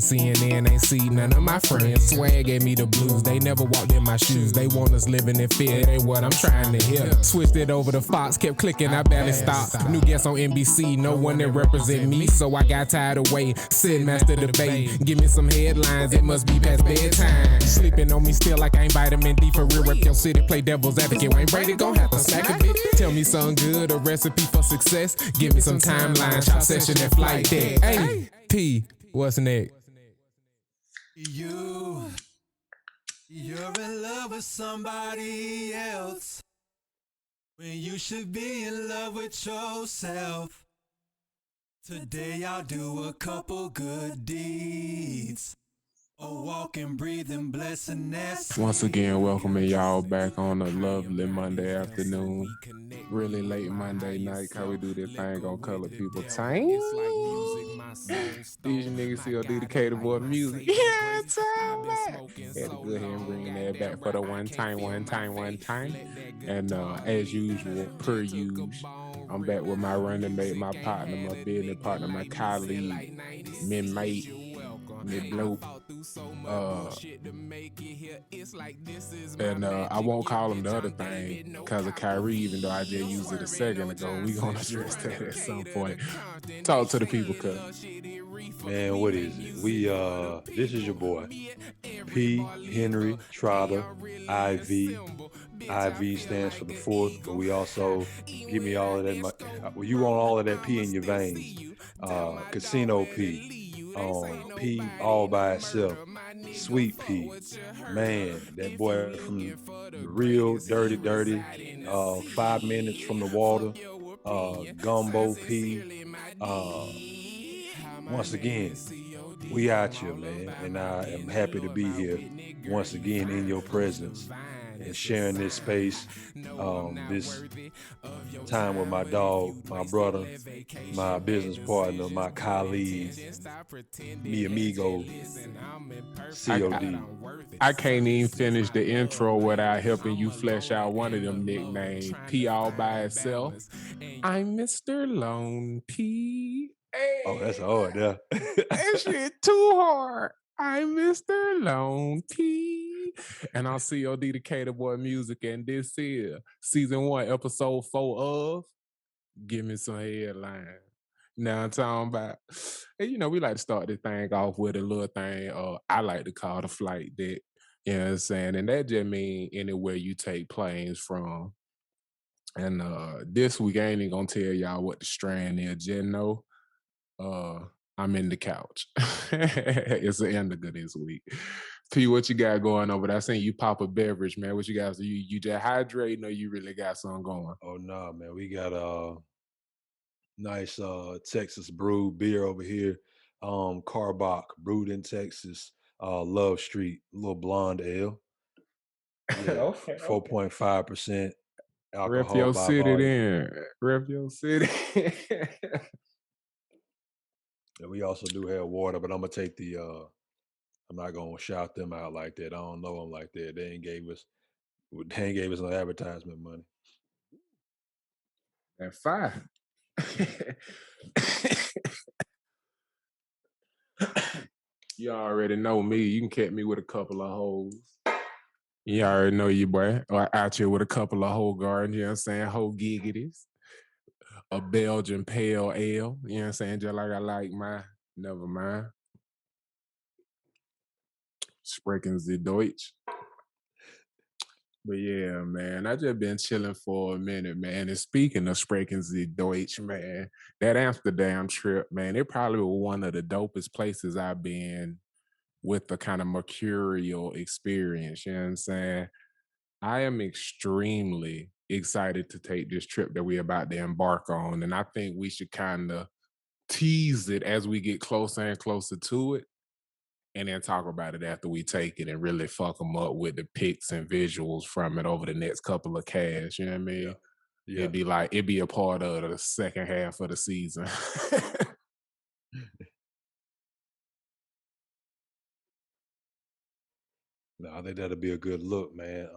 on CNN, ain't see none of my friends. Swag gave me the blues, they never walked in my shoes. They want us living in fear, it ain't what I'm trying to hear. Switched it over to Fox, kept clicking, I barely stopped. New guest on NBC, no one that represent me, so I got tired of waiting. Sid master debate, give me some headlines, it must be past bedtime. Sleeping on me still like I ain't vitamin D for real. Rep your city, play devil's advocate. Wayne Brady gon' have to smack a bit. Tell me something good, a recipe for success. Give me some timeline, shot session and flight deck. Hey, P, what's next? You're in love with somebody else when you should be in love with yourself. Today I'll do a couple good deeds. A walking, breathing blessedness. Once again, welcoming y'all back on a lovely Monday afternoon. Really late Monday night, how we do this thing on Color People Time. These niggas C.O.W. Decatur boy music. Yeah, time back. Had to go ahead and bring that back for the one time. And as usual, per usual, I'm back with my running mate, my partner, my business partner, my colleague, my mate, my bloke. And I won't call him the other thing because of Kyrie, even though I just used it a second ago. We gonna address that at some point. Talk to the people, cuz. Man, what is it? This is your boy, P. Henry Trotter, IV. IV stands for the fourth, but we also give me all of that. You want all of that P in your veins. Casino P. P all by itself. Sweet P. Man, that boy from the real dirty, 5 minutes from the water. Gumbo P. Once again, we out here, man, and I am happy to be here once again in your presence and sharing this space, this time with my dog, my brother, my business partner, my colleague, mi amigo, C.O.W. I can't even finish the intro without helping you flesh out one of them nicknames. P all by itself. I'm Mr. Lone P. Hey. Oh, that's hard, yeah. That shit too hard. I'm Mr. Lone P. And I'm C.O.W. Decatur boy music, and this is season 1, episode 4 of Gimme Some Headlines. Now I'm talking about, and we like to start this thing off with a little thing I like to call the flight deck. You know what I'm saying? And that just means anywhere you take planes from. And this week I ain't even gonna tell y'all what the strand is. Just know I'm in the couch. It's the end of this week. P, what you got going over there? I seen you pop a beverage, man. What you guys do? You just hydrating, or you really got something going? Oh no, man. We got nice Texas brewed beer over here. Carbach, brewed in Texas. Love Street, little blonde ale. Yeah, Okay. 4.5% alcohol. Rep your by city volume. then. Rep your city. And we also do have water, but I'm gonna take the I'm not gonna shout them out like that. I don't know them like that. They ain't gave us no advertisement money. At 5. You already know me. You can catch me with a couple of hoes. You already know you, boy. Or out here with a couple of whole gardens, you know what I'm saying? Whole giggities. A Belgian pale ale, you know what I'm saying? Just like I like mine. Never mind. Sprechen Sie Deutsch. But yeah, man, I just been chilling for a minute, man. And speaking of Sprechen Sie Deutsch, man, that Amsterdam trip, man, it probably was one of the dopest places I've been with the kind of mercurial experience, you know what I'm saying? I am extremely excited to take this trip that we're about to embark on. And I think we should kind of tease it as we get closer and closer to it, and then talk about it after we take it and really fuck them up with the pics and visuals from it over the next couple of casts. You know what I mean? Yeah. It'd be a part of the second half of the season. No, I think that'll be a good look, man.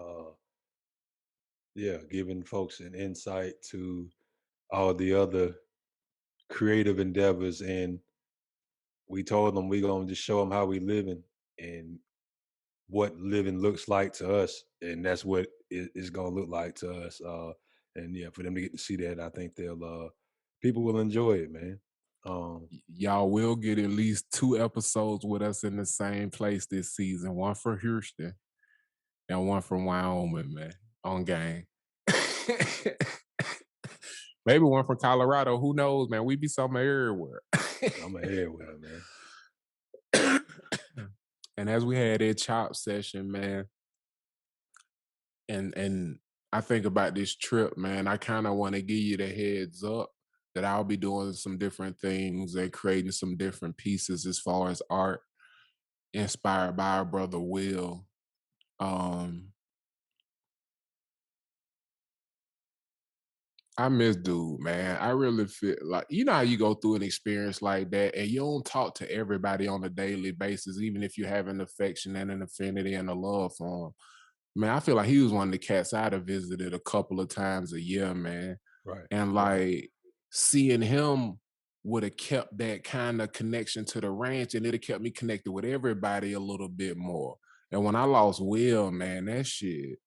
Yeah, giving folks an insight to all the other creative endeavors and we told them we gonna just show them how we living and what living looks like to us, and that's what it's gonna look like to us. And yeah, for them to get to see that, I think they'll people will enjoy it, man. Y'all will get at least 2 episodes with us in the same place this season. One for Houston and one from Wyoming, man, on game. Maybe one from Colorado. Who knows, man? We be somewhere everywhere. I'm everywhere, man. And as we had that chop session, man, and I think about this trip, man, I kind of want to give you the heads up that I'll be doing some different things and creating some different pieces as far as art inspired by our brother Will. I miss dude, man. I really feel like how you go through an experience like that and you don't talk to everybody on a daily basis, even if you have an affection and an affinity and a love for him. Man, I feel like he was one of the cats I'd have visited a couple of times a year, man. Right. And like seeing him would have kept that kind of connection to the ranch and it'd have kept me connected with everybody a little bit more. And when I lost Will, man, that shit,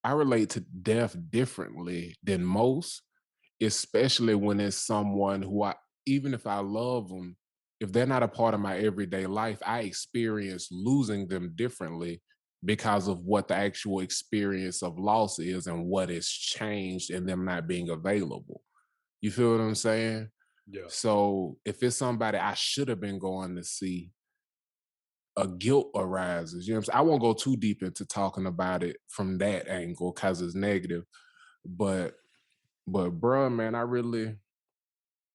I relate to death differently than most, especially when it's someone who even if I love them, if they're not a part of my everyday life, I experience losing them differently because of what the actual experience of loss is and what has changed in them not being available. You feel what I'm saying? Yeah. So if it's somebody I should have been going to see, a guilt arises. You know what I'm saying? I won't go too deep into talking about it from that angle because it's negative. But bruh, man,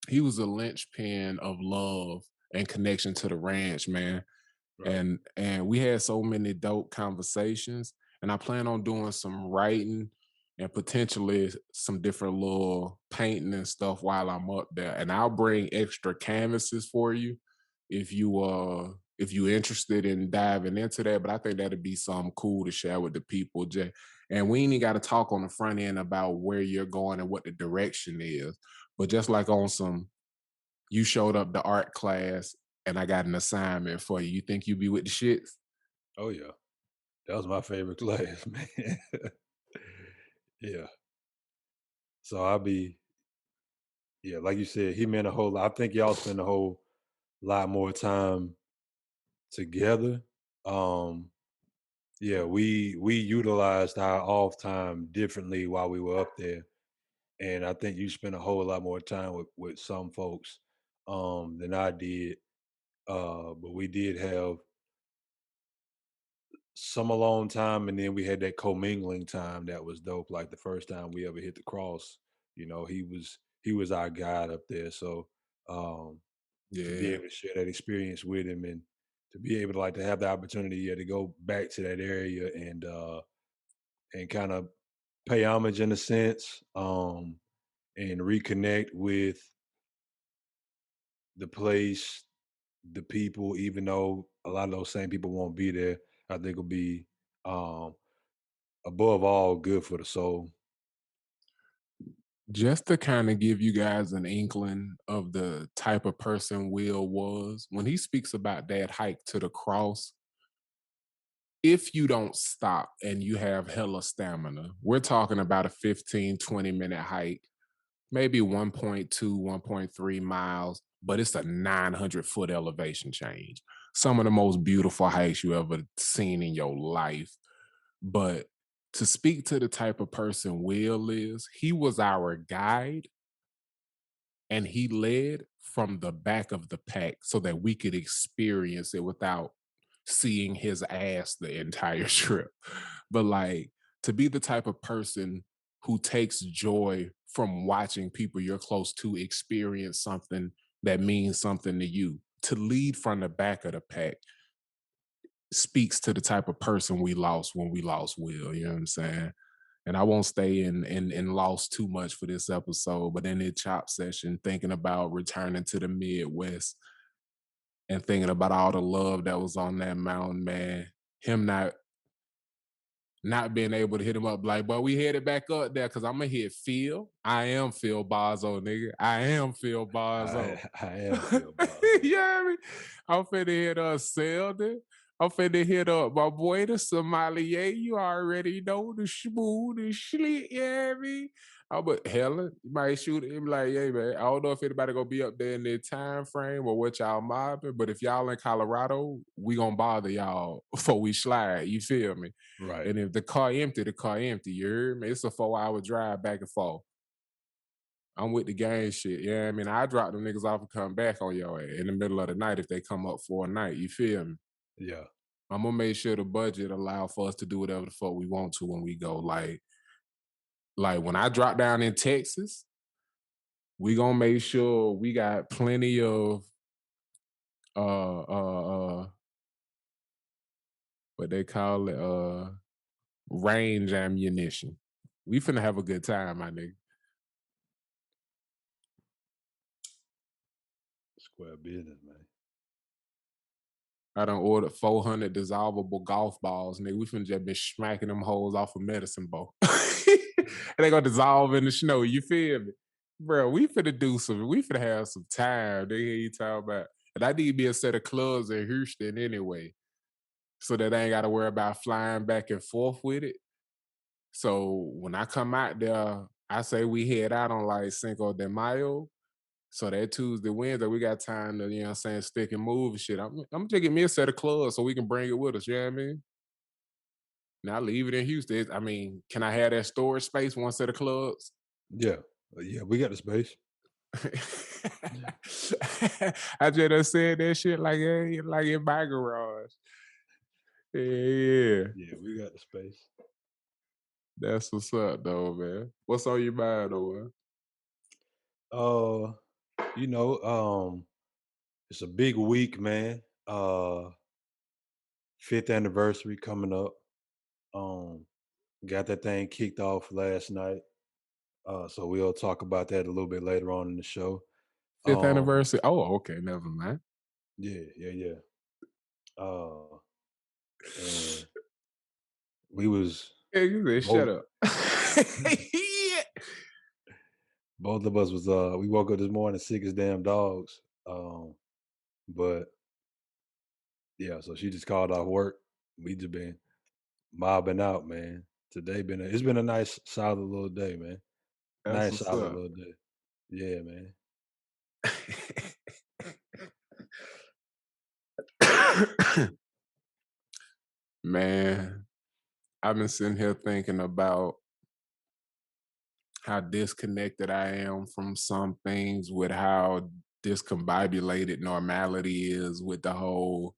he was a linchpin of love and connection to the ranch, man. Right. And we had so many dope conversations. And I plan on doing some writing and potentially some different little painting and stuff while I'm up there. And I'll bring extra canvases for you if you interested in diving into that. But I think that'd be something cool to share with the people, Jay. And we ain't even got to talk on the front end about where you're going and what the direction is. But just like on some, you showed up to art class and I got an assignment for you. You think you be with the shits? Oh yeah, that was my favorite class, man. Yeah. So I'll be, yeah, like you said, he meant a whole lot. I think y'all spend a whole lot more time together. Um, yeah, we utilized our off time differently while we were up there. And I think you spent a whole lot more time with some folks than I did. But we did have some alone time, and then we had that commingling time that was dope. Like the first time we ever hit the cross, he was our guide up there. So um, to be Yeah. able to share that experience with him, and to be able to like to have the opportunity, yeah, to go back to that area and kind of pay homage in a sense, and reconnect with the place, the people, even though a lot of those same people won't be there. I think will be um, above all good for the soul. Just to kind of give you guys an inkling of the type of person Will was, when he speaks about that hike to the cross, if you don't stop and you have hella stamina, we're talking about a 15, 20-minute hike, maybe 1.2, 1.3 miles, but it's a 900-foot elevation change. Some of the most beautiful hikes you ever seen in your life. But to speak to the type of person Will is, he was our guide and he led from the back of the pack so that we could experience it without seeing his ass the entire trip. But like to be the type of person who takes joy from watching people you're close to experience something that means something to you, to lead from the back of the pack speaks to the type of person we lost when we lost Will. You know what I'm saying? And I won't stay in loss too much for this episode, but in the chop session, thinking about returning to the Midwest and thinking about all the love that was on that mountain, man. Him not not being able to hit him up like, but we headed back up there because I'm gonna hit Phil. I am Phil Barzo, nigga. I am Phil Barzo. I am Phil Barzo. You know what I mean? I'm finna hit Selden. I'm finna hit up my boy, the sommelier. You already know the smooth and slick, you know what I mean? Oh, but Helen, you might shoot him like, hey, man, I don't know if anybody gonna be up there in their time frame or what y'all mobbing, but if y'all in Colorado, we gonna bother y'all before we slide. You feel me? Right. And if the car empty, you heard me? It's a 4-hour drive back and forth. I'm with the gang shit. Yeah, I mean, I drop them niggas off and come back on your ass in the middle of the night if they come up for a night. You feel me? Yeah. I'm gonna make sure the budget allow for us to do whatever the fuck we want to when we go. Like when I drop down in Texas, we gonna make sure we got plenty of what they call it, range ammunition. We finna have a good time, my nigga. Square business, man. I done ordered 400 dissolvable golf balls, nigga. We finna just been smacking them holes off a medicine ball. And they gonna dissolve in the snow, you feel me? Bro, we finna have some time. They hear you talking about. And I need me a set of clubs in Houston anyway. So that I ain't gotta worry about flying back and forth with it. So when I come out there, I say we head out on like Cinco de Mayo. So that Tuesday, Wednesday, we got time to, you know what I'm saying, stick and move and shit. I'm gonna get me a set of clubs so we can bring it with us, you know what I mean? Now leave it in Houston. I mean, can I have that storage space, one set of clubs? Yeah. Yeah, we got the space. I just done said that shit like in my garage. Yeah. Yeah, we got the space. That's what's up though, man. What's on your mind though, man? You know, it's a big week, man. 5th anniversary coming up. Got that thing kicked off last night. So we'll talk about that a little bit later on in the show. 5th anniversary. Oh, okay, never mind. Yeah. And we was Yeah, you said shut up. both of us was we woke up this morning sick as damn dogs. But yeah, so she just called off work. We just been mobbing out, man. Today it's been a nice solid little day, man. That's Nice what's solid up. little day. Yeah, man. Man, I've been sitting here thinking about how disconnected I am from some things with how discombobulated normality is with the whole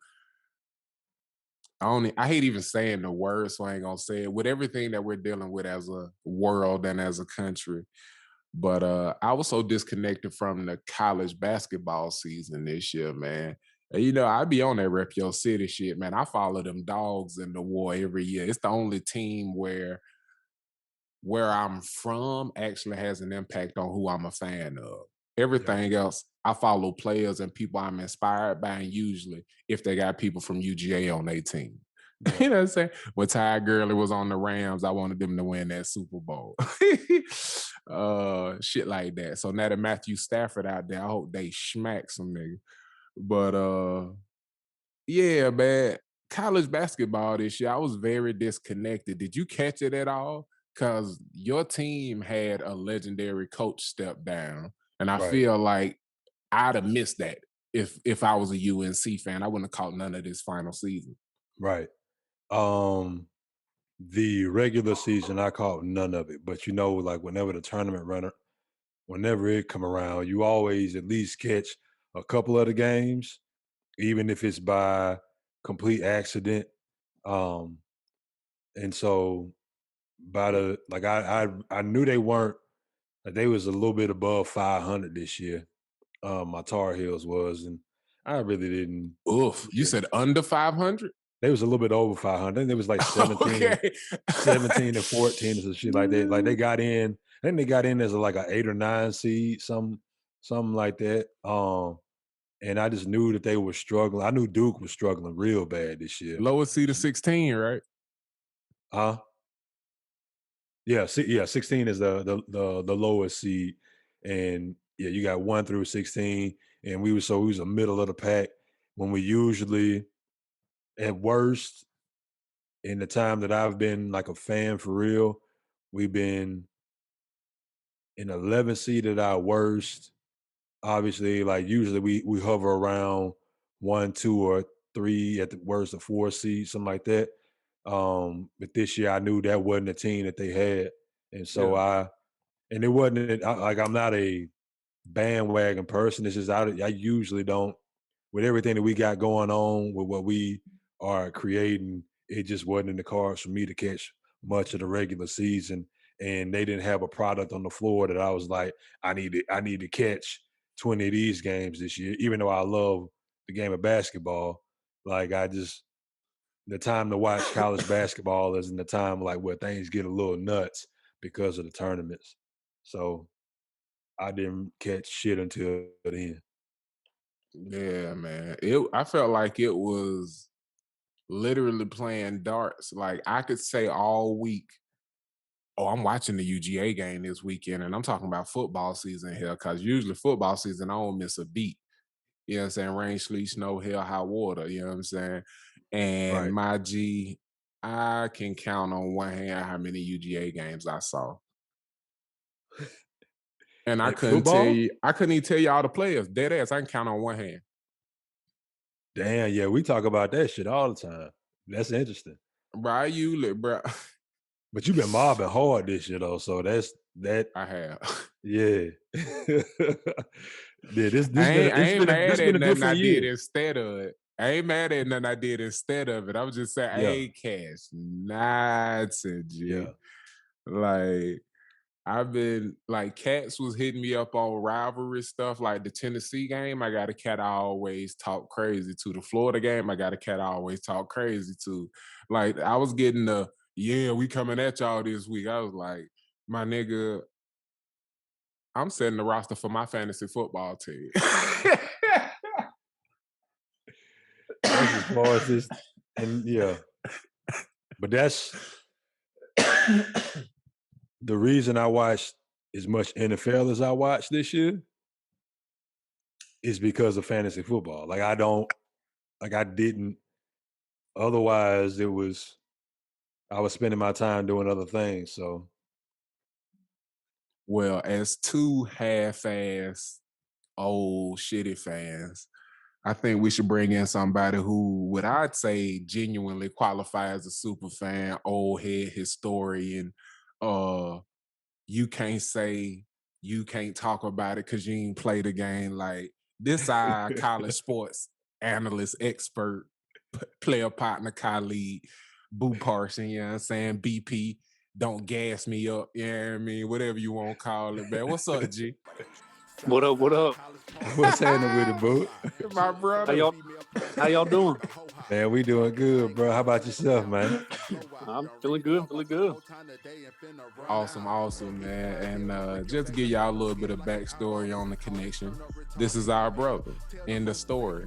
I hate even saying the word, so I ain't gonna say it. With everything that we're dealing with as a world and as a country. But I was so disconnected from the college basketball season this year, man. And, you know, I be on that Rep Your City shit, man. I follow them dogs in the war every year. It's the only team where I'm from actually has an impact on who I'm a fan of. Everything else, I follow players and people I'm inspired by, and usually if they got people from UGA on their team. You know what I'm saying? When Ty Gurley was on the Rams, I wanted them to win that Super Bowl. Shit like that. So now that Matthew Stafford out there, I hope they smack some nigga. But yeah, man, college basketball this year, I was very disconnected. Did you catch it at all? Because your team had a legendary coach step down. And I Right. feel like I'd have missed that if I was a UNC fan. I wouldn't have caught none of this final season. Right. The regular season, I caught none of it. But you know, like whenever the tournament whenever it come around, you always at least catch a couple of the games, even if it's by complete accident. And so by the like I knew they weren't like they was a little bit above 500 this year. My Tar Heels was, and I really didn't. Oof, you said under 500? They was a little bit over 500. I think it was like 17, Okay. 17 and 14 or some shit like that. Like they got in. I think they got in as like an 8 or 9 seed, something like that. And I just knew that they were struggling. I knew Duke was struggling real bad this year. Lowest seed of 16, right? Huh? Yeah, 16 is the lowest seed, and yeah, you got 1 through 16, and we was a middle of the pack when we usually at worst in the time that I've been like a fan for real, we've been in 11 seed at our worst. Obviously, like usually we hover around 1, 2, or 3 at the worst, a 4 seed, something like that. But this year I knew that wasn't the team that they had, and so Yeah. and it wasn't like I'm not a bandwagon person. It's just I usually don't with everything that we got going on with what we are creating. It just wasn't in the cards for me to catch much of the regular season, and they didn't have a product on the floor that I was like, I need to catch 20 of these games this year. Even though I love the game of basketball, like I just the time to watch college basketball isn't the time like where things get a little nuts because of the tournaments. So I didn't catch shit until then. Yeah, man. I felt like it was literally playing darts. Like I could say all week, oh, I'm watching the UGA game this weekend, and I'm talking about football season here, because usually football season I don't miss a beat. You know what I'm saying? Rain, sleet, snow, hell, high water. You know what I'm saying? And Right. my G, I can count on one hand how many UGA games I saw. And Like football? I couldn't even tell you all the players. Dead ass, I can count on one hand. Damn, yeah, we talk about that shit all the time. That's interesting. Bro, bro. But you've been mobbing hard this year though, so that I have. yeah. Yeah, I ain't this mad at been a nothing I different did year. instead of it. I ain't mad at nothing I did instead of it. I was just saying I Yeah, ain't cash nothing, yeah. G. Like I've been like cats was hitting me up on rivalry stuff like the Tennessee game. I got a cat I always talk crazy to. The Florida game, I got a cat I always talk crazy to. Like I was getting we coming at y'all this week. I was like, my nigga, I'm setting the roster for my fantasy football team. That's as far as this and yeah. But that's the reason I watched as much NFL as I watched this year is because of fantasy football. I didn't otherwise I was spending my time doing other things. So Well, as two half-ass old shitty fans, I think we should bring in somebody who would I'd say genuinely qualify as a super fan, old head historian. Uh, you can't say you can't talk about it because you ain't play the game. Like this, our college sports analyst, expert, player partner, colleague, Boo Parson. You know what I'm saying? BP. Don't gas me up. You know what I mean? Whatever you want to call it, man. What's up, G? What up? What up? what's happening with it, boo? My brother. How y'all doing? Man, we doing good, bro. How about yourself, man? I'm feeling good. Feeling good. Awesome, man. And just to give y'all a little bit of backstory on the connection, this is our brother in the story.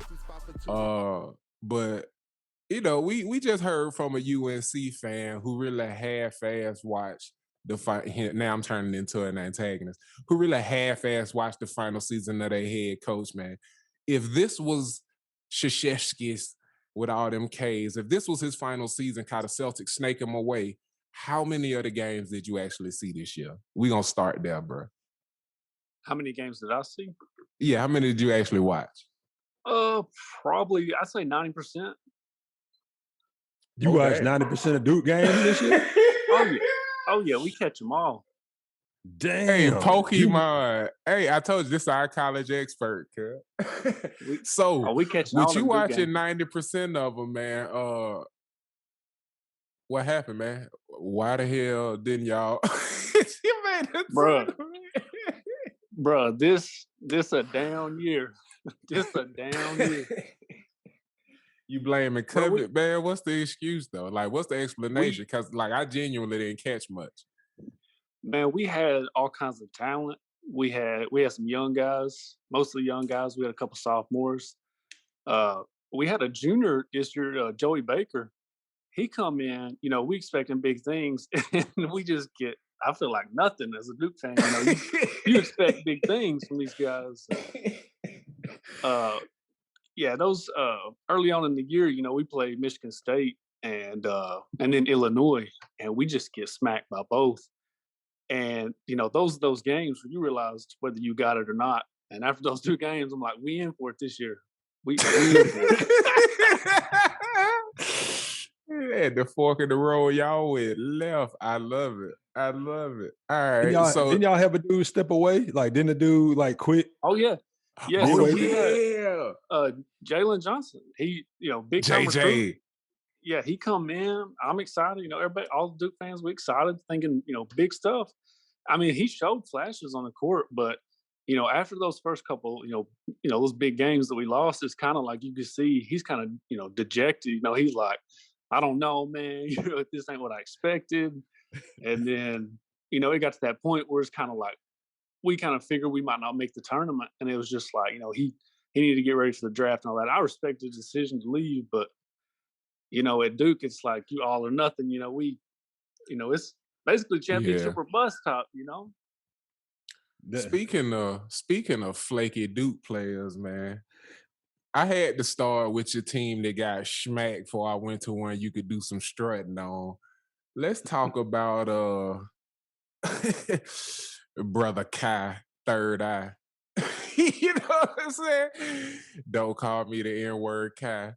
But you know, we just heard from a UNC fan who really half-ass watched the fight. Now I'm turning into an antagonist who really half-ass watched the final season of their head coach, man. If this was Krzyzewski's with all them Ks, if this was his final season, caught the Celtics snake him away, how many of the games did you actually see this year? We gonna start there, bro. How many games did I see? Yeah, how many did you actually watch? Probably I'd say 90%. You watched 90% of Duke games this year? Oh yeah, we catch them all. Damn. Hey, Pokemon. Hey, I told you this is our college expert, so we catching with all you them Duke watching games. 90% of them, man, what happened, man? Why the hell didn't y'all you made it Bruh, this a down year. This a down year. You blaming COVID, man? What's the excuse though? Like, what's the explanation? Because like I genuinely didn't catch much. Man, we had all kinds of talent. We had some young guys, mostly young guys. We had a couple sophomores. We had a junior this year, Joey Baker. He come in, you know, we expecting big things, and we just get I feel like nothing as a Duke fan. You know, you expect big things from these guys. Yeah, those early on in the year, you know, we played Michigan State and then Illinois, and we just get smacked by both. And you know, those games where you realize whether you got it or not. And after those 2 games, I'm like, we in for it this year. We in for it. Yeah, the fork in the road y'all went left. I love it. I love it. All right. Didn't y'all have a dude step away? Like, didn't the dude like quit? Oh yeah. Yeah. Oh, So yeah. Jalen Johnson. He, you know, big time recruit. JJ. Yeah, he come in. I'm excited. You know, everybody, all the Duke fans, we excited, thinking, you know, big stuff. I mean, he showed flashes on the court, but you know, after those first couple, you know, those big games that we lost, it's kind of like you can see he's kind of, you know, dejected. You know, he's like, I don't know, man. You know, this ain't what I expected. And then, you know, it got to that point where it's kind of like we kind of figured we might not make the tournament, and it was just like, you know, he needed to get ready for the draft and all that. I respect his decision to leave, but you know, at Duke, it's like you all or nothing. You know, it's basically championship or bust top. You know. Speaking of flaky Duke players, man, I had to start with your team that got smacked before I went to one you could do some strutting on. Let's talk about brother Kai, third eye. You know what I'm saying? Don't call me the N-word, Kai.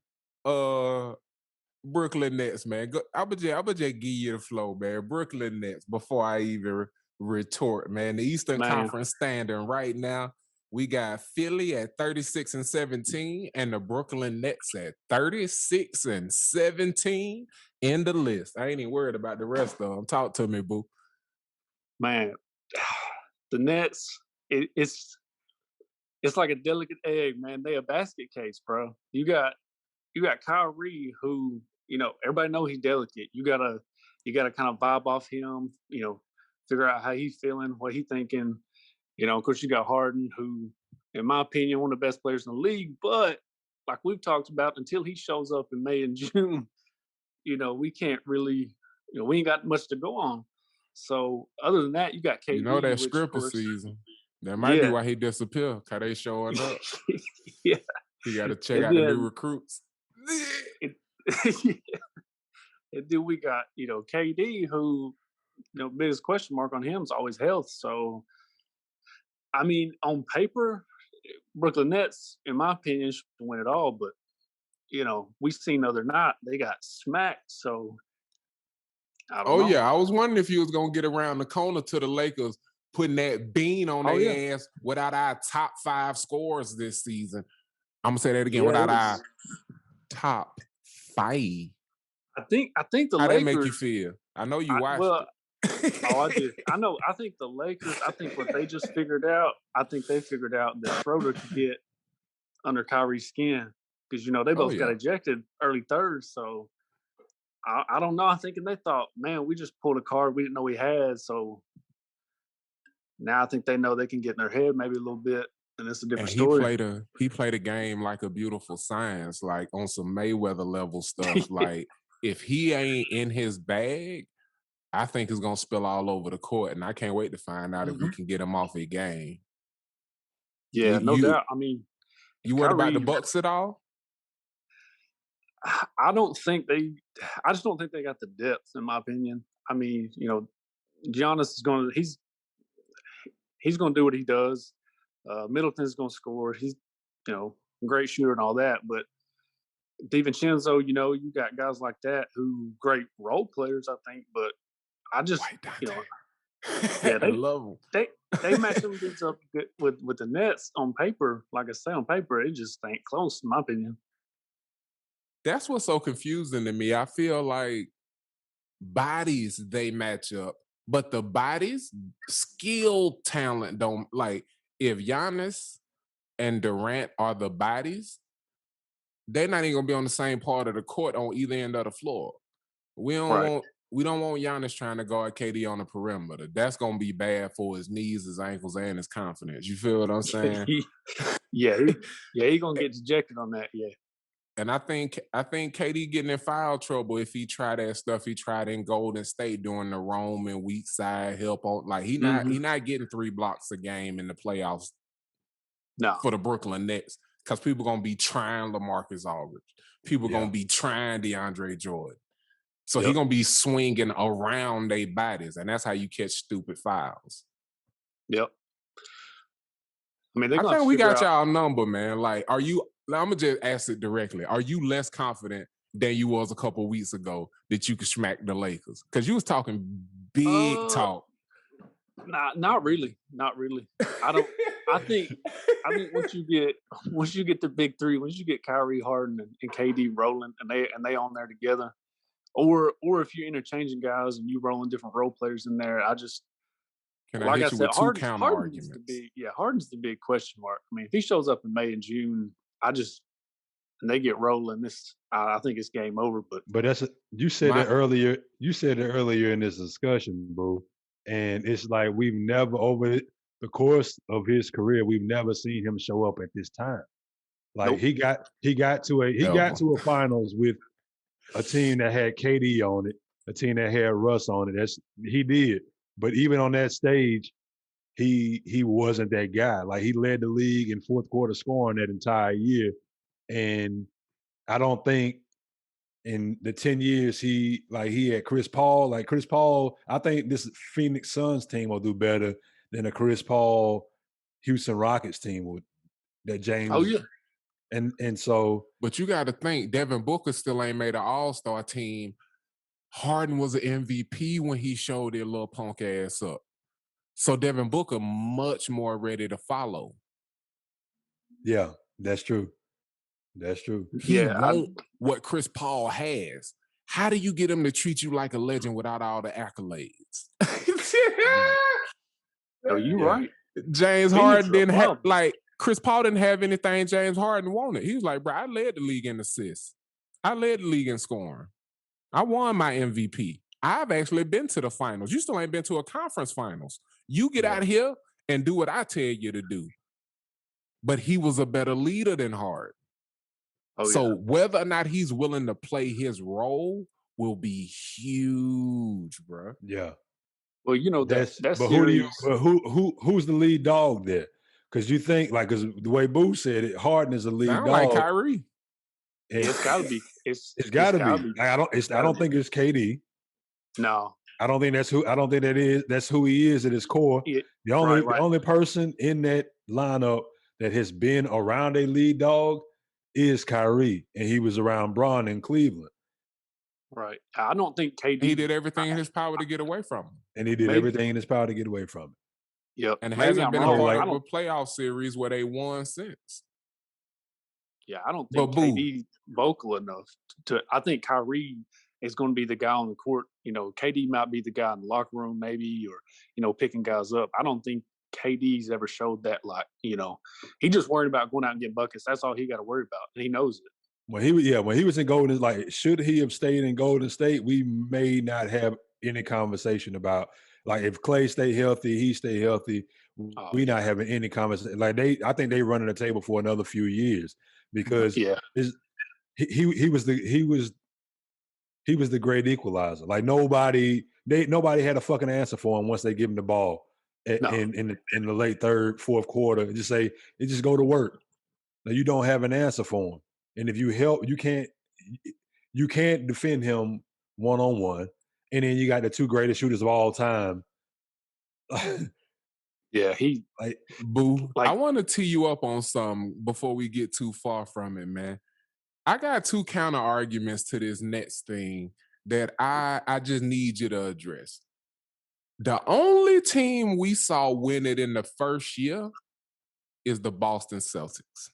Brooklyn Nets, man. I'ma just give you the flow, man. Brooklyn Nets, before I even retort, man. The Eastern Conference standing right now, we got Philly at 36-17 and the Brooklyn Nets at 36-17 in the list. I ain't even worried about the rest of them. Talk to me, boo. Man, the Nets, it's like a delicate egg, man. They a basket case, bro. You got Kyrie, who, you know, everybody know he's delicate. You gotta kind of vibe off him, you know, figure out how he's feeling, what he's thinking. You know, of course, you got Harden, who, in my opinion, one of the best players in the league. But like we've talked about, until he shows up in May and June, you know, we can't really, you know, we ain't got much to go on. So other than that, you got KD. You know that scripper season. That might be why he disappeared. Cause they showing up. Yeah. He got to check out the new recruits. And then we got, you know, KD, who, you know, biggest question mark on him is always health. So, I mean, on paper, Brooklyn Nets, in my opinion, should win it all. But, you know, we seen the other night, they got smacked. So, I don't know. Yeah. I was wondering if you was going to get around the corner to the Lakers, putting that bean on their ass without our top 5 scorers this season. I'm going to say that again, without our top 5. I think the How Lakers. How that make you feel? I know you watched it. I did. I know. I think the Lakers, I think what they just figured out, that Schroeder could get under Kyrie's skin. Because, you know, they both got ejected early third. So, I don't know. I'm thinking they thought, man, we just pulled a card we didn't know we had. So, now I think they know they can get in their head maybe a little bit. And it's a different story. He played a game like a beautiful science, like on some Mayweather level stuff. Like, if he ain't in his bag, I think it's going to spill all over the court, and I can't wait to find out if we can get him off a game. Yeah, no doubt. I mean, you worried about the Bucks at all? I just don't think they got the depth, in my opinion. I mean, you know, Giannis is going to, he's going to do what he does. Middleton's going to score. He's, you know, a great shooter and all that, but DiVincenzo, you know, you got guys like that who great role players, I think, but I just, you know, they love them. They match them dudes up with the Nets on paper. Like I say, on paper, it just ain't close, in my opinion. That's what's so confusing to me. I feel like bodies, they match up, but the bodies, skill, talent don't. Like, if Giannis and Durant are the bodies, they're not even gonna be on the same part of the court on either end of the floor. We don't want Giannis trying to guard KD on the perimeter. That's gonna be bad for his knees, his ankles, and his confidence. You feel what I'm saying? He gonna get dejected on that. Yeah. And I think KD getting in foul trouble if he try that stuff he tried in Golden State doing the roam and weak side help on. Like he not getting 3 blocks a game in the playoffs for the Brooklyn Nets because people gonna be trying LaMarcus Aldridge. People gonna be trying DeAndre Jordan. So he gonna be swinging around their bodies, and that's how you catch stupid fouls. Yep. I mean, I think we got y'all number, man. Like, are you? I'm gonna just ask it directly. Are you less confident than you was a couple of weeks ago that you could smack the Lakers? Because you was talking big talk. Nah, not really. Not really. I don't. I think once you get the big three, once you get Kyrie, Harden, and KD rolling, and they on there together, or if you're interchanging guys and you rolling different role players in there, Can I hit you with two counter arguments? Harden's the big question mark. I mean, if he shows up in May and June, and they get rolling, I think it's game over. But you said it earlier. You said it earlier in this discussion, boo. And it's like we've never, over the course of his career, we've never seen him show up at this time. Like he got to a finals with a team that had KD on it, a team that had Russ on it. He did. But even on that stage, he wasn't that guy. Like he led the league in fourth quarter scoring that entire year. And I don't think in the 10 years he had Chris Paul. Like Chris Paul, I think this Phoenix Suns team will do better than a Chris Paul Houston Rockets team would. That James. Oh yeah. And so, but you got to think Devin Booker still ain't made an All-Star team. Harden was an MVP when he showed their little punk ass up. So Devin Booker much more ready to follow. Yeah, that's true. That's true. He won't what Chris Paul has. How do you get him to treat you like a legend without all the accolades? No, you're right. James Harden didn't have, like, Chris Paul didn't have anything James Harden wanted. He was like, bro, I led the league in assists. I led the league in scoring. I won my MVP. I've actually been to the finals. You still ain't been to a conference finals. You get out here and do what I tell you to do. But he was a better leader than Harden. So whether or not he's willing to play his role will be huge, bro. Yeah. Well, you know, that's but who's the lead dog there? Because you think, like, because the way Boo said it, Harden is the lead dog. Like Kyrie. It's got to be. It's got to be. I don't think it's KD. No. I don't think that's who. I don't think that's who he is at his core. The only person in that lineup that has been around a lead dog is Kyrie, and he was around Bron in Cleveland. Right. I don't think KD. He did everything in his power to get away from him. And he did everything in his power to get away from it. Yep. And hasn't been a part of a playoff series where they won since. Yeah, I don't think KD vocal enough to. I think Kyrie is going to be the guy on the court. You know, KD might be the guy in the locker room, maybe, or picking guys up. I don't think KD's ever showed that. Like, he just worried about going out and getting buckets. That's all he got to worry about, and he knows it. When he was in Golden, like, should he have stayed in Golden State, we may not have any conversation about, like, if Clay stay healthy, he stay healthy. We not having any conversation. Like, I think they running the table for another few years because he was the great equalizer. Like, nobody had a fucking answer for him once they give him the ball in the late third, fourth quarter. And just go to work. Now, you don't have an answer for him. And if you help, you can't defend him one-on-one. And then you got the two greatest shooters of all time. Yeah, Boo. I want to tee you up on something before we get too far from it, man. I got two counter arguments to this Nets thing that I just need you to address. The only team we saw win it in the first year is the Boston Celtics.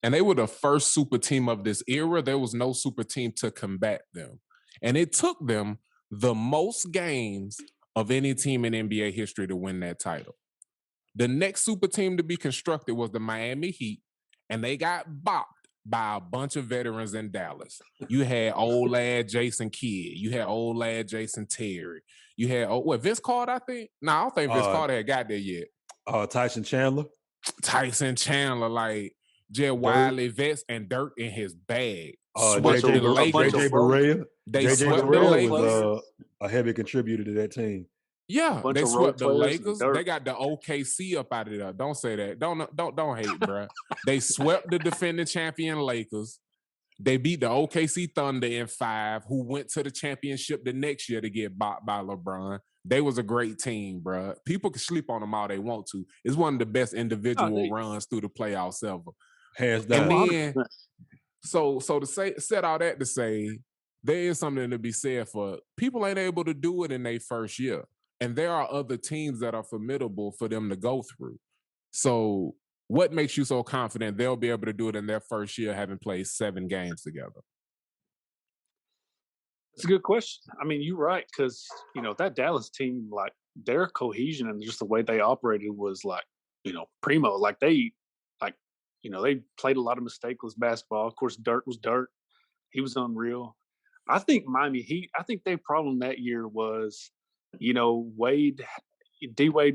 And they were the first super team of this era. There was no super team to combat them. And it took them the most games of any team in NBA history to win that title. The next super team to be constructed was the Miami Heat, and they got bopped by a bunch of veterans in Dallas. You had old lad Jason Kidd. You had old lad Jason Terry. You had, Vince Carter, I think? No, I don't think Vince Carter had got there yet. Tyson Chandler. Tyson Chandler, like, Jed Wiley vets and dirt in his bag. JJ Barea. They JJ swept the Barea Lakers. was a heavy contributor to that team. Yeah, Bunch they of swept the role players Lakers. and dirt. They got the OKC up out of there. Don't say that. Don't hate, bro. They swept the defending champion Lakers. They beat the OKC Thunder in 5, who went to the championship the next year to get bought by LeBron. They was a great team, bro. People can sleep on them all they want to. It's one of the best individual runs through the playoffs ever. Hands down. And then, so to said all that to say, there is something to be said for people ain't able to do it in their first year. And there are other teams that are formidable for them to go through. So what makes you so confident they'll be able to do it in their first year having played 7 games together? It's a good question. I mean, you're right, because, that Dallas team, like, their cohesion and just the way they operated was, like, primo. Like, they played a lot of mistakeless basketball. Of course, Dirk was Dirk. He was unreal. I think Miami Heat, their problem that year was, Wade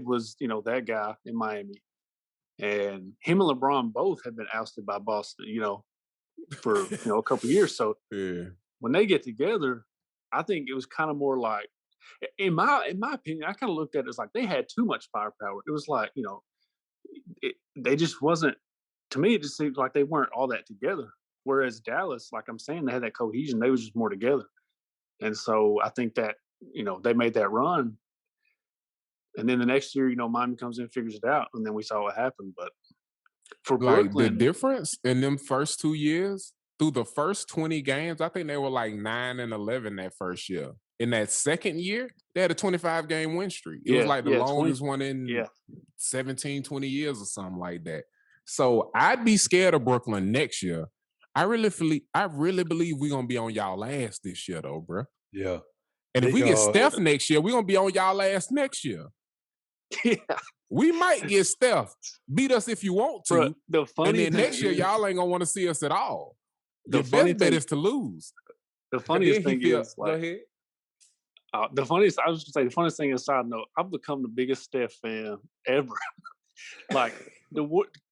was, that guy in Miami. And him and LeBron both have been ousted by Boston, for, a couple of years. So when they get together, I think it was kind of more like, in my opinion, I kind of looked at it as like they had too much firepower. It was like, they just wasn't, to me, it just seems like they weren't all that together. Whereas Dallas, like I'm saying, they had that cohesion. They was just more together. And so I think that, they made that run. And then the next year, Miami comes in and figures it out. And then we saw what happened. But for like Brooklyn, the difference in them first 2 years, through the first 20 games, I think they were like 9-11 that first year. In that second year, they had a 25-game win streak. It was like the longest one in 17, 20 years or something like that. So I'd be scared of Brooklyn next year. I really believe we're going to be on y'all ass this year, though, bro. Yeah. And if we get Steph next year, we're going to be on y'all ass next year. Yeah. We might get Steph. Beat us if you want to. Bro, the funny and then next year, y'all ain't going to want to see us at all. The Your best bet is to lose. The funniest thing is, go ahead. The funniest thing is, side note, I've become the biggest Steph fan ever. Like, the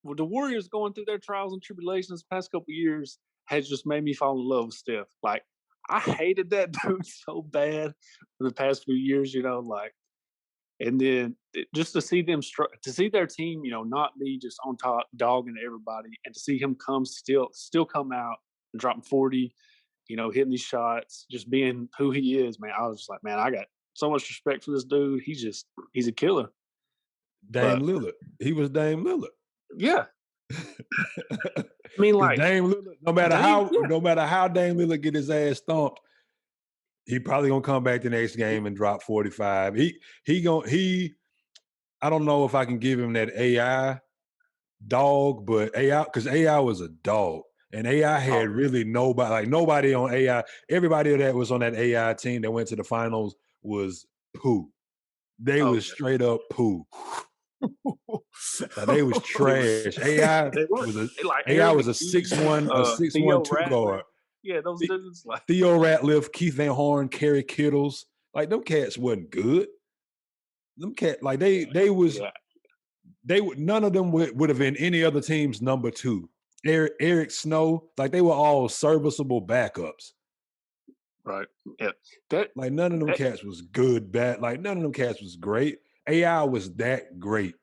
Warriors going through their trials and tribulations the past couple of years has just made me fall in love with Steph. Like, I hated that dude so bad for the past few years, and then just to see them, to see their team, not be just on top dogging everybody, and to see him still come out and dropping 40, hitting these shots, just being who he is, man. I was just like, man, I got so much respect for this dude. He's a killer. Dame Lillard. He was Dame Lillard. Yeah. I mean, like Dame Lillard, no matter how Dame Lillard get his ass stomped, he probably gonna come back the next game and drop 45. I don't know if I can give him that AI dog, but because AI was a dog. And AI had really nobody on AI. Everybody that was on that AI team that went to the finals was poo. They was straight up poo. They was trash. AI was a 6'1", a 6'1" 2 guard. Yeah, those dudes like Theo Ratliff, Keith Van Horn, Kerry Kittles. Like, them cats wasn't good. Them cats, like they was none of them would have been any other team's number 2. Eric Snow, like, they were all serviceable backups. Right. Yeah. Like, none of them cats was good, bad. Like, none of them cats was great. AI was that great.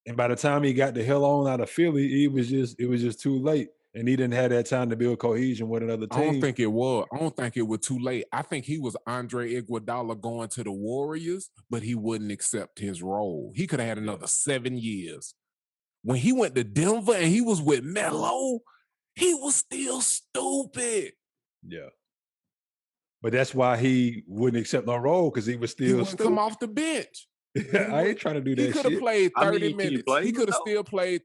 And by the time he got the hell on out of Philly, it was just too late. And he didn't have that time to build cohesion with another team. I don't think it was too late. I think he was Andre Iguodala going to the Warriors, but he wouldn't accept his role. He could have had another 7 years. When he went to Denver and he was with Melo, he was still stupid. Yeah. But that's why he wouldn't accept no role, because he was still wouldn't come off the bench. I ain't trying to do that shit. He could have played 30 minutes. He could have still played.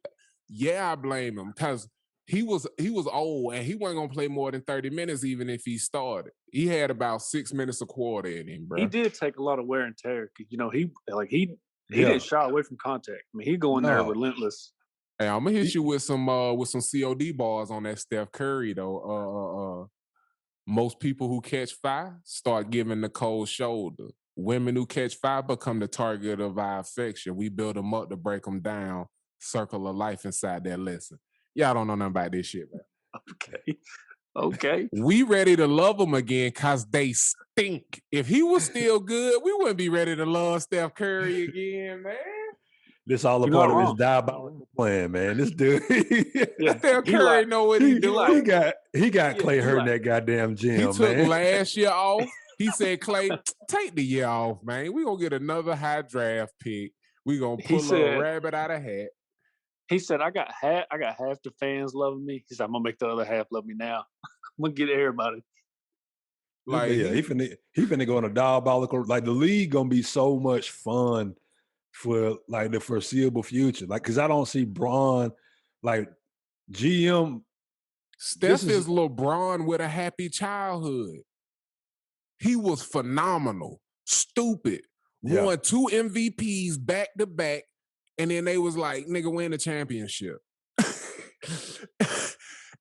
Yeah, I blame him, because he was old and he wasn't going to play more than 30 minutes even if he started. He had about 6 minutes a quarter in him, bro. He did take a lot of wear and tear. He didn't shy away from contact. I mean, he going there relentless. Hey, I'm gonna hit you with some C.O.W bars on that Steph Curry though. Most people who catch fire start giving the cold shoulder. Women who catch fire become the target of our affection. We build them up to break them down. Circle of life inside that lesson. Y'all don't know nothing about this shit, man. Okay. We ready to love them again because they stink. If he was still good, we wouldn't be ready to love Steph Curry again, man. This all a part of his diabolical plan, man. This dude, Steph Curry know what he doing. He got Clay hurt in that goddamn gym. He took last year off. He said, Clay, take the year off, man. We gonna get another high draft pick. We gonna pull a rabbit out of hat. He said, I got half the fans loving me. He said, I'm gonna make the other half love me now. I'm gonna get everybody. Like he finna go on a diabolical. Like the league gonna be so much fun for like the foreseeable future. Like, cause I don't see Bron like GM. Steph is LeBron with a happy childhood. He was phenomenal, stupid, won 2 MVPs back to back, and then they was like, nigga, win the championship.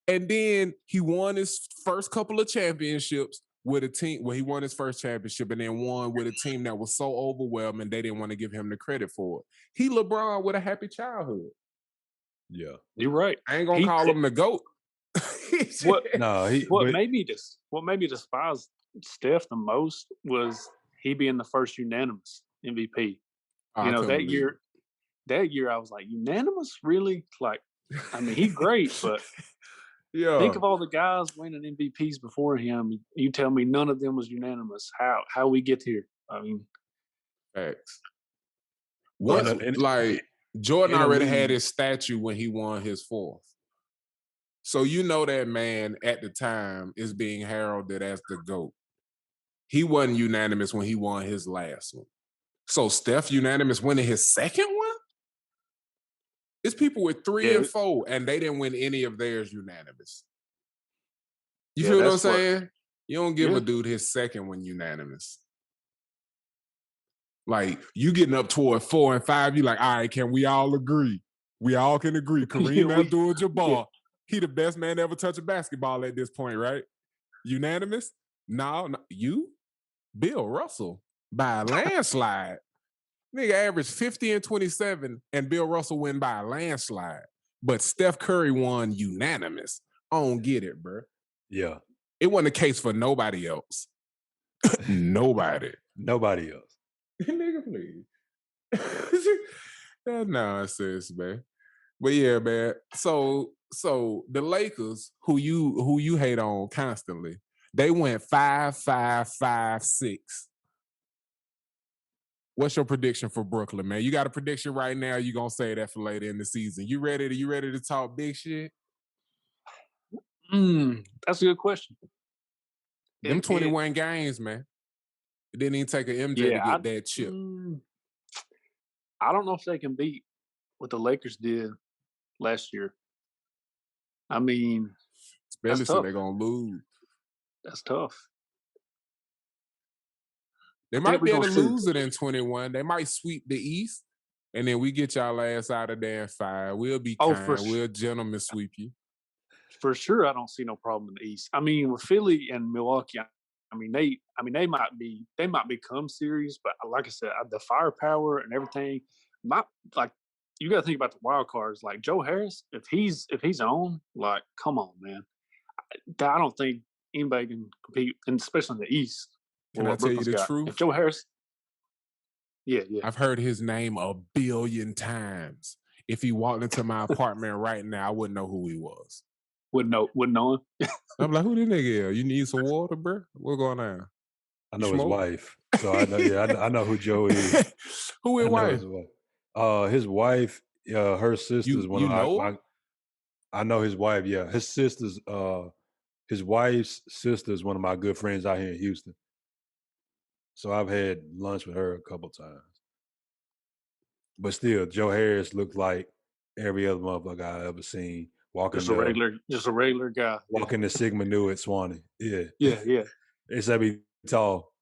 And then he won his first couple of championships with a team. Well, he won his first championship and then won with a team that was so overwhelming they didn't want to give him the credit for it. He LeBron with a happy childhood. Yeah, you're right. I ain't gonna call him the GOAT. What made me despise Steph the most was he being the first unanimous MVP. That year I was like, unanimous? Really? Like, I mean, he's great, but think of all the guys winning MVPs before him. You tell me none of them was unanimous. How we get here? I mean, facts. Jordan already had his statue when he won his 4th. So you know that man at the time is being heralded as the GOAT. He wasn't unanimous when he won his last one. So Steph unanimous winning his 2nd one? It's people with 3 and 4, and they didn't win any of theirs unanimous. You feel what I'm saying? You don't give a dude his 2nd one unanimous. Like, you getting up toward 4 and 5, you like, all right, can we all agree? We all can agree. Kareem Abdul-Jabbar, he the best man to ever touch a basketball at this point, right? Unanimous? No. You? Bill Russell, by a landslide. Nigga averaged 50 and 27, and Bill Russell win by a landslide. But Steph Curry won unanimous. I don't get it, bro. Yeah. It wasn't the case for nobody else. Nobody else. Nigga, please. That nonsense, man. But yeah, man. So the Lakers, who you hate on constantly, they went 5-5-5-6. What's your prediction for Brooklyn, man? You got a prediction right now? You gonna say that for later in the season? You ready to talk big shit? That's a good question. Them 21 games, man. It didn't even take an MJ to get that chip. I don't know if they can beat what the Lakers did last year. I mean, especially so they're gonna lose. That's tough. They might be able to lose it in 21. They might sweep the East, and then we get y'all ass out of there in 5. We'll be kind. We'll gentlemen sweep you. For sure, I don't see no problem in the East. I mean, with Philly and Milwaukee, they might become serious, but like I said, the firepower and everything. You got to think about the wild cards. Like Joe Harris, if he's on, like, come on, man. I don't think anybody can compete, and especially in the East. Can I tell you the truth? If Joe Harris, yeah. I've heard his name 1 billion times. If he walked into my apartment right now, I wouldn't know who he was. Wouldn't know him. I'm like, who this nigga is? You need some water, bro? What's going on? I know his wife, so I know. I know who Joe is. Who his wife? His wife, her sister's one of my. I know his wife. Yeah, his sister's. His wife's sister is one of my good friends out here in Houston. So I've had lunch with her a couple times. But still, Joe Harris looked like every other motherfucker I've ever seen. Just a regular guy. Walking the Sigma Nu at Swanee. Yeah. Except he's tall.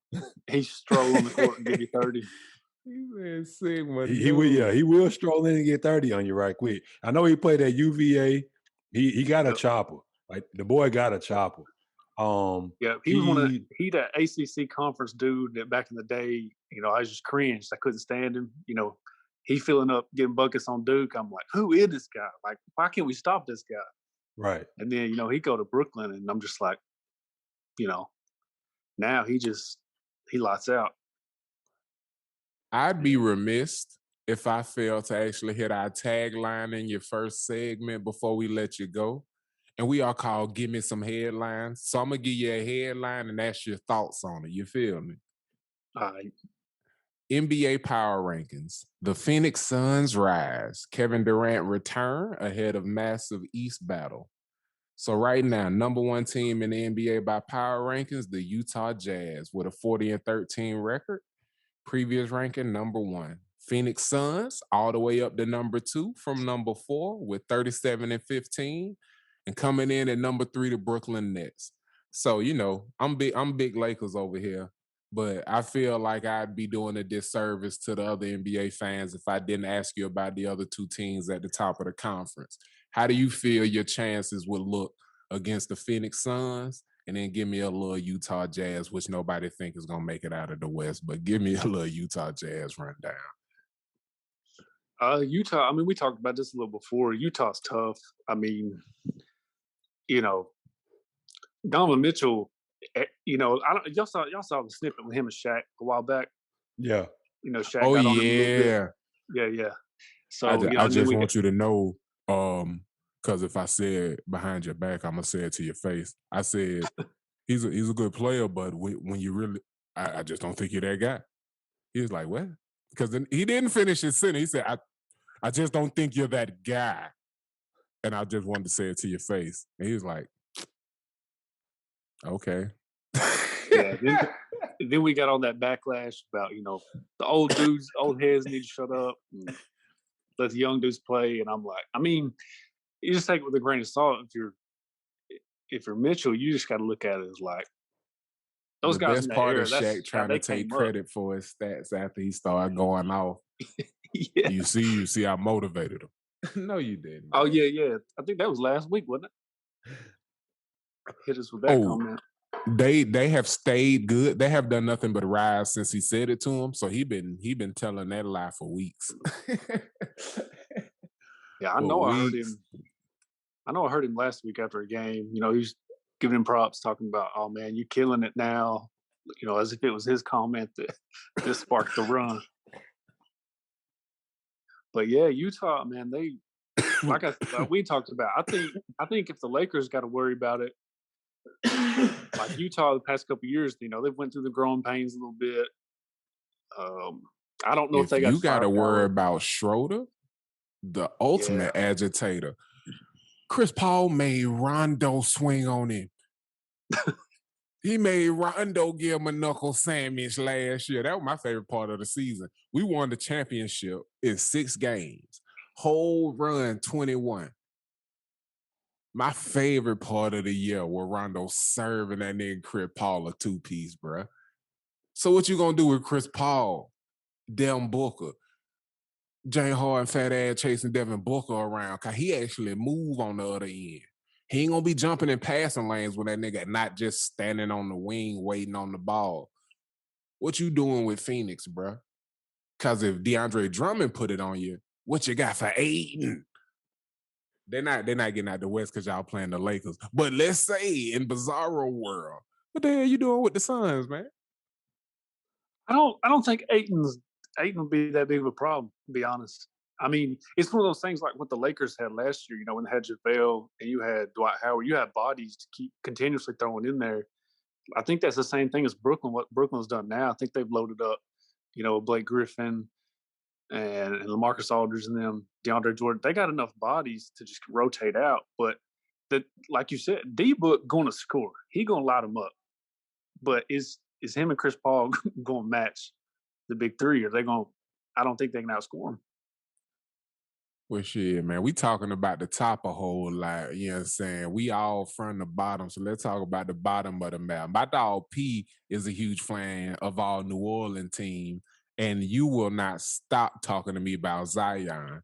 He stroll on the court and give you 30. He will stroll in and get 30 on you right quick. I know he played at UVA. He got a chopper. Like the boy got a chopper. He was that ACC conference dude that back in the day, I just cringed. I couldn't stand him. he filling up, getting buckets on Duke. I'm like, who is this guy? Like, why can't we stop this guy? Right. And then, he go to Brooklyn, and I'm just like, now he lights out. I'd be remiss if I failed to actually hit our tagline in your first segment before we let you go. And we are called Gimme Some Headlines. So I'm going to give you a headline and ask your thoughts on it. You feel me? All right. NBA Power Rankings. The Phoenix Suns rise. Kevin Durant return ahead of massive East battle. So right now, number one team in the NBA by Power Rankings, the Utah Jazz with a 40-13 record. Previous ranking, number one. Phoenix Suns all the way up to number 2 from number 4 with 37-15. And coming in at number 3, the Brooklyn Nets. So, I'm big Lakers over here. But I feel like I'd be doing a disservice to the other NBA fans if I didn't ask you about the other 2 teams at the top of the conference. How do you feel your chances would look against the Phoenix Suns? And then give me a little Utah Jazz, which nobody think is going to make it out of the West. But give me a little Utah Jazz rundown. Utah, we talked about this a little before. Utah's tough. Donovan Mitchell, y'all saw the snippet with him and Shaq a while back. Yeah. Shaq got on him a little bit. Yeah. So I just want you to know, because if I say it behind your back, I'm gonna say it to your face. I said he's a good player, but when you really, I just don't think you're that guy. He was like, what? Because then he didn't finish his sentence. He said, I just don't think you're that guy. And I just wanted to say it to your face. And he was like, okay. Yeah. Then we got all that backlash about, the old dudes, old heads need to shut up and let the young dudes play. And I'm like, you just take it with a grain of salt. If you're Mitchell, you just got to look at it as like, those guys in that era, is Shaq trying to take credit for his stats after he started going off. Yeah. You see, I motivated him. No, you didn't. Oh yeah. I think that was last week, wasn't it? Hit us with that comment. They have stayed good. They have done nothing but rise since he said it to him. So he been telling that lie for weeks. Yeah, I know. I heard him last week after a game. He was giving him props, talking about, "Oh man, you killing it now." As if it was his comment that sparked the run. But yeah, Utah, man, they like we talked about. I think if the Lakers got to worry about it, like Utah the past couple of years, they've went through the growing pains a little bit. I don't know if they got. You got to worry about Schroeder, the ultimate agitator. Chris Paul made Rondo swing on him. He made Rondo give him a knuckle sandwich last year. That was my favorite part of the season. We won the championship in 6 games. Whole run 21. My favorite part of the year was Rondo serving that nigga Chris Paul a 2-piece, bruh. So what you gonna do with Chris Paul, Devin Booker, James Harden, fat ass chasing Devin Booker around? Cause he actually move on the other end. He ain't gonna be jumping in passing lanes with that nigga, not just standing on the wing waiting on the ball. What you doing with Phoenix, bruh? Cause if DeAndre Drummond put it on you, what you got for Aiden? They're not getting out the West because y'all playing the Lakers. But let's say in Bizarro world, what the hell you doing with the Suns, man? I don't think Aiden will be that big of a problem, to be honest. It's one of those things like what the Lakers had last year, when they had JaVale and you had Dwight Howard, you had bodies to keep continuously throwing in there. I think that's the same thing as Brooklyn, what Brooklyn's done now. I think they've loaded up, Blake Griffin and LaMarcus Aldridge and them, DeAndre Jordan. They got enough bodies to just rotate out. But like you said, D-Book going to score. He going to light them up. But is him and Chris Paul going to match the big three? Or I don't think they can outscore them. Well, shit, man, we talking about the top a whole lot, you know what I'm saying? We all from the bottom, so let's talk about the bottom of the map. My dog P is a huge fan of our New Orleans team, and you will not stop talking to me about Zion.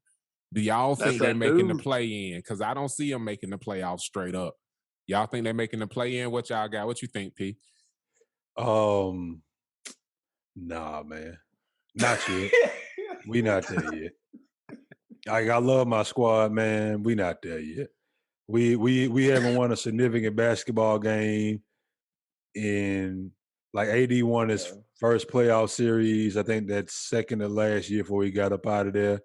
Do y'all think they're making the play-in? Because I don't see them making the playoffs straight up. Y'all think they're making the play-in? What y'all got? What you think, P? Nah, man. Not yet. We not there yet. I love my squad, man. We not there yet. We haven't won a significant basketball game in like AD won his first playoff series. I think that's second to last year before he got up out of there.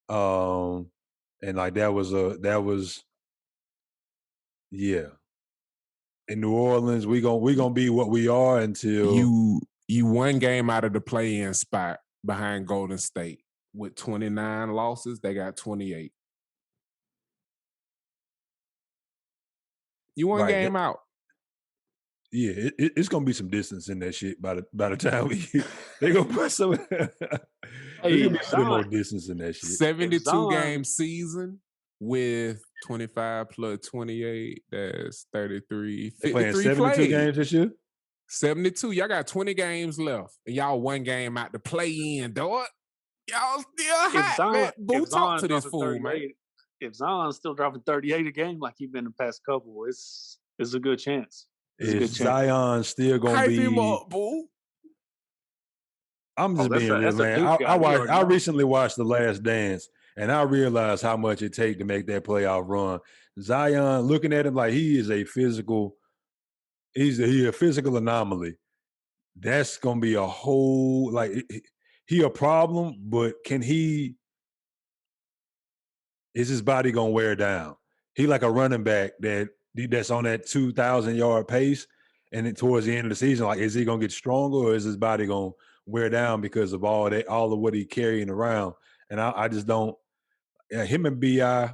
And like that was yeah. In New Orleans, we gonna be what we are until You one game out of the play-in spot behind Golden State with 29 losses. They got 28. You one right. game out. Yeah, it's gonna be some distance in that shit by the time they gonna put some. There's gonna be a little more distance in that shit. 72 game season with 25 plus 28. That's 33. They playing 72 played. games this year. 72. Y'all got 20 games left, and y'all one game out to play in, dog. Y'all still hot, man. Boo, talk to this fool, man. If Zion's still dropping 38 a game like he's been the past couple, it's a good chance. Is Zion still gonna be? Hype him up, boo. I'm just being real, man. I recently watched The Last Dance, and I realized how much it takes to make that playoff run. Zion, looking at him like he is a physical, he's a physical anomaly. That's gonna be a whole he a problem, but is his body gonna wear down? He like a running back that's on that 2,000 yard pace, and then towards the end of the season, like, is he gonna get stronger, or is his body gonna wear down because of all of what he carrying around? And I just don't. Him and Bi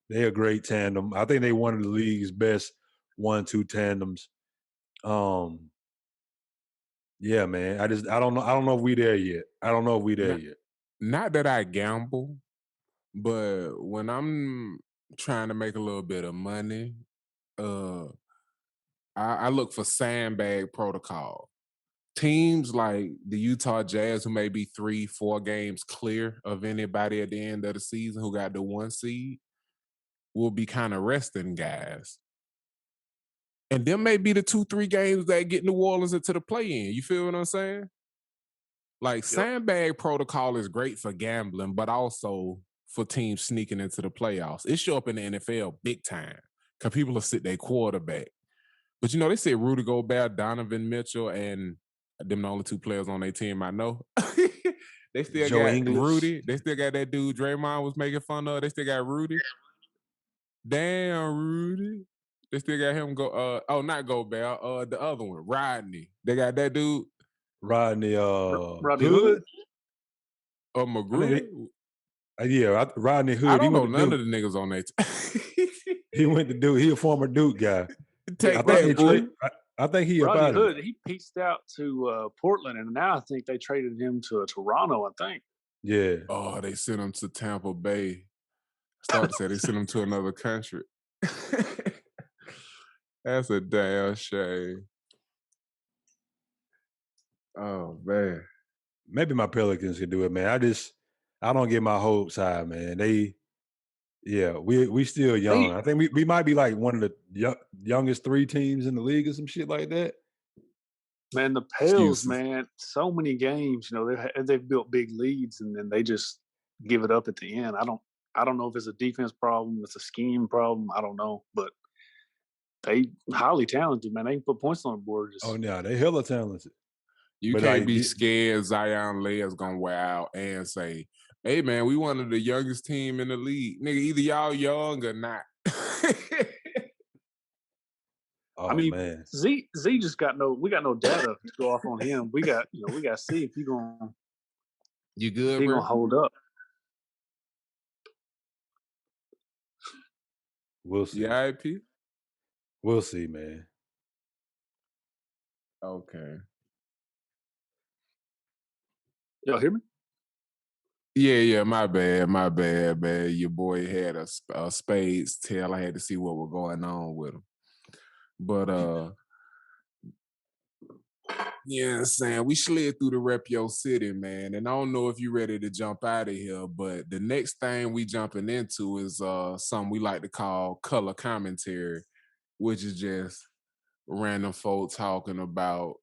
they're a great tandem. I think they one of the league's best 1-2 tandems. Yeah, man. I don't know if we there yet. I don't know if we there yet. Not that I gamble, but when I'm trying to make a little bit of money, I look for sandbag protocol. Teams like the Utah Jazz, who may be 3-4 games clear of anybody at the end of the season who got the 1 seed, will be kind of resting guys. And them may be the 2-3 games that get New Orleans into the play-in. You feel what I'm saying? Like, sandbag protocol is great for gambling, but also for teams sneaking into the playoffs. It show up in the NFL big time because people will sit their quarterback. But, they said Rudy Gobert, Donovan Mitchell, and them the only 2 players on their team I know. They still got Rudy. They still got that dude Draymond was making fun of. They still got Rudy. Damn, Rudy. They still got him not Gobert. The other one, Rodney. They got that dude. Rodney Hood? Or McGrew. Rodney Hood. I don't know none of the niggas on that He went to Duke. He a former Duke guy. I think he Rodney Hood, he pieced out to Portland, and now I think they traded him to Toronto, I think. Yeah. Oh, they sent him to Tampa Bay. I started to say they sent him to another country. That's a damn shame. Oh, man. Maybe my Pelicans can do it, man. I don't get my hopes high, man. We still young. I think we might be like one of the youngest 3 teams in the league or some shit like that. Man, the Pels, man, so many games, they've built big leads and then they just give it up at the end. I don't know if it's a defense problem, it's a scheme problem. I don't know, but they highly talented, man. They can put points on the board. They hella talented. You can't be scared Zion Leah's gonna wear out and say, hey, man, we one of the youngest team in the league. Nigga, either y'all young or not. Man. Z just we got no data to go off on him. We got to see if he gonna hold up. We'll see. Yeah, IP? We'll see, man. Okay. Y'all hear me? Yeah, my bad, man. Your boy had a spades tail. I had to see what was going on with him. But, I'm saying? We slid through the Rep Your City, man. And I don't know if you're ready to jump out of here, but the next thing we jumping into is something we like to call color commentary, which is just random folks talking about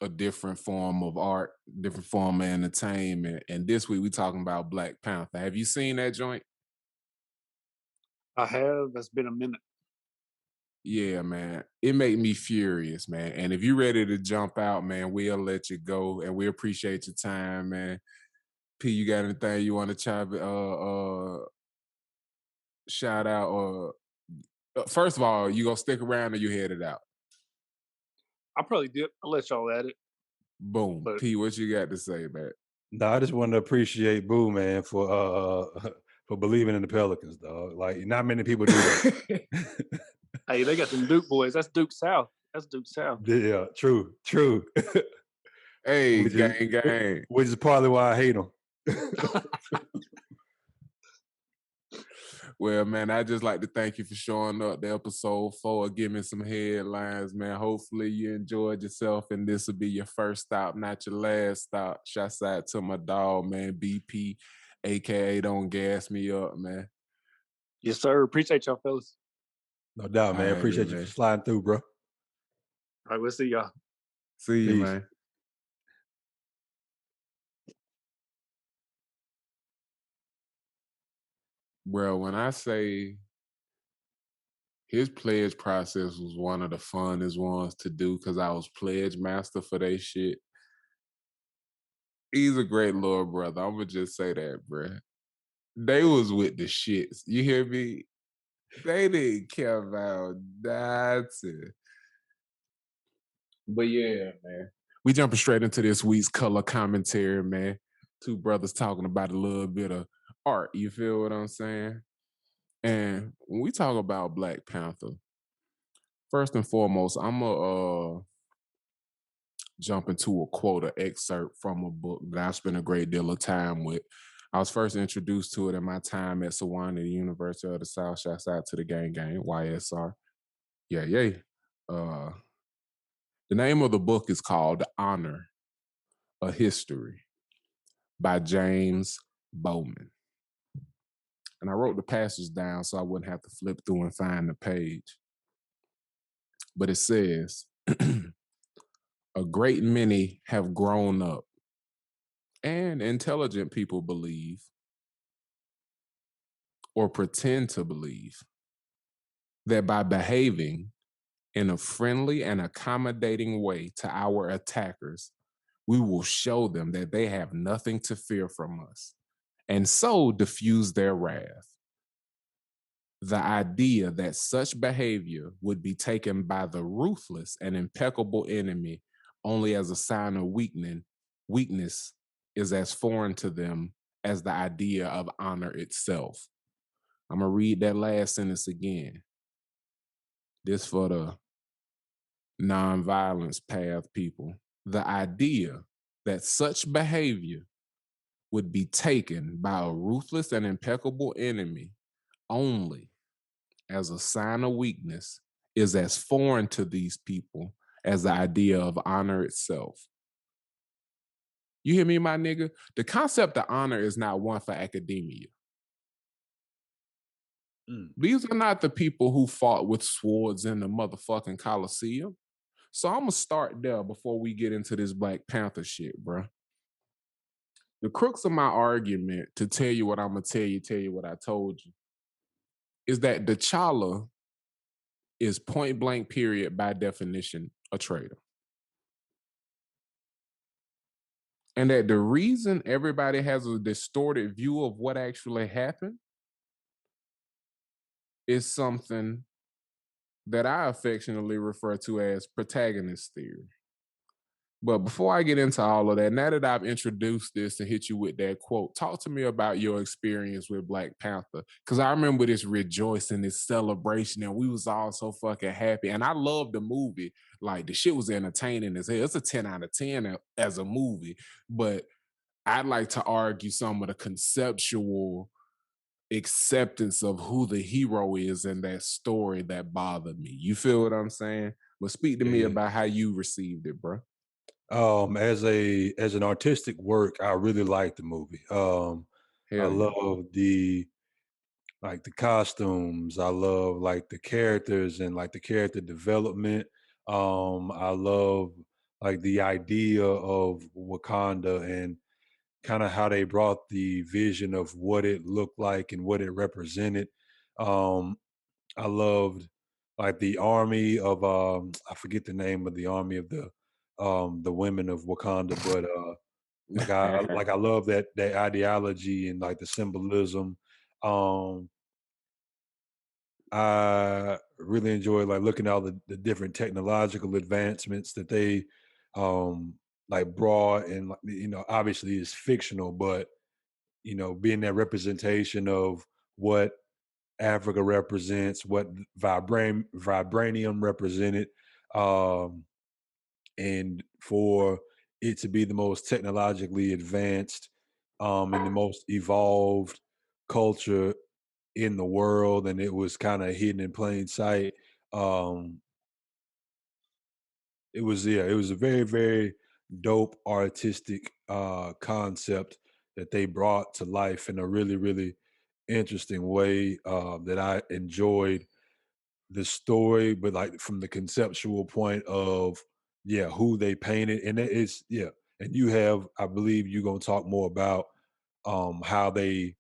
a different form of art, different form of entertainment. And this week we talking about Black Panther. Have you seen that joint? I have. That's been a minute. Yeah, man. It made me furious, man. And if you're ready to jump out, man, we'll let you go. And we appreciate your time, man. P, you got anything you want to shout out? Or first of all, you gonna stick around or you headed out? I'll probably dip. I'll let y'all at it. Boom. But P, what you got to say, man? No, I just wanted to appreciate Boo, man, for for believing in the Pelicans, dog. Like, not many people do that. hey, they got them Duke boys. That's Duke South. That's Duke South. Yeah, true. Hey, which is, gang. which is partly why I hate them. Well, man, I just like to thank you for showing up to episode 4 of Gimme Some Headlines, man. Hopefully you enjoyed yourself and this will be your first stop, not your last stop. Shouts out to my dog, man, BP, a.k.a. Don't Gas Me Up, man. Yes, sir. Appreciate y'all, fellas. No doubt, man. Alrighty, Appreciate you man. for sliding through, bro. All right, we'll see y'all. See you, Peace. man. Bro, when I say his pledge process was one of the funnest ones to do because I was pledge master for they shit. He's a great little brother. I'm gonna just say that, bro. They was with the shits. You hear me? They didn't care about nothing. But yeah, man. We jumping straight into this week's color commentary, man. Two brothers talking about a little bit of art. You feel what I'm saying? And when we talk about Black Panther, first and foremost, I'm gonna jump into a quote, an excerpt from a book that I spent a great deal of time with. I was first introduced to it in my time at S01E, the University of the South. Shouts out to the gang, YSR. Yeah. The name of the book is called Honor, A History by James Bowman. And I wrote the passage down so I wouldn't have to flip through and find the page. But it says, a great many have grown up, and intelligent people believe, or pretend to believe, that by behaving in a friendly and accommodating way to our attackers, we will show them that they have nothing to fear from us, and so diffuse their wrath. The idea that such behavior would be taken by the ruthless and impeccable enemy only as a sign of weakness is as foreign to them as the idea of honor itself. I'm going to read that last sentence again. This for the nonviolence path people. The idea that such behavior would be taken by a ruthless and impeccable enemy only as a sign of weakness is as foreign to these people as the idea of honor itself. You hear me, my nigga? The concept of honor is not one for academia. These are not the people who fought with swords in the motherfucking Coliseum. So I'm going to start there before we get into this Black Panther shit, bro. The crux of my argument, to tell you what I'm going to tell you what I told you, is that T'Challa is point blank period by definition a traitor. And that the reason everybody has a distorted view of what actually happened is something that I affectionately refer to as protagonist theory. But before I get into all of that, now that I've introduced this and hit you with that quote, talk to me about your experience with Black Panther. Because I remember this rejoicing, this celebration, and we was all so fucking happy. And I loved the movie. Like, the shit was entertaining as hell. It's a 10 out of 10 as a movie. But I'd like to argue some of the conceptual acceptance of who the hero is in that story that bothered me. You feel what I'm saying? But speak to me about how you received it, bro. As an artistic work, I really like the movie. I love the costumes. I love like the characters and like the character development. I love like the idea of Wakanda and kind of how they brought the vision of what it looked like and what it represented. Um, I loved like the army of I forget the name of the army of the women of Wakanda, but I love that ideology and like the symbolism. Um, I really enjoy like looking at all the different technological advancements that they um like brought, and like, obviously it's fictional, but being that representation of what Africa represents, what vibranium represented, um, and for it to be the most technologically advanced and the most evolved culture in the world, and it was kind of hidden in plain sight. Um, it was a very, very dope artistic concept that they brought to life in a really, really interesting way that I enjoyed the story, but like from the conceptual point of who they painted, and it's and you have, I believe you're gonna talk more about um how they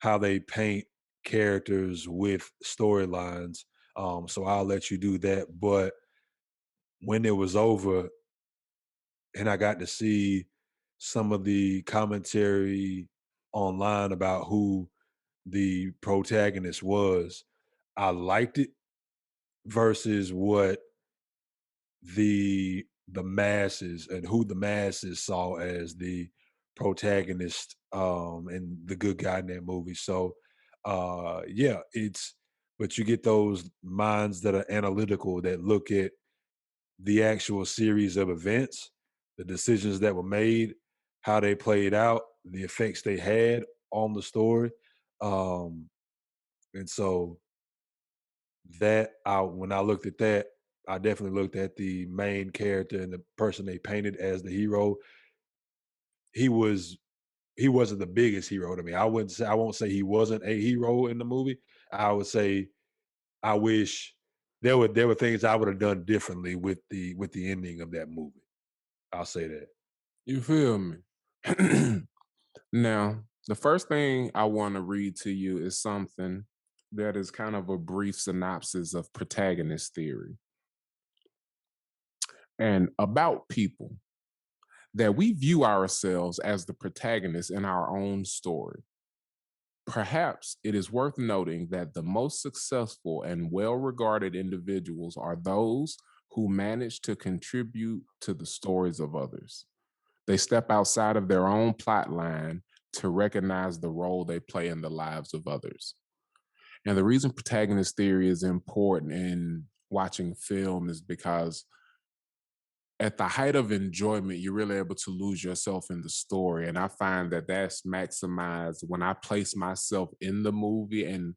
how they paint characters with storylines. So I'll let you do that. But when it was over and I got to see some of the commentary online about who the protagonist was, I liked it versus what the masses and who the masses saw as the protagonist and the good guy in that movie. So it's but you get those minds that are analytical that look at the actual series of events, the decisions that were made, how they played out, the effects they had on the story. Um, and so that I when I looked at that, I definitely looked at the main character and the person they painted as the hero. He was he wasn't the biggest hero to me. I won't say he wasn't a hero in the movie. I would say I wish there were things I would have done differently with the ending of that movie. I'll say that. You feel me? Now, the first thing I want to read to you is something that is kind of a brief synopsis of protagonist theory and about people that we view ourselves as the protagonist in our own story. Perhaps it is worth noting that the most successful and well regarded individuals are those who manage to contribute to the stories of others. They step outside of their own plot line to recognize the role they play in the lives of others. And the reason protagonist theory is important in watching film is because at the height of enjoyment, you're really able to lose yourself in the story. And I find that that's maximized when I place myself in the movie and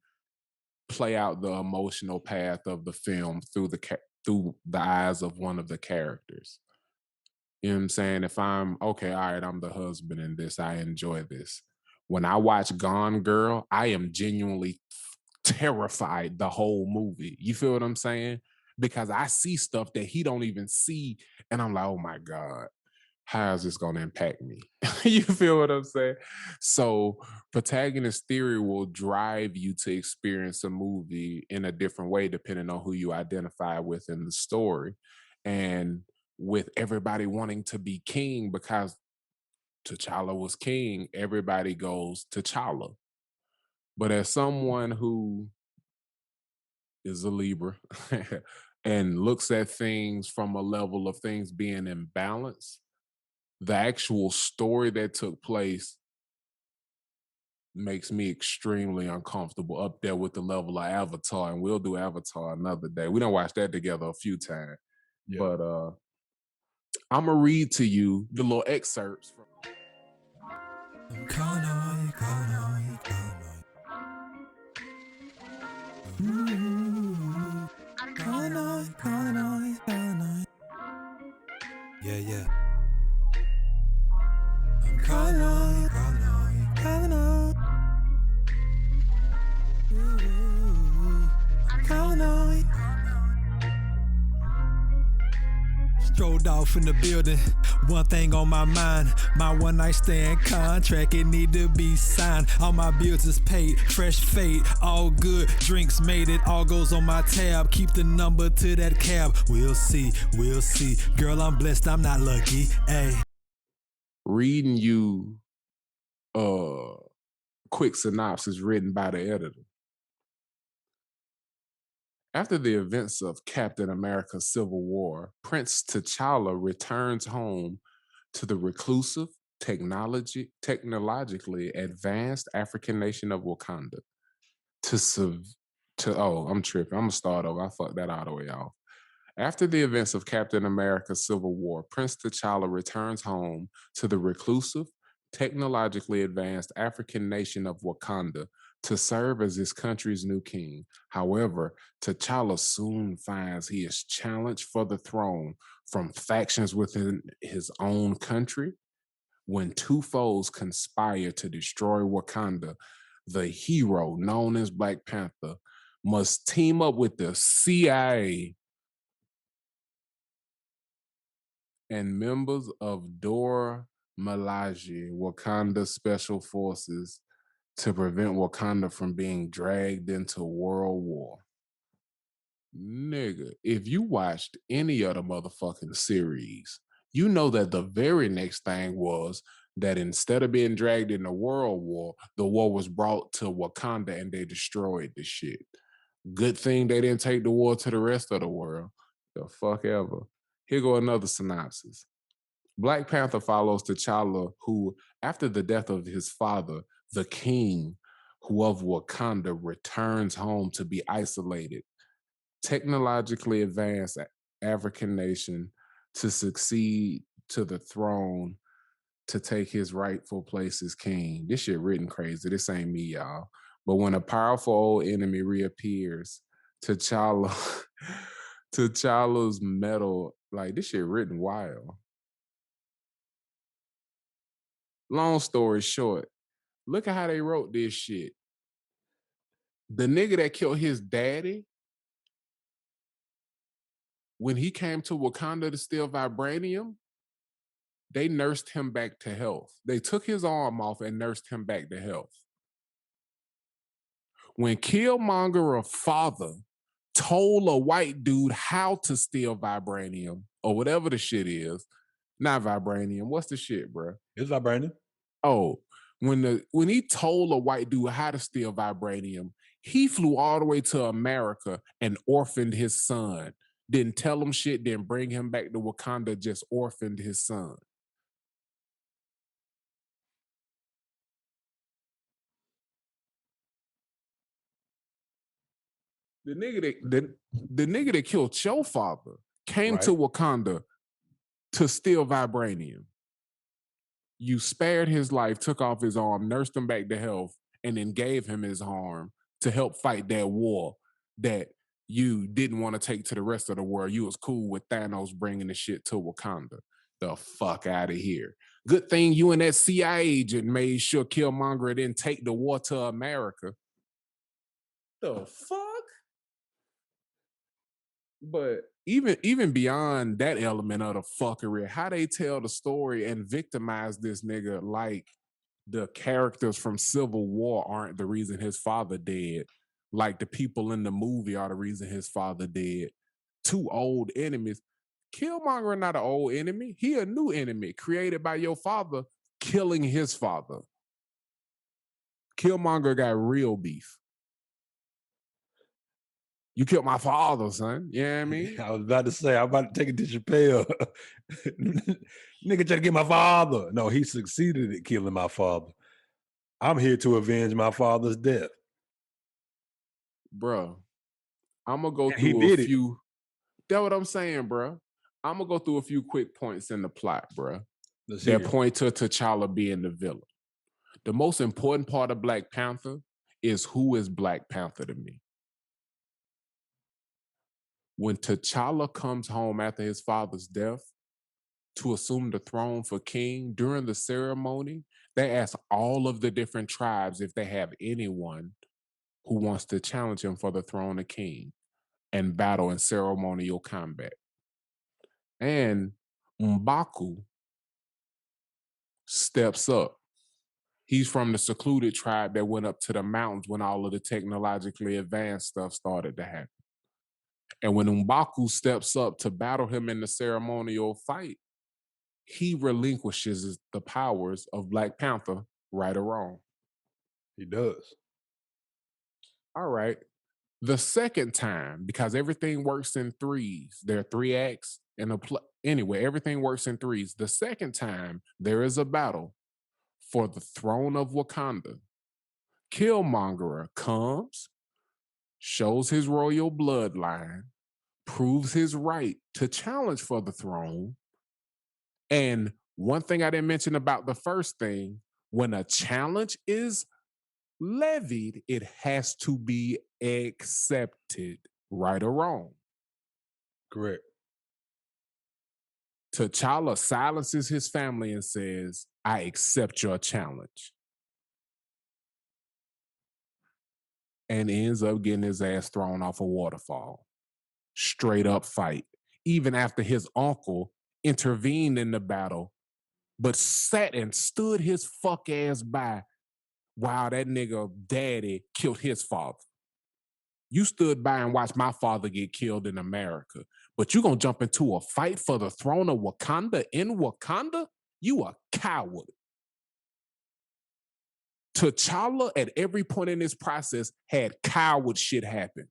play out the emotional path of the film through through the eyes of one of the characters. You know what I'm saying? If I'm okay, all right, I'm the husband in this, I enjoy this. When I watch Gone Girl, I am genuinely terrified the whole movie. You feel what I'm saying? Because I see stuff that he don't even see, and I'm like, oh my God, how is this going to impact me? You feel what I'm saying? So protagonist theory will drive you to experience a movie in a different way depending on who you identify with in the story. And with everybody wanting to be king because T'Challa was king, everybody goes T'Challa. But as someone who is a Libra and looks at things from a level of things being in balance, the actual story that took place makes me extremely uncomfortable, up there with the level of Avatar, and we'll do Avatar another day. We done watched that together a few times. Yeah. But I'm gonna read to you the little excerpts from Yeah. I'm calling on you. I'm calling on you. Strolled off in the building, one thing on my mind. My one night stand contract, it need to be signed. All my bills is paid, fresh fade, all good. Drinks made, it all goes on my tab. Keep the number to that cab. We'll see, we'll see. Girl, I'm blessed, I'm not lucky. Ay. Reading you quick synopsis written by the editor. After the events of Captain America Civil War, Prince T'Challa returns home to the reclusive, technologically advanced African nation of Wakanda. I'm tripping. I'm gonna start over. I fucked that all the way off. After the events of Captain America Civil War, Prince T'Challa returns home to the reclusive, technologically advanced African nation of Wakanda to serve as his country's new king. However, T'Challa soon finds he is challenged for the throne from factions within his own country. When two foes conspire to destroy Wakanda, the hero known as Black Panther must team up with the CIA and members of Dora Milaje, Wakanda Special Forces, to prevent Wakanda from being dragged into World War. Nigga, if you watched any of the motherfucking series, you know that the very next thing was that instead of being dragged into World War, the war was brought to Wakanda and they destroyed the shit. Good thing they didn't take the war to the rest of the world. The fuck ever. Here go another synopsis. Black Panther follows T'Challa, who, after the death of his father, the king, who of Wakanda, returns home to be isolated, technologically advanced African nation to succeed to the throne to take his rightful place as king. This shit written crazy. This ain't me, y'all. But when a powerful old enemy reappears, T'Challa's metal, like this shit written wild. Long story short, look at how they wrote this shit. The nigga that killed his daddy, when he came to Wakanda to steal vibranium, they nursed him back to health. They took his arm off and nursed him back to health. When Killmonger's father told a white dude how to steal vibranium or whatever the shit is, not vibranium, what's the shit, bro? It's vibranium. Oh, when he told a white dude how to steal vibranium, he flew all the way to America and orphaned his son. Didn't tell him shit, didn't bring him back to Wakanda, just orphaned his son. The nigga that killed your father came to Wakanda to steal vibranium. You spared his life, took off his arm, nursed him back to health, and then gave him his arm to help fight that war that you didn't want to take to the rest of the world. You was cool with Thanos bringing the shit to Wakanda. The fuck out of here. Good thing you and that CIA agent made sure Killmonger didn't take the war to America. The fuck? But even beyond that element of the fuckery, how they tell the story and victimize this nigga like the characters from Civil War aren't the reason his father dead, like the people in the movie are the reason his father dead. Two old enemies. Killmonger not an old enemy. He a new enemy created by your father killing his father. Killmonger got real beef. You killed my father, son. You know what I mean? I was about to say, I'm about to take it to Chappelle. Nigga try to get my father. No, he succeeded at killing my father. I'm here to avenge my father's death. Bro, I'm going to go through a few. That's what I'm saying, bro. I'm going to go through a few quick points in the plot, bro. That point to T'Challa being the villain. The most important part of Black Panther is who is Black Panther to me. When T'Challa comes home after his father's death to assume the throne for king, during the ceremony, they ask all of the different tribes if they have anyone who wants to challenge him for the throne of king and battle in ceremonial combat. And M'Baku steps up. He's from the secluded tribe that went up to the mountains when all of the technologically advanced stuff started to happen. And when M'Baku steps up to battle him in the ceremonial fight, he relinquishes the powers of Black Panther, right or wrong. He does. All right. The second time, because everything works in threes, there are 3 acts and anyway, everything works in threes. The second time there is a battle for the throne of Wakanda, Killmonger comes, shows his royal bloodline, proves his right to challenge for the throne. And one thing I didn't mention about the first thing, when a challenge is levied, it has to be accepted, right or wrong. Correct. T'Challa silences his family and says, I accept your challenge. And ends up getting his ass thrown off a waterfall. Straight up fight. Even after his uncle intervened in the battle, but sat and stood his fuck ass by while that nigga daddy killed his father. You stood by and watched my father get killed in America, but you gonna jump into a fight for the throne of Wakanda in Wakanda? You a coward. T'Challa at every point in this process had coward shit happen.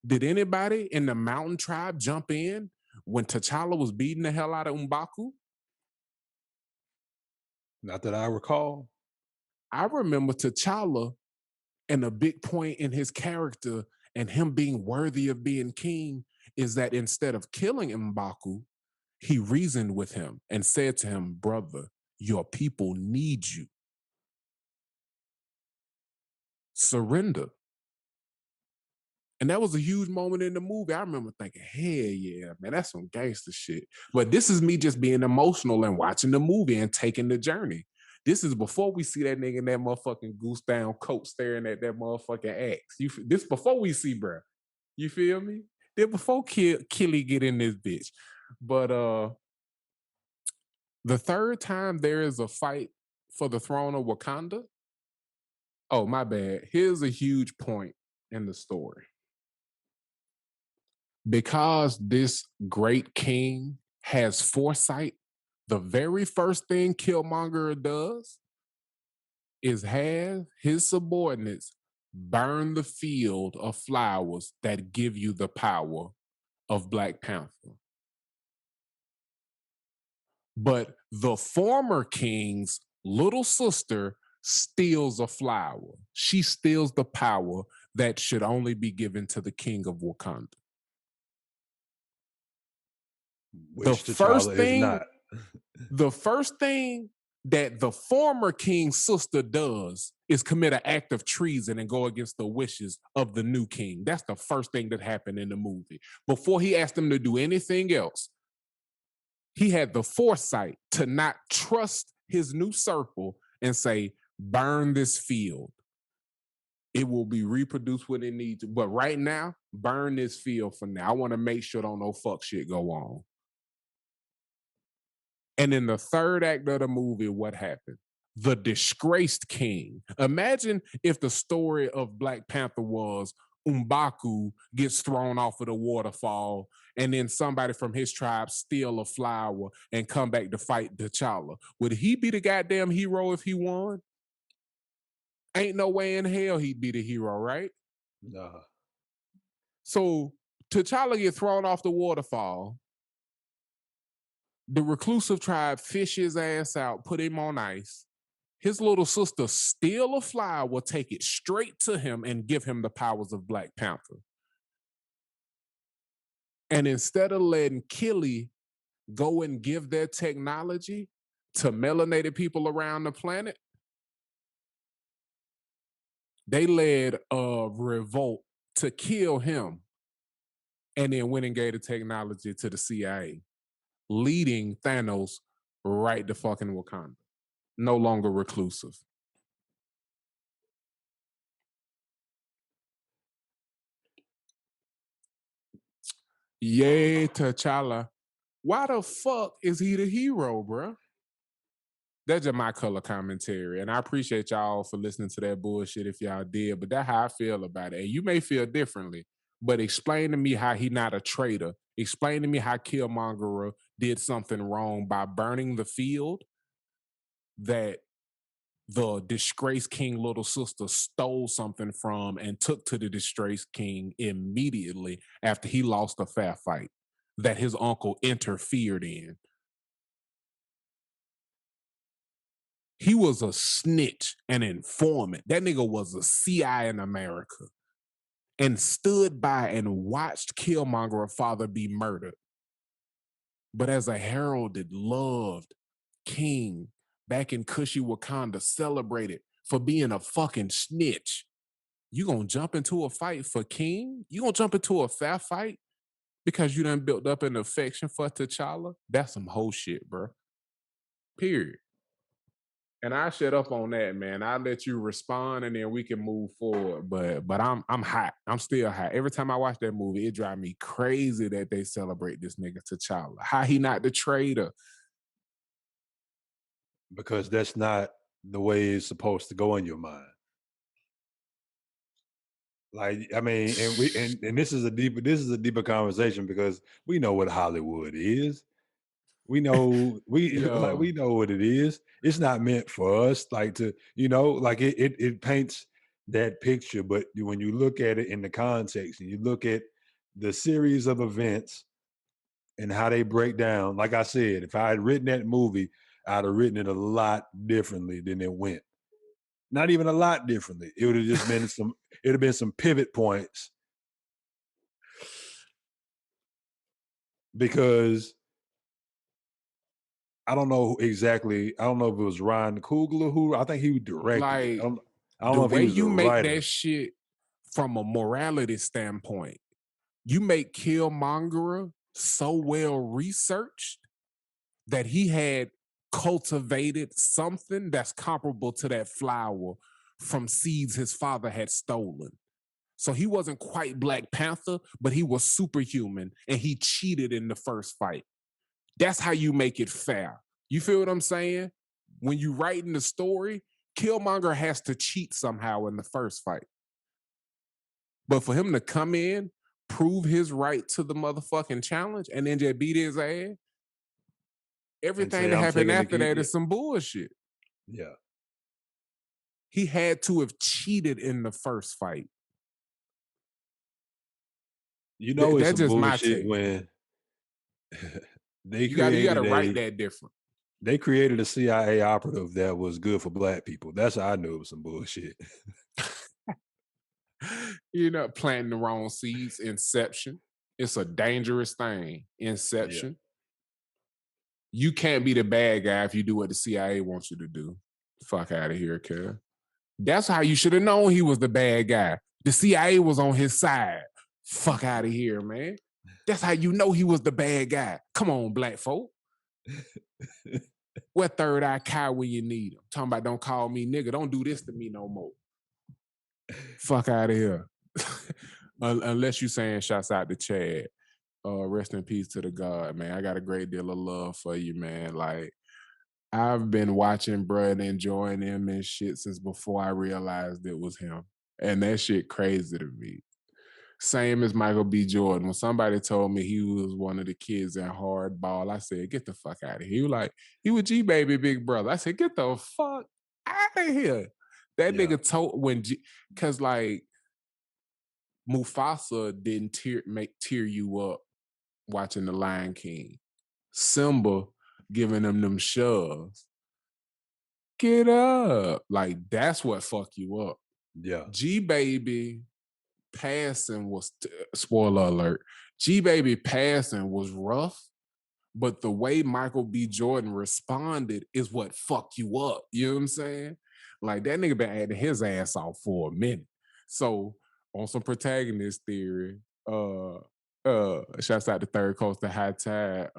Did anybody in the mountain tribe jump in when T'Challa was beating the hell out of M'Baku? Not that I recall. I remember T'Challa, and a big point in his character and him being worthy of being king is that instead of killing M'Baku, he reasoned with him and said to him, brother, your people need you. Surrender. And that was a huge moment in the movie. I remember thinking, hell yeah, man, that's some gangster shit. But this is me just being emotional and watching the movie and taking the journey. This is before we see that nigga in that motherfucking goose down coat staring at that motherfucking axe. This before we see, bro. You feel me? Then before Killy get in this bitch. But the third time there is a fight for the throne of Wakanda. Oh, my bad. Here's a huge point in the story. Because this great king has foresight, the very first thing Killmonger does is have his subordinates burn the field of flowers that give you the power of Black Panther. But the former king's little sister steals a flower. She steals the power that should only be given to the king of Wakanda. Which T'Challa is not. The first thing that the former king's sister does is commit an act of treason and go against the wishes of the new king. That's the first thing that happened in the movie. Before he asked him to do anything else, he had the foresight to not trust his new circle and say, burn this field. It will be reproduced when it needs to. But right now, burn this field for now. I want to make sure don't no fuck shit go on. And in the third act of the movie, what happened? The disgraced king. Imagine if the story of Black Panther was M'Baku gets thrown off of the waterfall and then somebody from his tribe steal a flower and come back to fight T'Challa. Would he be the goddamn hero if he won? Ain't no way in hell he'd be the hero, right? Nah. So T'Challa get thrown off the waterfall. The reclusive tribe fish his ass out, put him on ice. His little sister steal a flower, take it straight to him and give him the powers of Black Panther. And instead of letting Killy go and give their technology to melanated people around the planet, they led a revolt to kill him and then went and gave the technology to the CIA, leading Thanos right to fucking Wakanda. No longer reclusive. Yeah, T'Challa. Why the fuck is he the hero, bro? That's just my color commentary. And I appreciate y'all for listening to that bullshit if y'all did, but that's how I feel about it. And you may feel differently, but explain to me how he not a traitor. Explain to me how Killmonger did something wrong by burning the field that the disgraced king little sister stole something from and took to the disgraced king immediately after he lost a fair fight that his uncle interfered in. He was a snitch, an informant. That nigga was a CI in America and stood by and watched Killmonger father be murdered. But as a heralded, loved king back in cushy Wakanda, celebrated for being a fucking snitch. You gonna jump into a fight for king? You gonna jump into a fair fight because you done built up an affection for T'Challa? That's some whole shit, bro. Period. And I shut up on that, man. I'll let you respond and then we can move forward. But I'm hot. I'm still hot. Every time I watch that movie, it drives me crazy that they celebrate this nigga T'Challa. How he not the traitor? Because that's not the way it's supposed to go in your mind. Like, I mean, and this is a deeper conversation because we know what Hollywood is. We know like we know what it is. It's not meant for us, like to, like it paints that picture. But when you look at it in the context and you look at the series of events and how they break down, like I said, if I had written that movie, I'd have written it a lot differently than it went. Not even a lot differently. It would have just been it'd have been some pivot points. Because I don't know exactly. I don't know if it was Ryan Coogler who I think he directed it. I don't know if he was the writer. Make that shit from a morality standpoint, you make Killmonger so well researched that he had cultivated something that's comparable to that flower from seeds his father had stolen. So he wasn't quite Black Panther, but he was superhuman and he cheated in the first fight. That's how you make it fair. You feel what I'm saying? When you writing the story, Killmonger has to cheat somehow in the first fight. But for him to come in, prove his right to the motherfucking challenge, and then just beat his ass, everything that happened after that is some bullshit. Yeah. He had to have cheated in the first fight. It's some just bullshit when you gotta write that different. They created a CIA operative that was good for Black people. That's how I knew it was some bullshit. Planting the wrong seeds. Inception. It's a dangerous thing. Inception. Yeah. You can't be the bad guy if you do what the CIA wants you to do. Fuck out of here, cuz. That's how you should have known he was the bad guy. The CIA was on his side. Fuck out of here, man. That's how you know he was the bad guy. Come on, Black folk. What third eye cow when you need him? Talking about don't call me nigga. Don't do this to me no more. Fuck out of here. Unless you saying shouts out to Chad. Rest in peace to the God, man. I got a great deal of love for you, man. Like, I've been watching bruh and enjoying him and shit since before I realized it was him. And that shit crazy to me. Same as Michael B. Jordan. When somebody told me he was one of the kids in hardball, I said, get the fuck out of here. He was like, he was G-Baby big brother. I said, get the fuck out of here. That nigga told because like Mufasa didn't tear you up watching The Lion King. Simba giving them shoves. Get up. Like, that's what fuck you up. Yeah. G-Baby passing was, spoiler alert, G-Baby passing was rough, but the way Michael B. Jordan responded is what fucked you up. You know what I'm saying? Like, that nigga been adding his ass off for a minute. So, on some protagonist theory, shouts out to Third Coast to High Tide,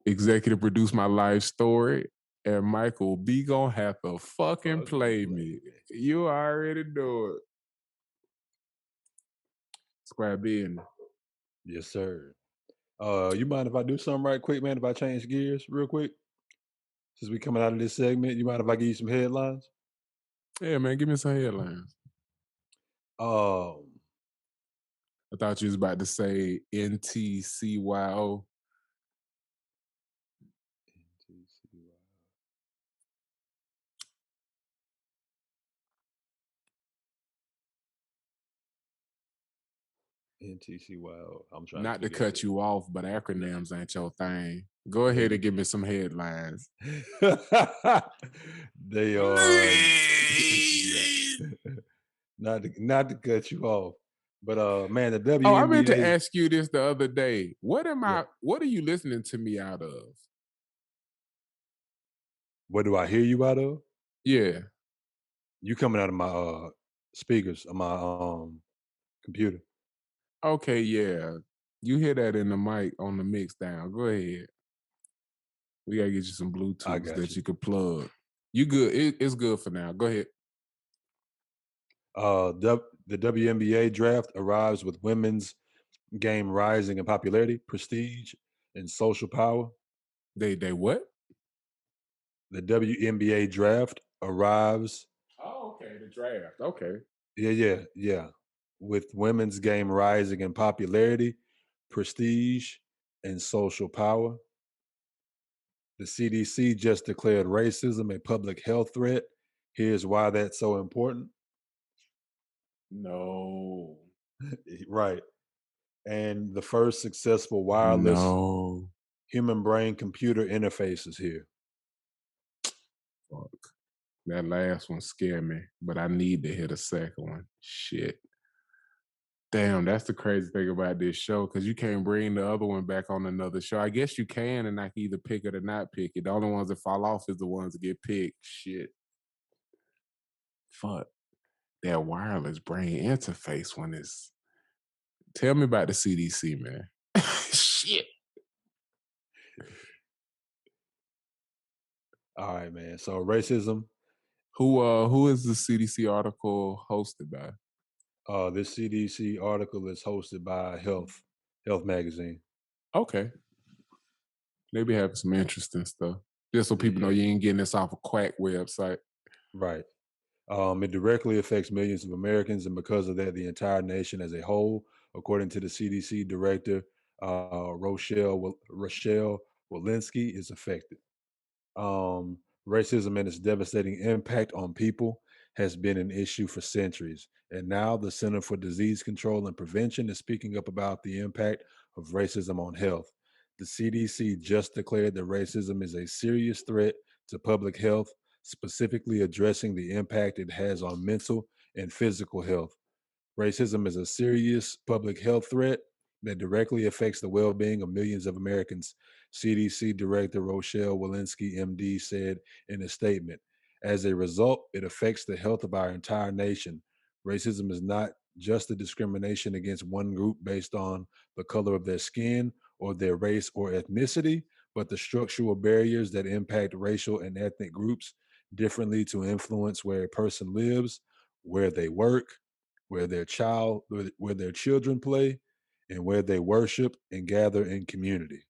executive produced my life story, and Michael B. gonna have to fucking play me. You already know it. Square business. Yes, sir. You mind if I do something right quick, man? If I change gears real quick, since we coming out of this segment, you mind if I give you some headlines? Yeah, man, give me some headlines. Um, I thought you was about to say NTCYO. NTCYO. I'm trying Not to figure cut you off, but acronyms ain't your thing. Go ahead and give me some headlines. They are not to cut you off, but man, the WNBA. Oh, I meant to ask you this the other day. What Yeah. are you listening to me out of? What do I hear you out of? Yeah. You coming out of my speakers on my computer. Okay, yeah. You hear that in the mic on the mix down. Go ahead. We gotta get you some Bluetooth that you could plug. You good. It's good for now. Go ahead. The WNBA draft arrives with women's game rising in popularity, prestige, and social power. They what? The WNBA draft arrives. Oh, okay. The draft. Okay. Yeah. With women's game rising in popularity, prestige, and social power. The CDC just declared racism a public health threat. Here's why that's so important. No. Right. And the first successful wireless human brain computer interface is here. Fuck. That last one scared me, but I need to hit a second one. Shit. Damn, that's the crazy thing about this show, because you can't bring the other one back on another show. I guess you can, and I can either pick it or not pick it. The only ones that fall off is the ones that get picked. Shit. Fuck. That wireless brain interface one is... Tell me about the CDC, man. Shit. All right, man. So racism. Who is the CDC article hosted by? This CDC article is hosted by Health Magazine. Okay. Maybe having some interesting stuff. Just so people know you ain't getting this off a quack website. Right. It directly affects millions of Americans, and because of that, the entire nation as a whole, according to the CDC director, Rochelle Walensky, is affected. Racism and its devastating impact on people has been an issue for centuries. And now the Center for Disease Control and Prevention is speaking up about the impact of racism on health. The CDC just declared that racism is a serious threat to public health, specifically addressing the impact it has on mental and physical health. Racism is a serious public health threat that directly affects the well-being of millions of Americans, CDC Director Rochelle Walensky, MD, said in a statement. As a result, it affects the health of our entire nation. Racism is not just a discrimination against one group based on the color of their skin or their race or ethnicity, but the structural barriers that impact racial and ethnic groups differently to influence where a person lives, where they work, where their children play, and where they worship and gather in community.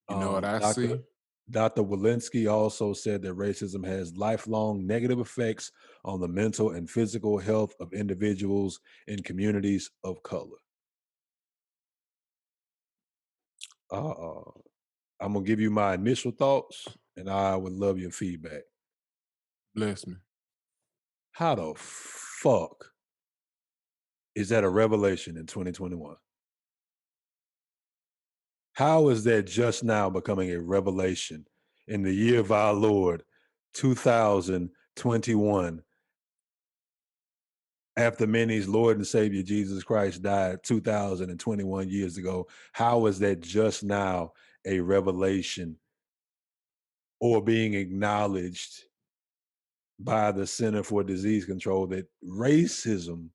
You know what I see? Dr. Walensky also said that racism has lifelong negative effects on the mental and physical health of individuals in communities of color. I'm gonna give you my initial thoughts, and I would love your feedback. Bless me. How the fuck is that a revelation in 2021? How is that just now becoming a revelation in the year of our Lord, 2021, after many's Lord and Savior Jesus Christ died 2021 years ago? How is that just now a revelation or being acknowledged by the Center for Disease Control that racism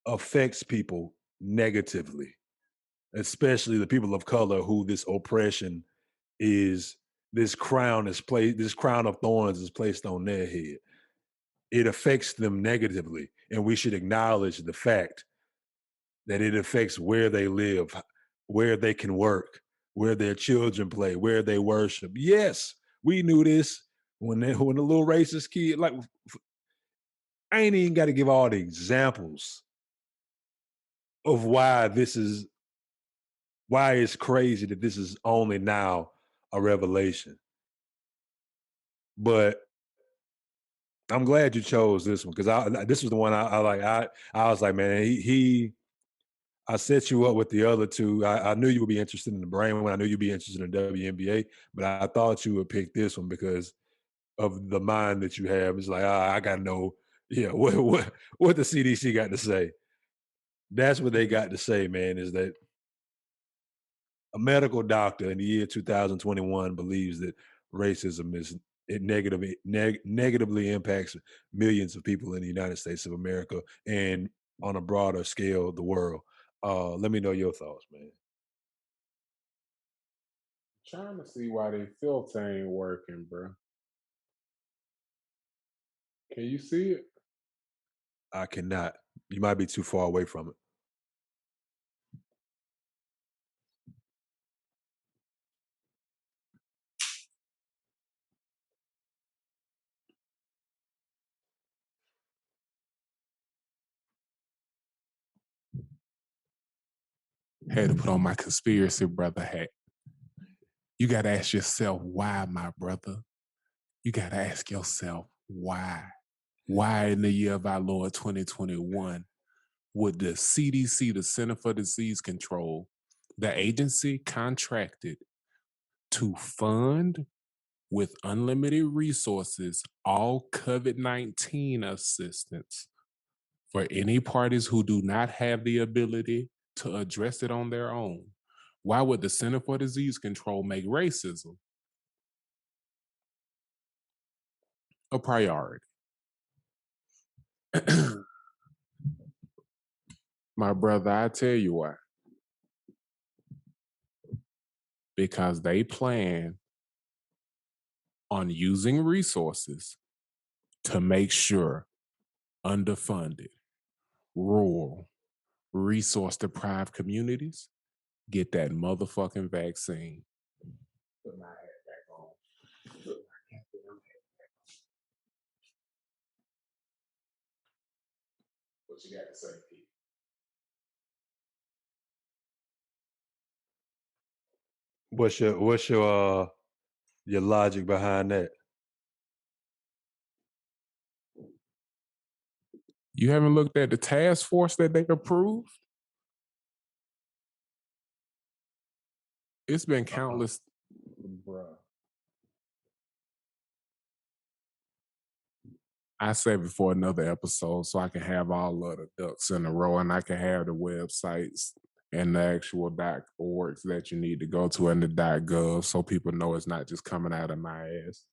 affects people negatively, especially the people of color who this oppression is, this crown of thorns is placed on their head. It affects them negatively. and we should acknowledge the fact that it affects where they live, where they can work, where their children play, where they worship. Yes, we knew this when the little racist kid, like, I ain't even got to give all the examples of why it's crazy that this is only now a revelation. But I'm glad you chose this one, because this was the one I like. I was like, man, I set you up with the other two. I knew you would be interested in the brain one. I knew you'd be interested in WNBA, but I thought you would pick this one because of the mind that you have. It's like, I got to know, what the CDC got to say. That's what they got to say, man, is that a medical doctor in the year 2021 believes that racism negatively impacts millions of people in the United States of America and on a broader scale, the world. Let me know your thoughts, man. Trying to see why they filter ain't working, bro. Can you see it? I cannot. You might be too far away from it. Had to put on my conspiracy brother hat. You got to ask yourself, why, my brother? You got to ask yourself, why? Why in the year of our Lord 2021 would the CDC, the Center for Disease Control, the agency contracted to fund with unlimited resources all COVID-19 assistance for any parties who do not have the ability to address it on their own? Why would the Center for Disease Control make racism a priority? My brother, I tell you why. Because they plan on using resources to make sure underfunded, rural, resource-deprived communities get that motherfucking vaccine. Put my hat back on. What you got to say, Pete? What's your logic behind that? You haven't looked at the task force that they approved? It's been countless, bruh. I save it for another episode so I can have all of the ducks in a row, and I can have the websites and the actual .orgs that you need to go to and the .gov so people know it's not just coming out of my ass.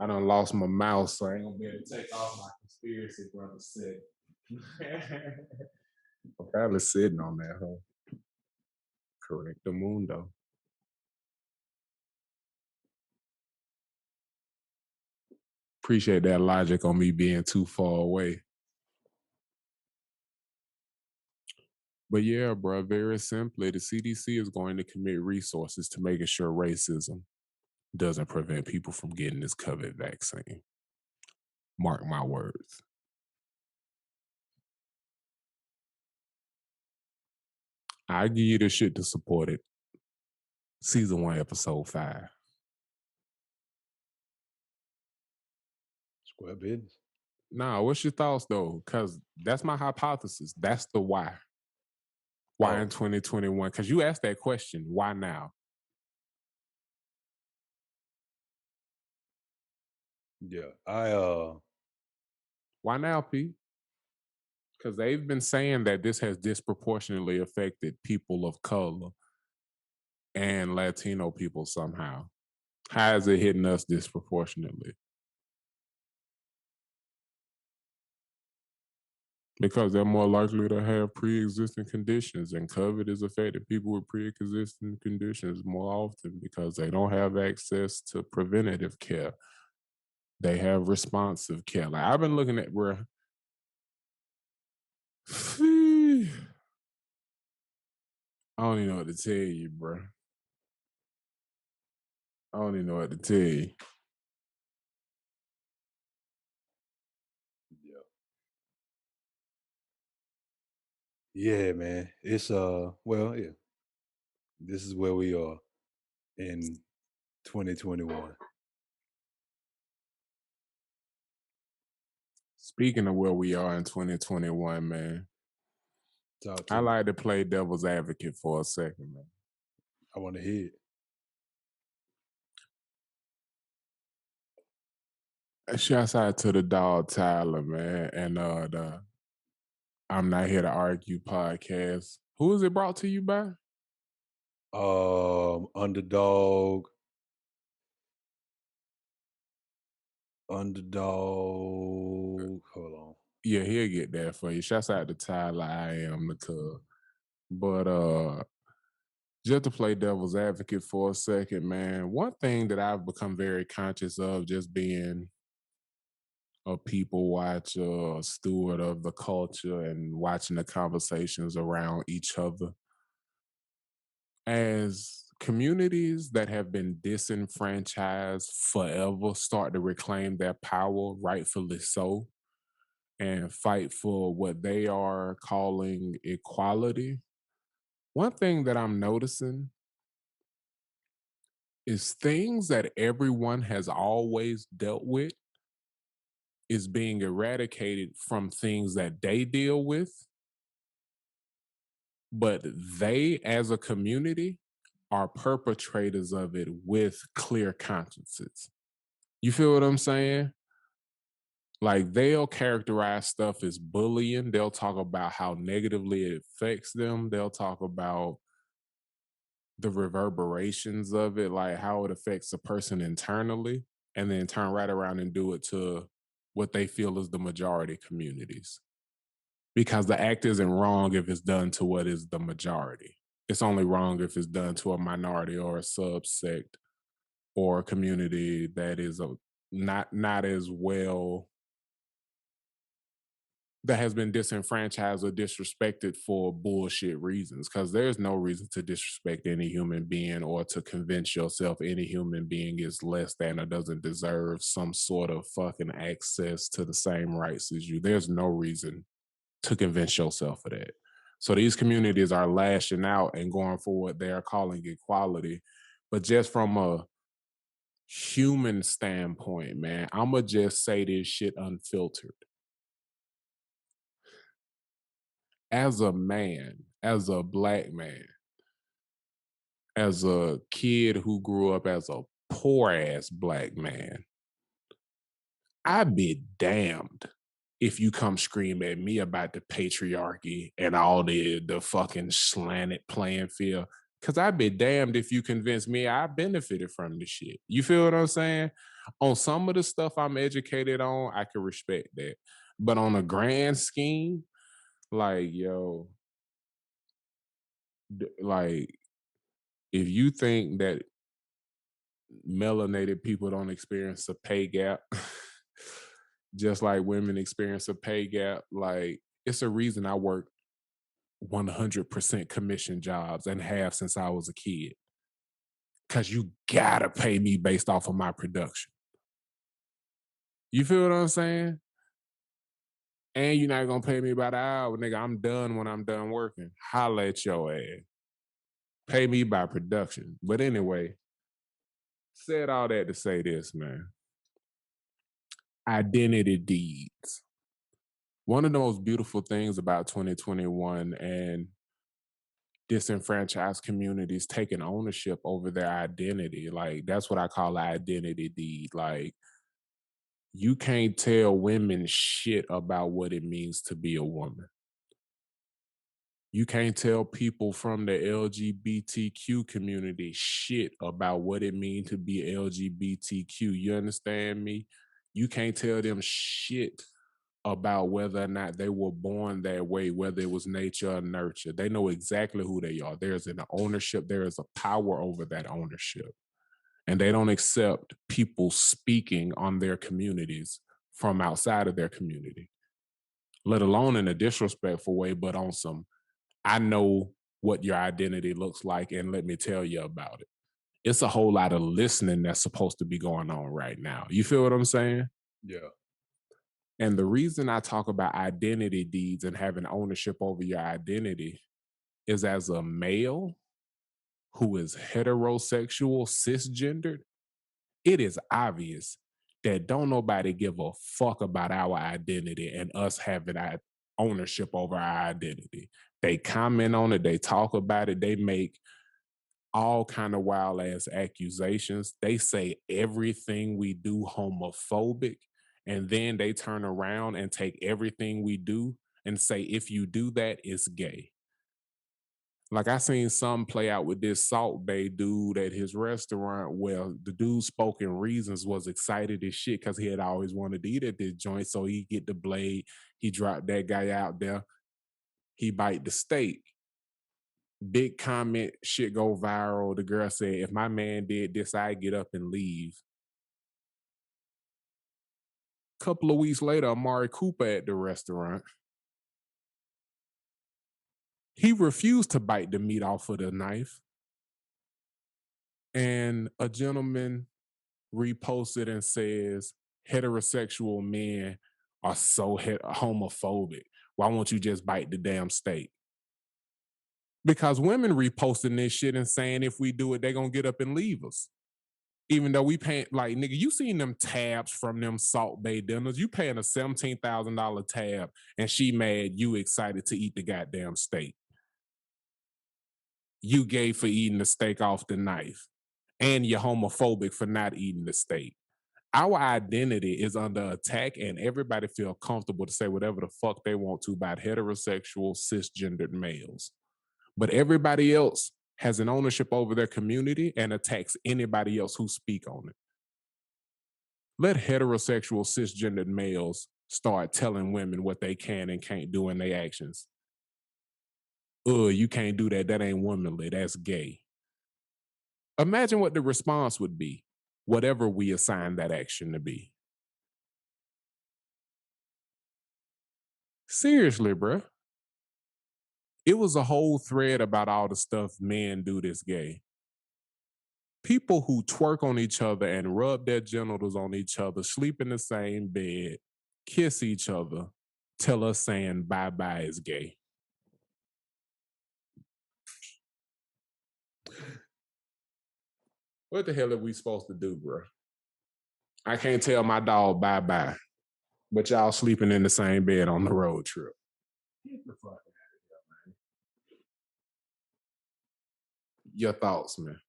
I done lost my mouse, so I ain't gonna be able to take off my conspiracy brother set. I'm probably sitting on that, huh? Correct the mundo. Appreciate that logic on me being too far away. But yeah, bro, very simply, the CDC is going to commit resources to making sure racism doesn't prevent people from getting this COVID vaccine. Mark my words. I give you the shit to support it. Season 1, episode 5. Square business. Nah, what's your thoughts though? Because that's my hypothesis. That's the why. Why in 2021? Because you asked that question. Why now? Yeah, Why now, Pete? Because they've been saying that this has disproportionately affected people of color and Latino people somehow. How is it hitting us disproportionately? Because they're more likely to have pre-existing conditions, and COVID has affected people with pre-existing conditions more often because they don't have access to preventative care. They have responsive care. Like I've been looking at where I don't even know what to tell you, bro. I don't even know what to tell you. Yeah, man. It's well, yeah. This is where we are in 2021. Speaking of where we are in 2021, man, Talk to I me. like to play devil's advocate for a second, man. I want to hear it. Shouts out to the dog Tyler, man, and the I'm Not Here to Argue podcast. Who is it brought to you by? Underdog. Hold on. Yeah, he'll get that for you. Shouts out to Tyler. I am the cub. But just to play devil's advocate for a second, man, one thing that I've become very conscious of just being a people watcher, a steward of the culture, and watching the conversations around each other. As communities that have been disenfranchised forever start to reclaim their power, rightfully so, and fight for what they are calling equality, one thing that I'm noticing is things that everyone has always dealt with is being eradicated from things that they deal with, but they as a community are perpetrators of it with clear consciences. You feel what I'm saying? Like they'll characterize stuff as bullying. They'll talk about how negatively it affects them. They'll talk about the reverberations of it, like how it affects a person internally, and then turn right around and do it to what they feel is the majority communities. Because the act isn't wrong if it's done to what is the majority. It's only wrong if it's done to a minority or a subsect or a community that is not as well, that has been disenfranchised or disrespected for bullshit reasons. Because there's no reason to disrespect any human being or to convince yourself any human being is less than or doesn't deserve some sort of fucking access to the same rights as you. There's no reason to convince yourself of that. So these communities are lashing out and going for what they are calling equality. But just from a human standpoint, man, I'ma just say this shit unfiltered. As a man, as a black man, as a kid who grew up as a poor ass black man, I'd be damned if you come scream at me about the patriarchy and all the fucking slanted playing field. Cause I'd be damned if you convince me I benefited from this shit. You feel what I'm saying? On some of the stuff I'm educated on, I can respect that. But on a grand scheme, like, yo, like, if you think that melanated people don't experience a pay gap, just like women experience a pay gap, like, it's a reason I work 100% commission jobs and have since I was a kid. Because you gotta pay me based off of my production. You feel what I'm saying? And you're not gonna pay me by the hour, nigga. I'm done when I'm done working. Holla at your ass. Pay me by production. But anyway, said all that to say this, man. Identity deeds. One of the most beautiful things about 2021 and disenfranchised communities taking ownership over their identity, like that's what I call an identity deed. Like, you can't tell women shit about what it means to be a woman. You can't tell people from the LGBTQ community shit about what it means to be LGBTQ. You understand me? You can't tell them shit about whether or not they were born that way, whether it was nature or nurture. They know exactly who they are. There's an ownership. There is a power over that ownership. and they don't accept people speaking on their communities from outside of their community, let alone in a disrespectful way, but on some, I know what your identity looks like and let me tell you about it. It's a whole lot of listening that's supposed to be going on right now. You feel what I'm saying? Yeah. And the reason I talk about identity deeds and having ownership over your identity is as a male who is heterosexual, cisgendered, it is obvious that don't nobody give a fuck about our identity and us having our ownership over our identity. They comment on it, they talk about it, they make all kind of wild ass accusations. They say everything we do homophobic, and then they turn around and take everything we do and say if you do that, it's gay. Like I seen some play out with this Salt Bay dude at his restaurant. Well, the dude spoken reasons was excited as shit because he had always wanted to eat at this joint. So he get the blade, he dropped that guy out there, he bite the steak. Big comment, shit go viral. The girl said, if my man did this, I'd get up and leave. Couple of weeks later, Amari Cooper at the restaurant. He refused to bite the meat off of the knife. And a gentleman reposted and says, heterosexual men are so homophobic. Why won't you just bite the damn steak? Because women reposting this shit and saying if we do it, they're going to get up and leave us. Even though we paying, like, nigga, you seen them tabs from them Salt Bay dinners. You paying a $17,000 tab and she mad you excited to eat the goddamn steak. You gay for eating the steak off the knife. And you're homophobic for not eating the steak. Our identity is under attack and everybody feel comfortable to say whatever the fuck they want to about heterosexual, cisgendered males. But everybody else has an ownership over their community and attacks anybody else who speak on it. Let heterosexual, cisgendered males start telling women what they can and can't do in their actions. You can't do that. That ain't womanly. That's gay. Imagine what the response would be, whatever we assign that action to be. Seriously, bruh. It was a whole thread about all the stuff men do that's gay. People who twerk on each other and rub their genitals on each other, sleep in the same bed, kiss each other, tell us saying bye-bye is gay. What the hell are we supposed to do, bro? I can't tell my dog bye-bye, but y'all sleeping in the same bed on the road trip. Get the fuck out of here, man. Your thoughts, man.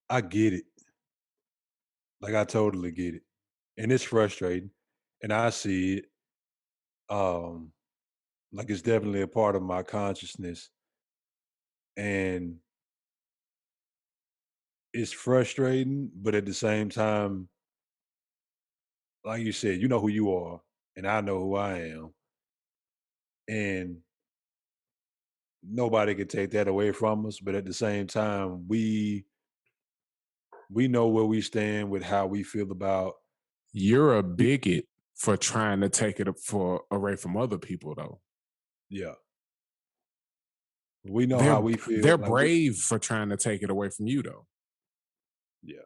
I get it. Like I totally get it. And it's frustrating. And I see it. Like it's definitely a part of my consciousness. And it's frustrating, but at the same time, like you said, you know who you are, and I know who I am. And nobody can take that away from us. But at the same time, we know where we stand with how we feel about. You're a bigot for trying to take it away from other people, though. Yeah. We know how we feel. They're brave for trying to take it away from you, though. Yeah.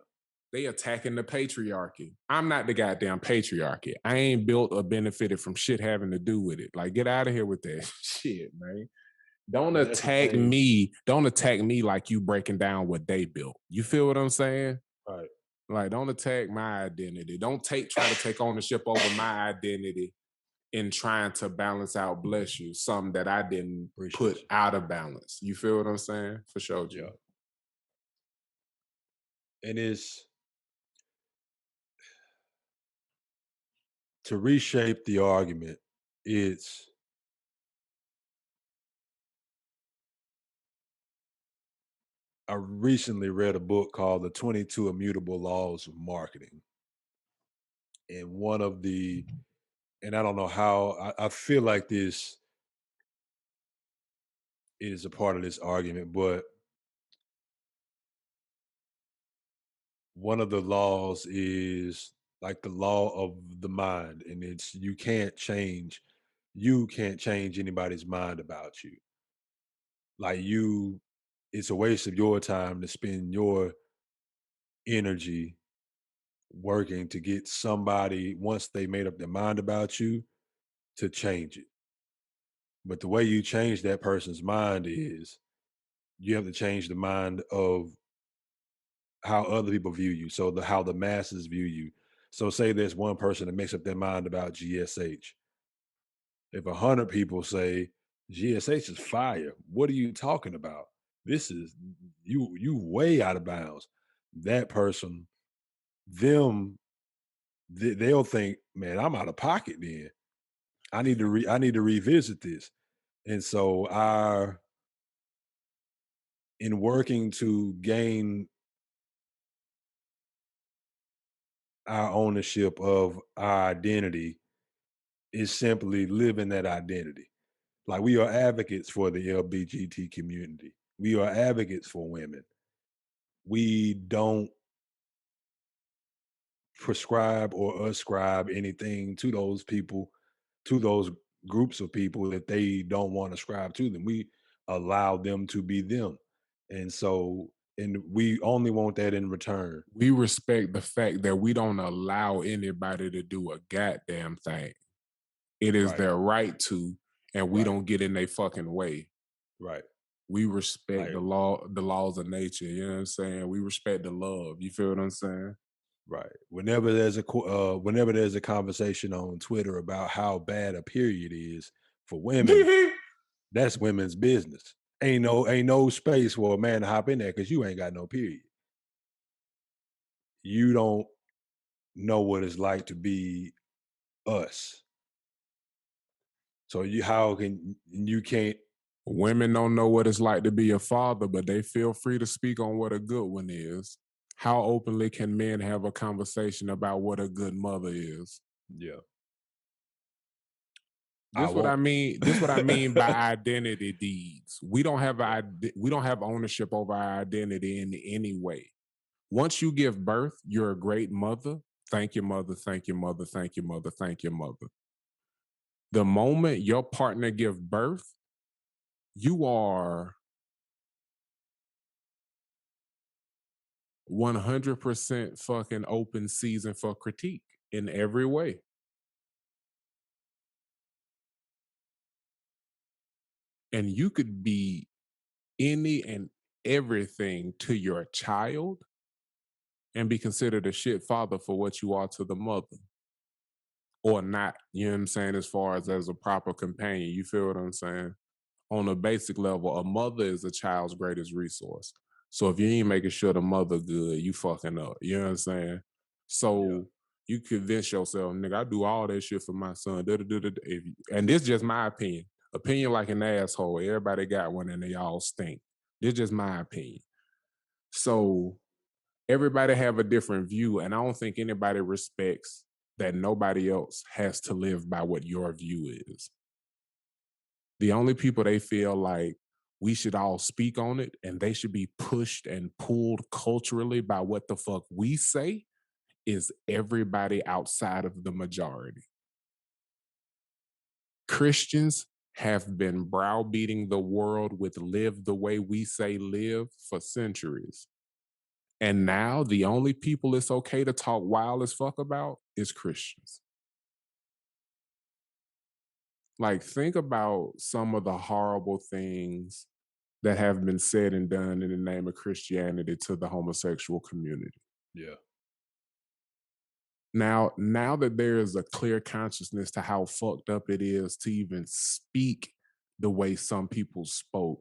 They attacking the patriarchy. I'm not the goddamn patriarchy. I ain't built or benefited from shit having to do with it. Like, get out of here with that shit, man. Don't attack me. Don't attack me like you breaking down what they built. You feel what I'm saying? Right. Like, don't attack my identity. Don't try to take ownership over my identity in trying to balance out, bless you, something that I didn't put out of balance. You feel what I'm saying? For sure, Joe. Yeah. And it's to reshape the argument, I recently read a book called The 22 Immutable Laws of Marketing. And and I don't know how, I feel like this is a part of this argument, but one of the laws is like the law of the mind, and it's you can't change anybody's mind about you. Like it's a waste of your time to spend your energy working to get somebody, once they made up their mind about you, to change it. But the way you change that person's mind is you have to change the mind of how other people view you. So how the masses view you. So say there's one person that makes up their mind about GSH. If 100 people say GSH is fire, what are you talking about? This is you way out of bounds. That person, they'll think, man, I'm out of pocket. Then I need to revisit this. And so in working to gain our ownership of our identity is simply living that identity. Like we are advocates for the LGBT community. We are advocates for women. We don't prescribe or ascribe anything to those people, to those groups of people that they don't want to ascribe to them. We allow them to be them. And so, and we only want that in return. We respect the fact that we don't allow anybody to do a goddamn thing. It is their right to, and we don't get in their fucking way. Right. We respect the laws of nature. You know what I'm saying? We respect the love. You feel what I'm saying? Right. Whenever there's a conversation on Twitter about how bad a period is for women, that's women's business. Ain't no space for a man to hop in there because you ain't got no period. You don't know what it's like to be us. So you can't. Women don't know what it's like to be a father, but they feel free to speak on what a good one is. How openly can men have a conversation about what a good mother is? Yeah. This what I mean. This what I mean by identity deeds. We don't have ownership over our identity in any way. Once you give birth, you're a great mother. Thank your mother. Thank your mother. Thank your mother. Thank your mother. The moment your partner gives birth, you are 100% fucking open season for critique in every way. And you could be any and everything to your child and be considered a shit father for what you are to the mother. Or not, you know what I'm saying, as far as a proper companion. You feel what I'm saying? On a basic level, a mother is a child's greatest resource. So if you ain't making sure the mother good, you fucking up. You know what I'm saying? So you convince yourself, nigga, I do all that shit for my son. And this is just my opinion. Opinion like an asshole. Everybody got one and they all stink. This is just my opinion. So everybody have a different view, and I don't think anybody respects that nobody else has to live by what your view is. The only people they feel like we should all speak on it and they should be pushed and pulled culturally by what the fuck we say is everybody outside of the majority. Christians have been browbeating the world with live the way we say live for centuries. And now the only people it's okay to talk wild as fuck about is Christians. Like, think about some of the horrible things that have been said and done in the name of Christianity to the homosexual community. Yeah. Now that there is a clear consciousness to how fucked up it is to even speak the way some people spoke,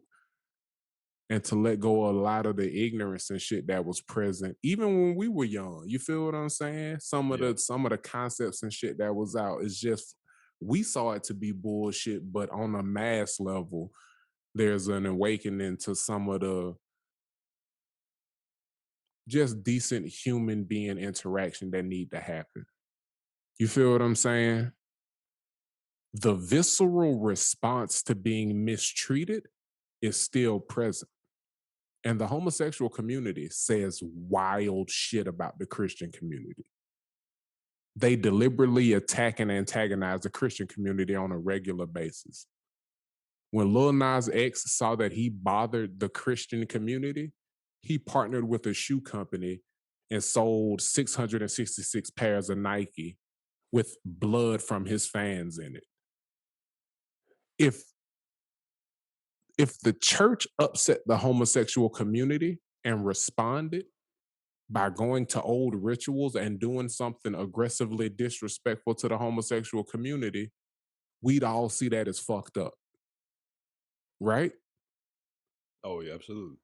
and to let go of a lot of the ignorance and shit that was present, even when we were young. You feel what I'm saying? Some of the concepts and shit that was out is just, we saw it to be bullshit, but on a mass level, there's an awakening to some of the just decent human being interaction that need to happen. You feel what I'm saying? The visceral response to being mistreated is still present. And the homosexual community says wild shit about the Christian community. They deliberately attack and antagonize the Christian community on a regular basis. When Lil Nas X saw that he bothered the Christian community, he partnered with a shoe company and sold 666 pairs of Nike with blood from his fans in it. If the church upset the homosexual community and responded by going to old rituals and doing something aggressively disrespectful to the homosexual community, we'd all see that as fucked up. Right? Oh, yeah, absolutely.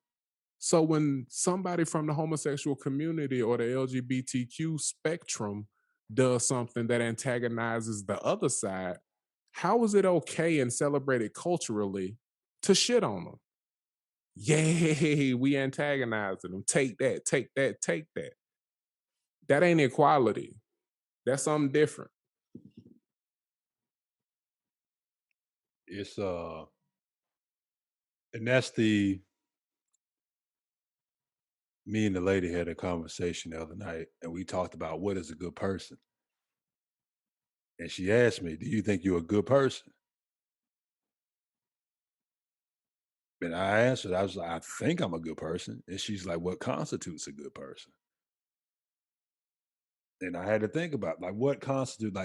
So when somebody from the homosexual community or the LGBTQ spectrum does something that antagonizes the other side, how is it okay and celebrated culturally to shit on them? Yay, we antagonizing them. Take that, take that, take that. That ain't equality. That's something different. It's and that's me and the lady had a conversation the other night, and we talked about what is a good person. And she asked me, "Do you think you're a good person?" And I answered, I was like, "I think I'm a good person." And she's like, "What constitutes a good person?" And I had to think about like what constitutes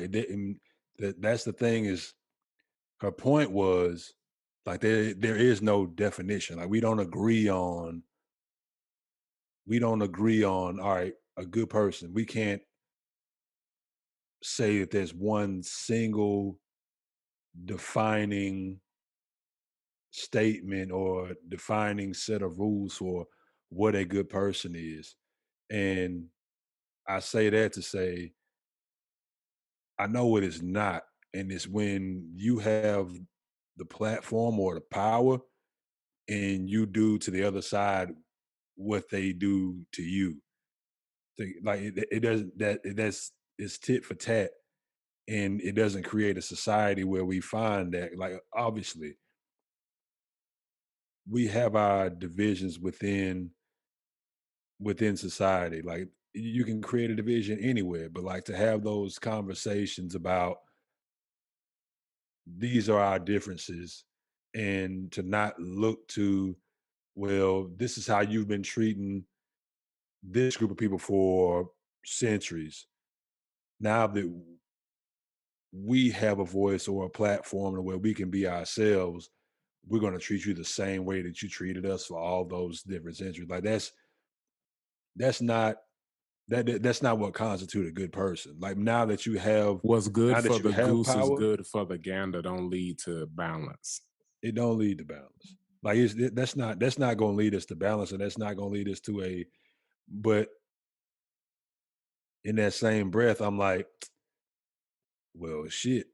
that's the thing is her point was like there is no definition. Like we don't agree on all right, a good person. We can't say that there's one single defining statement or defining set of rules for what a good person is. And I say that to say, I know it is not. And it's when you have the platform or the power and you do to the other side what they do to you. Like it doesn't that's it's tit for tat, and it doesn't create a society where we find that like obviously we have our divisions within society. Like you can create a division anywhere, but like to have those conversations about these are our differences and to not look to, well, this is how you've been treating this group of people for centuries. Now that we have a voice or a platform where we can be ourselves, we're going to treat you the same way that you treated us for all those different centuries. Like that's not that's not what constitutes a good person. Like What's good now that for you the have goose is power, good for the gander. Don't lead to balance. it don't lead to balance. Like that's not going to lead us to balance, and that's not going to lead us to a. But in that same breath, I'm like, well, shit.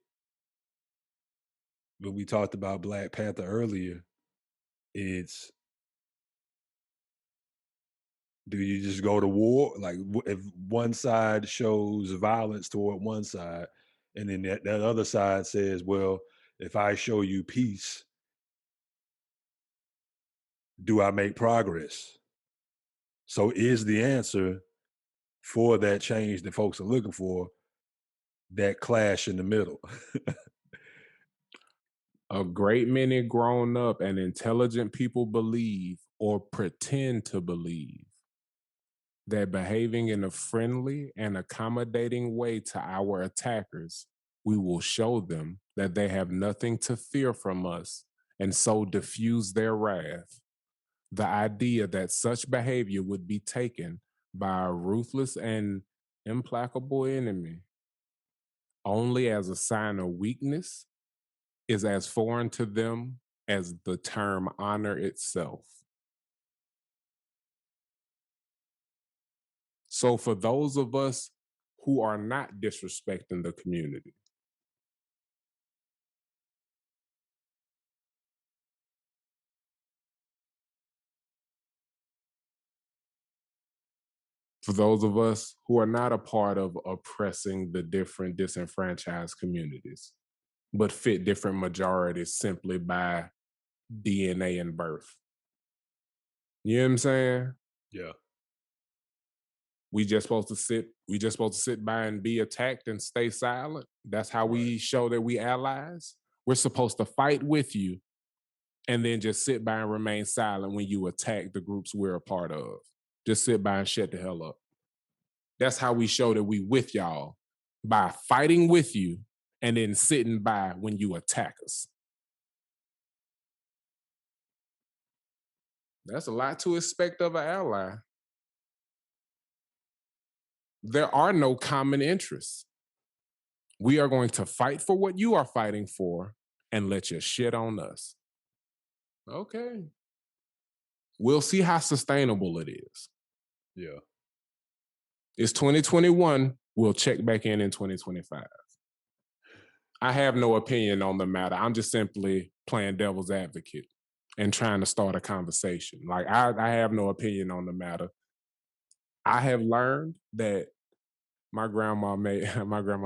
When we talked about Black Panther earlier, it's do you just go to war? Like if one side shows violence toward one side, and then that other side says, well, if I show you peace, do I make progress? So is the answer for that change that folks are looking for that clash in the middle? A great many grown up and intelligent people believe or pretend to believe that behaving in a friendly and accommodating way to our attackers, we will show them that they have nothing to fear from us and so diffuse their wrath. The idea that such behavior would be taken by a ruthless and implacable enemy only as a sign of weakness is as foreign to them as the term honor itself. So for those of us who are not disrespecting the community, for those of us who are not a part of oppressing the different disenfranchised communities, but fit different majorities simply by DNA and birth. You know what I'm saying? Yeah. We just supposed to sit by and be attacked and stay silent. That's how we show that we allies. We're supposed to fight with you and then just sit by and remain silent when you attack the groups we're a part of. Just sit by and shut the hell up. That's how we show that we with y'all, by fighting with you and then sitting by when you attack us. That's a lot to expect of an ally. There are no common interests. We are going to fight for what you are fighting for and let you shit on us. Okay. We'll see how sustainable it is. Yeah. It's 2021. We'll check back in 2025. I have no opinion on the matter. I'm just simply playing devil's advocate and trying to start a conversation. Like, I have no opinion on the matter. I have learned that my grandma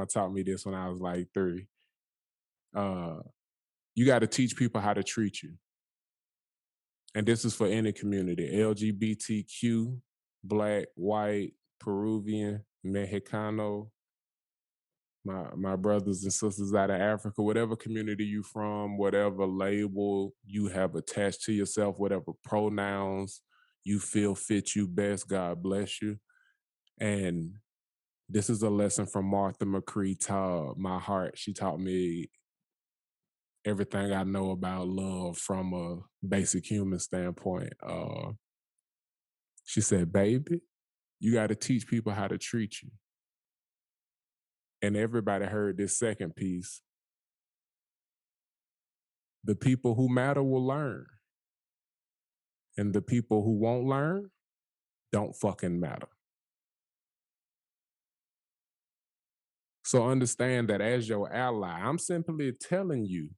taught me this when I was like 3. You got to teach people how to treat you. And this is for any community, LGBTQ, Black, white, Peruvian, Mexicano, my brothers and sisters out of Africa, whatever community you from, whatever label you have attached to yourself, whatever pronouns you feel fit you best, God bless you. And this is a lesson from Martha McCree Todd, my heart. She taught me everything I know about love from a basic human standpoint. She said, baby, you got to teach people how to treat you. And everybody heard this second piece. The people who matter will learn. And the people who won't learn don't fucking matter. So understand that as your ally, I'm simply telling you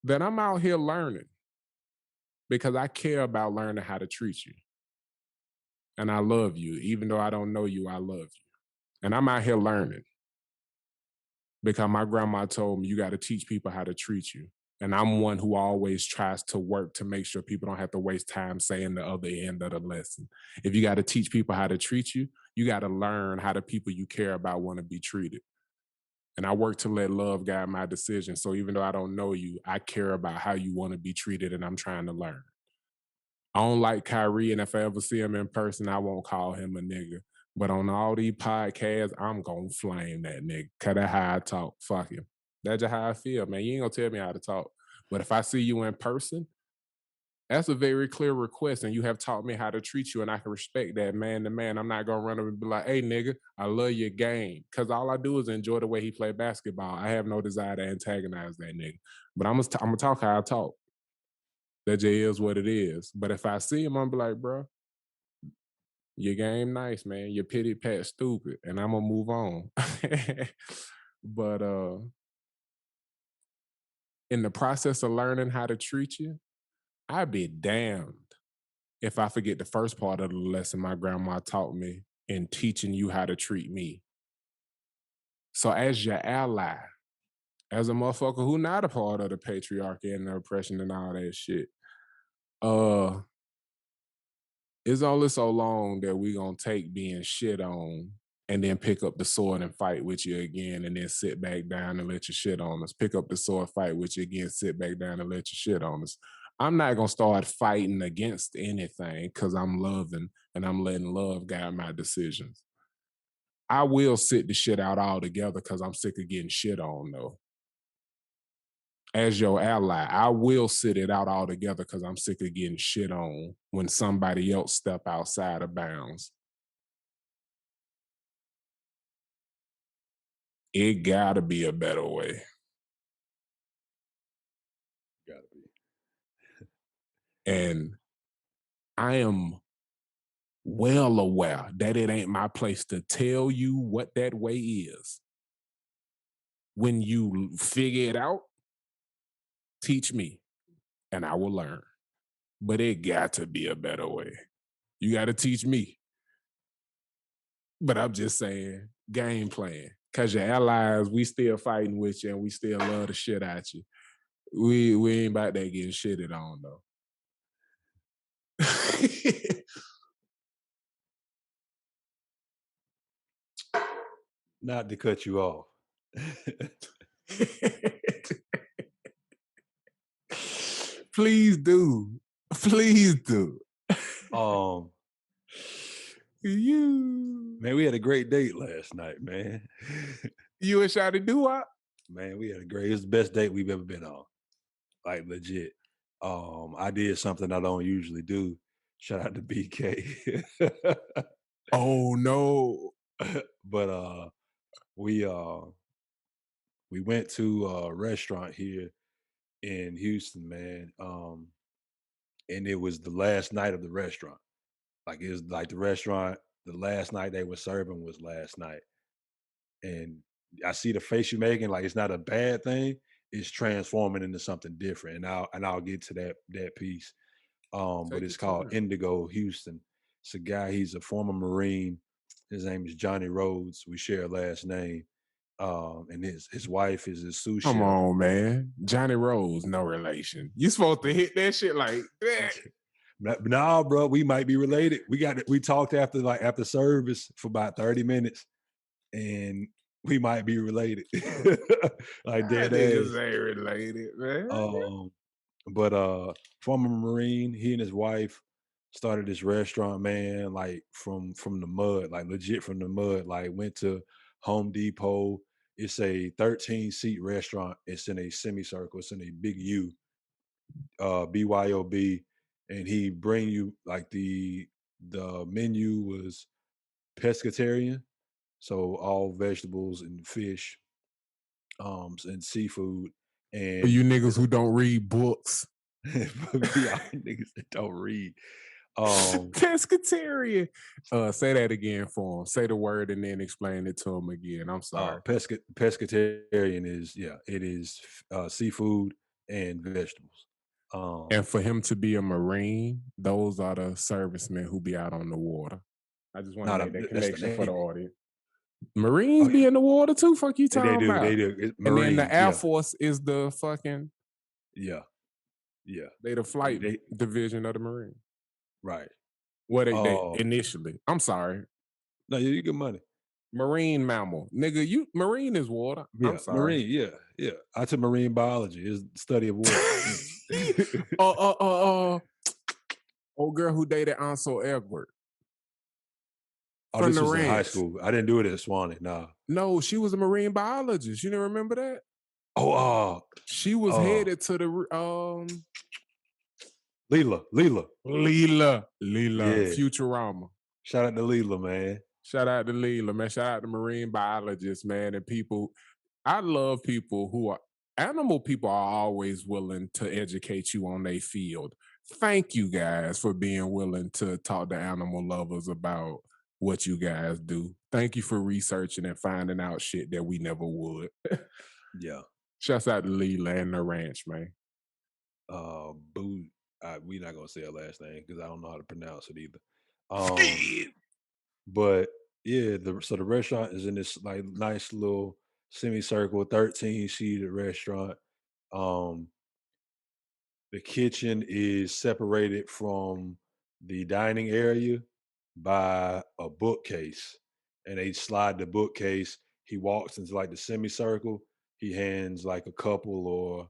that I'm out here learning because I care about learning how to treat you. And I love you. Even though I don't know you, I love you. And I'm out here learning because my grandma told me you got to teach people how to treat you. And I'm one who always tries to work to make sure people don't have to waste time saying the other end of the lesson. If you got to teach people how to treat you, you got to learn how the people you care about want to be treated. And I work to let love guide my decisions. So even though I don't know you, I care about how you want to be treated and I'm trying to learn. I don't like Kyrie, and if I ever see him in person, I won't call him a nigga. But on all these podcasts, I'm going to flame that nigga. Because that's how I talk. Fuck him. That's just how I feel, man. You ain't going to tell me how to talk. But if I see you in person, that's a very clear request, and you have taught me how to treat you, and I can respect that man to man. I'm not going to run up and be like, hey, nigga, I love your game. Because all I do is enjoy the way he play basketball. I have no desire to antagonize that nigga. But I'm going to talk how I talk. That just is what it is. But if I see him, I'm be like, bro, your game nice, man. Your pity pat stupid. And I'm going to move on. But in the process of learning how to treat you, I'd be damned if I forget the first part of the lesson my grandma taught me in teaching you how to treat me. So as your ally, as a motherfucker who not a part of the patriarchy and the oppression and all that shit, it's only so long that we gonna take being shit on and then pick up the sword and fight with you again and then sit back down and let your shit on us. Pick up the sword, fight with you again, sit back down and let your shit on us. I'm not gonna start fighting against anything because I'm loving and I'm letting love guide my decisions. I will sit the shit out altogether because I'm sick of getting shit on though. As your ally, I will sit it out altogether because I'm sick of getting shit on when somebody else step outside of bounds. It gotta be a better way. Gotta be. And I am well aware that it ain't my place to tell you what that way is. When you figure it out, teach me and I will learn. But it got to be a better way. You got to teach me. But I'm just saying, game plan. Because your allies, we still fighting with you and we still love the shit out you. We ain't about that getting shitted on though. Not to cut you off. Please do. Please do. You Man, we had a great date last night, man. You and Shotty do-wop? Man, we had a great, it's the best date we've ever been on. Like legit. I did something I don't usually do. Shout out to BK. Oh no. But we went to a restaurant here in Houston, man. And it was the last night of the restaurant. Like it was like the restaurant, the last night they were serving was last night. And I see the face you're making, like it's not a bad thing. It's transforming into something different. And I'll get to that piece. But it's called Indigo Houston. It's a guy, he's a former Marine. His name is Johnny Rhodes. We share a last name. And his wife is a sous chef. Come on, man. Johnny Rose, no relation. You supposed to hit that shit like that. Nah, bro, we might be related. We talked after service for about 30 minutes, and we might be related. Like dead ass. Niggas ain't related, man. But former Marine, he and his wife started this restaurant, man, like from the mud, like legit from the mud. Like went to Home Depot. It's a 13-seat restaurant. It's in a semicircle. It's in a big U, BYOB, and he bring you like the menu was pescatarian, so all vegetables and fish, and seafood. And for you niggas who don't read books. For y'all niggas that don't read. Pescatarian. Say that again for him. Say the word and then explain it to him again. I'm sorry. Pescatarian is, it is seafood and vegetables. And for him to be a Marine, those are the servicemen who be out on the water. I just want to make that connection for the audience. Marines be in the water too. Fuck you talking about? They do. And then the Air Force is the fucking They the flight division of the Marine. Right. What they initially. I'm sorry. No, you get money. Marine mammal. Nigga, Marine is water. Yeah, I'm sorry. Marine, yeah. I took marine biology. It's the study of water. Old girl who dated Ansel Edward. Oh, this was in high school. I didn't do it at Swanee, nah. No, she was a marine biologist. You didn't remember that? She was headed to the Leela. Yeah. Futurama. Shout out to Leela, man. Shout out to Leela, man. Shout out to marine biologists, man, and people. I love people who are animal people are always willing to educate you on their field. Thank you guys for being willing to talk to animal lovers about what you guys do. Thank you for researching and finding out shit that we never would. Yeah. Shouts out to Leela and the ranch, man. Boo. We're not gonna say her last name because I don't know how to pronounce it either. But yeah, so the restaurant is in this like nice little semicircle, 13-seated restaurant. The kitchen is separated from the dining area by a bookcase, and they slide the bookcase. He walks into like the semicircle. He hands like a couple or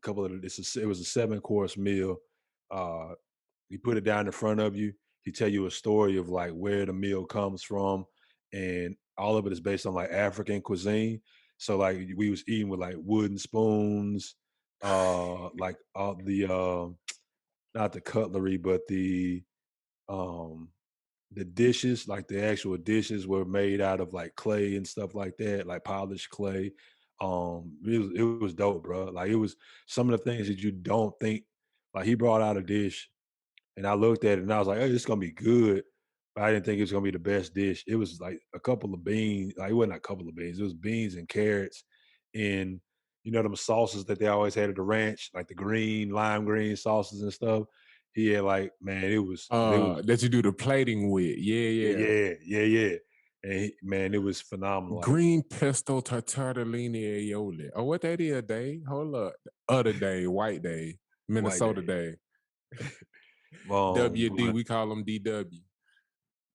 couple of it was a 7-course meal. He put it down in front of you. He tell you a story of like where the meal comes from, and all of it is based on like African cuisine. So like we was eating with like wooden spoons, like all the not the cutlery, but the dishes, like the actual dishes were made out of like clay and stuff like that, like polished clay. It was dope, bro. Like it was some of the things that you don't think. Like he brought out a dish, and I looked at it and I was like, "Oh, this is gonna be good," but I didn't think it was gonna be the best dish. It was like a couple of beans. Like it wasn't a couple of beans. It was beans and carrots, and them sauces that they always had at the ranch, like the lime green sauces and stuff. He had like, man, it was that you do the plating with. Yeah. Yeah. And man, it was phenomenal. Like, Green pesto tartarini aioli. Oh, what that is, Day? Hold up. Other day, white day, Minnesota day. WD, we call them DW.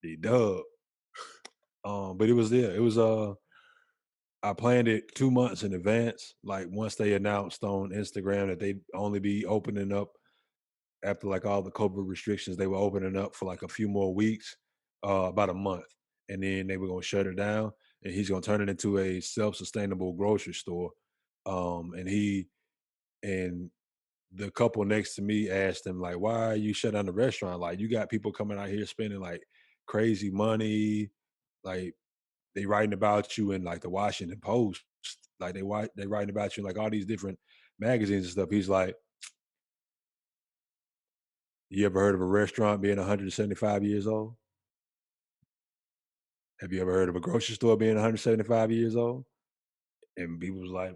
D-Dub. But it was there. It was I planned it 2 months in advance. Like once they announced on Instagram that they'd only be opening up after like all the COVID restrictions, they were opening up for like a few more weeks, about a month. And then they were gonna shut it down and he's gonna turn it into a self-sustainable grocery store. And he and the couple next to me asked him, like, why are you shut down the restaurant? Like, you got people coming out here spending like crazy money, like they writing about you in like the Washington Post, like they writing about you in like all these different magazines and stuff. He's like, you ever heard of a restaurant being 175 years old? Have you ever heard of a grocery store being 175 years old? And people was like,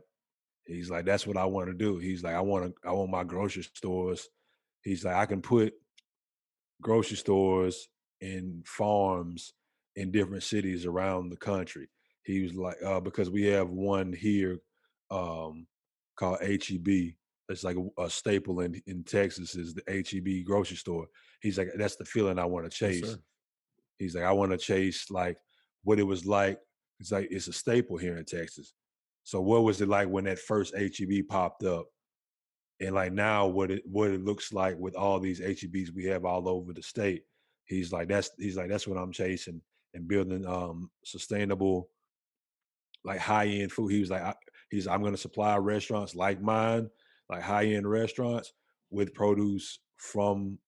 he's like, that's what I want to do. He's like, I want my grocery stores. He's like, I can put grocery stores and farms in different cities around the country. He was like, because we have one here called HEB. It's like a staple in Texas is the HEB grocery store. He's like, that's the feeling I want to Yes, chase. sir. He's like, I want to chase like what it was like. It's like it's a staple here in Texas. So what was it like when that first HEB popped up? And like now what it looks like with all these HEBs we have all over the state. He's like that's what I'm chasing and building sustainable like high end food. He was like I'm going to supply restaurants like mine, like high end restaurants with produce from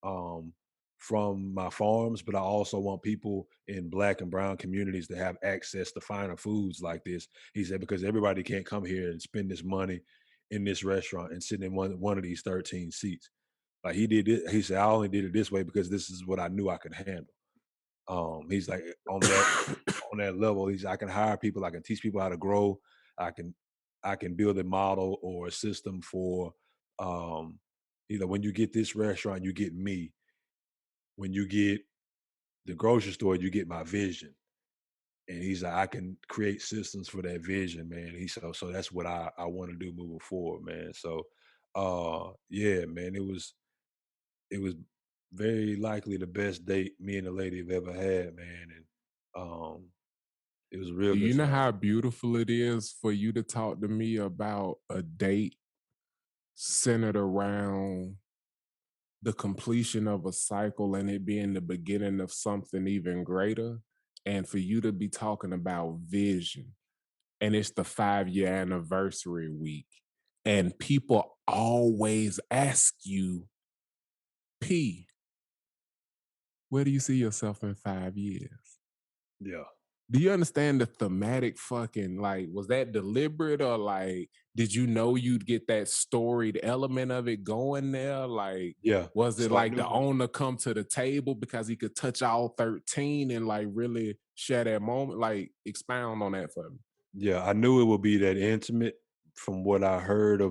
my farms, but I also want people in black and brown communities to have access to finer foods like this. He said because everybody can't come here and spend this money in this restaurant and sit in one of these 13 seats. Like he did it. He said, I only did it this way because this is what I knew I could handle. He's like on that level. I can hire people, I can teach people how to grow, I can build a model or a system for when you get this restaurant, you get me. When you get the grocery store, you get my vision. And he's like, I can create systems for that vision, man. So that's what I want to do moving forward, man. So yeah, man, it was very likely the best date me and the lady have ever had, man. And it was a real Do good you know time. how beautiful it is for you to talk to me about a date centered around the completion of a cycle and it being the beginning of something even greater? And for you to be talking about vision, and it's the 5-year anniversary week, and people always ask you, P, where do you see yourself in 5 years? Yeah. Do you understand the thematic fucking, like, was that deliberate or like, did you know you'd get that storied element of it going there? Like, Yeah. was it So I like the knew owner come to the table because he could touch all 13 and like really share that moment? Like, expound on that for me. yeah, I knew it would be that intimate from what I heard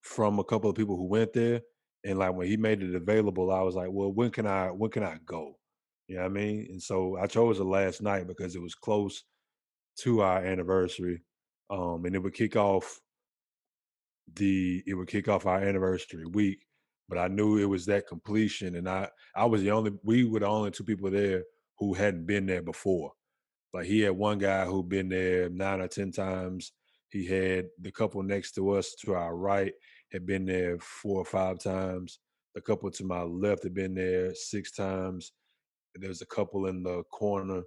from a couple of people who went there. And like when he made it available, I was like, well, when can I go? You know what I mean? And so I chose it last night because it was close to our anniversary. And it would kick off our anniversary week. But I knew it was that completion. And we were the only two people there who hadn't been there before. Like he had one guy who'd been there 9 or 10 times. He had the couple next to us to our right had been there 4 or 5 times. The couple to my left had been there 6 times. There was a couple in the corner.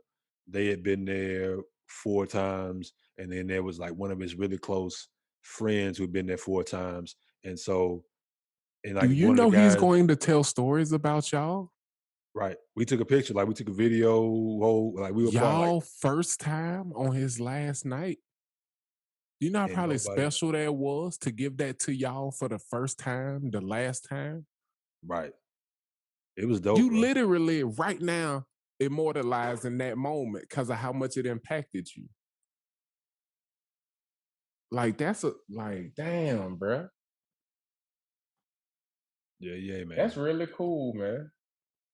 They had been there 4 times. And then there was like one of his really close friends who'd been there 4 times. And so, and Do like you one of the know he's guys, going to tell stories about y'all? right? We took a picture, like we took a video, like we were part like, Y'all first time on his last night? You know how and probably nobody, special that was to give that to y'all for the first time, the last time? right? It was dope, You bro. literally right now immortalizing that moment because of how much it impacted you. Like damn, bruh. Yeah, man. That's really cool, man.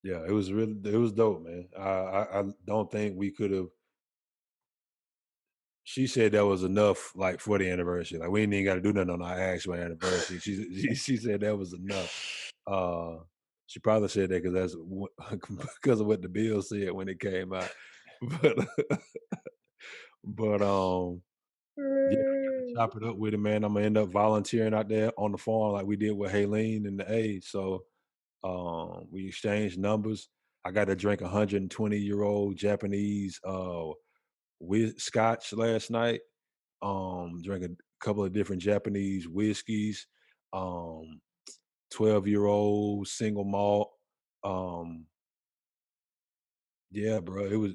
Yeah, it was dope, man. I don't think we could have she said that was enough, like for the anniversary. Like we ain't even got to do nothing on our actual anniversary. She said that was enough. She probably said that because because of what the bill said when it came out. But but yeah, I got to chop it up with it, man. I'm gonna end up volunteering out there on the farm like we did with Haleen and the A. So we exchanged numbers. I got to drink 120-year-old Japanese scotch last night. Drank a couple of different Japanese whiskeys. 12-year-old single malt. Yeah, bro. It was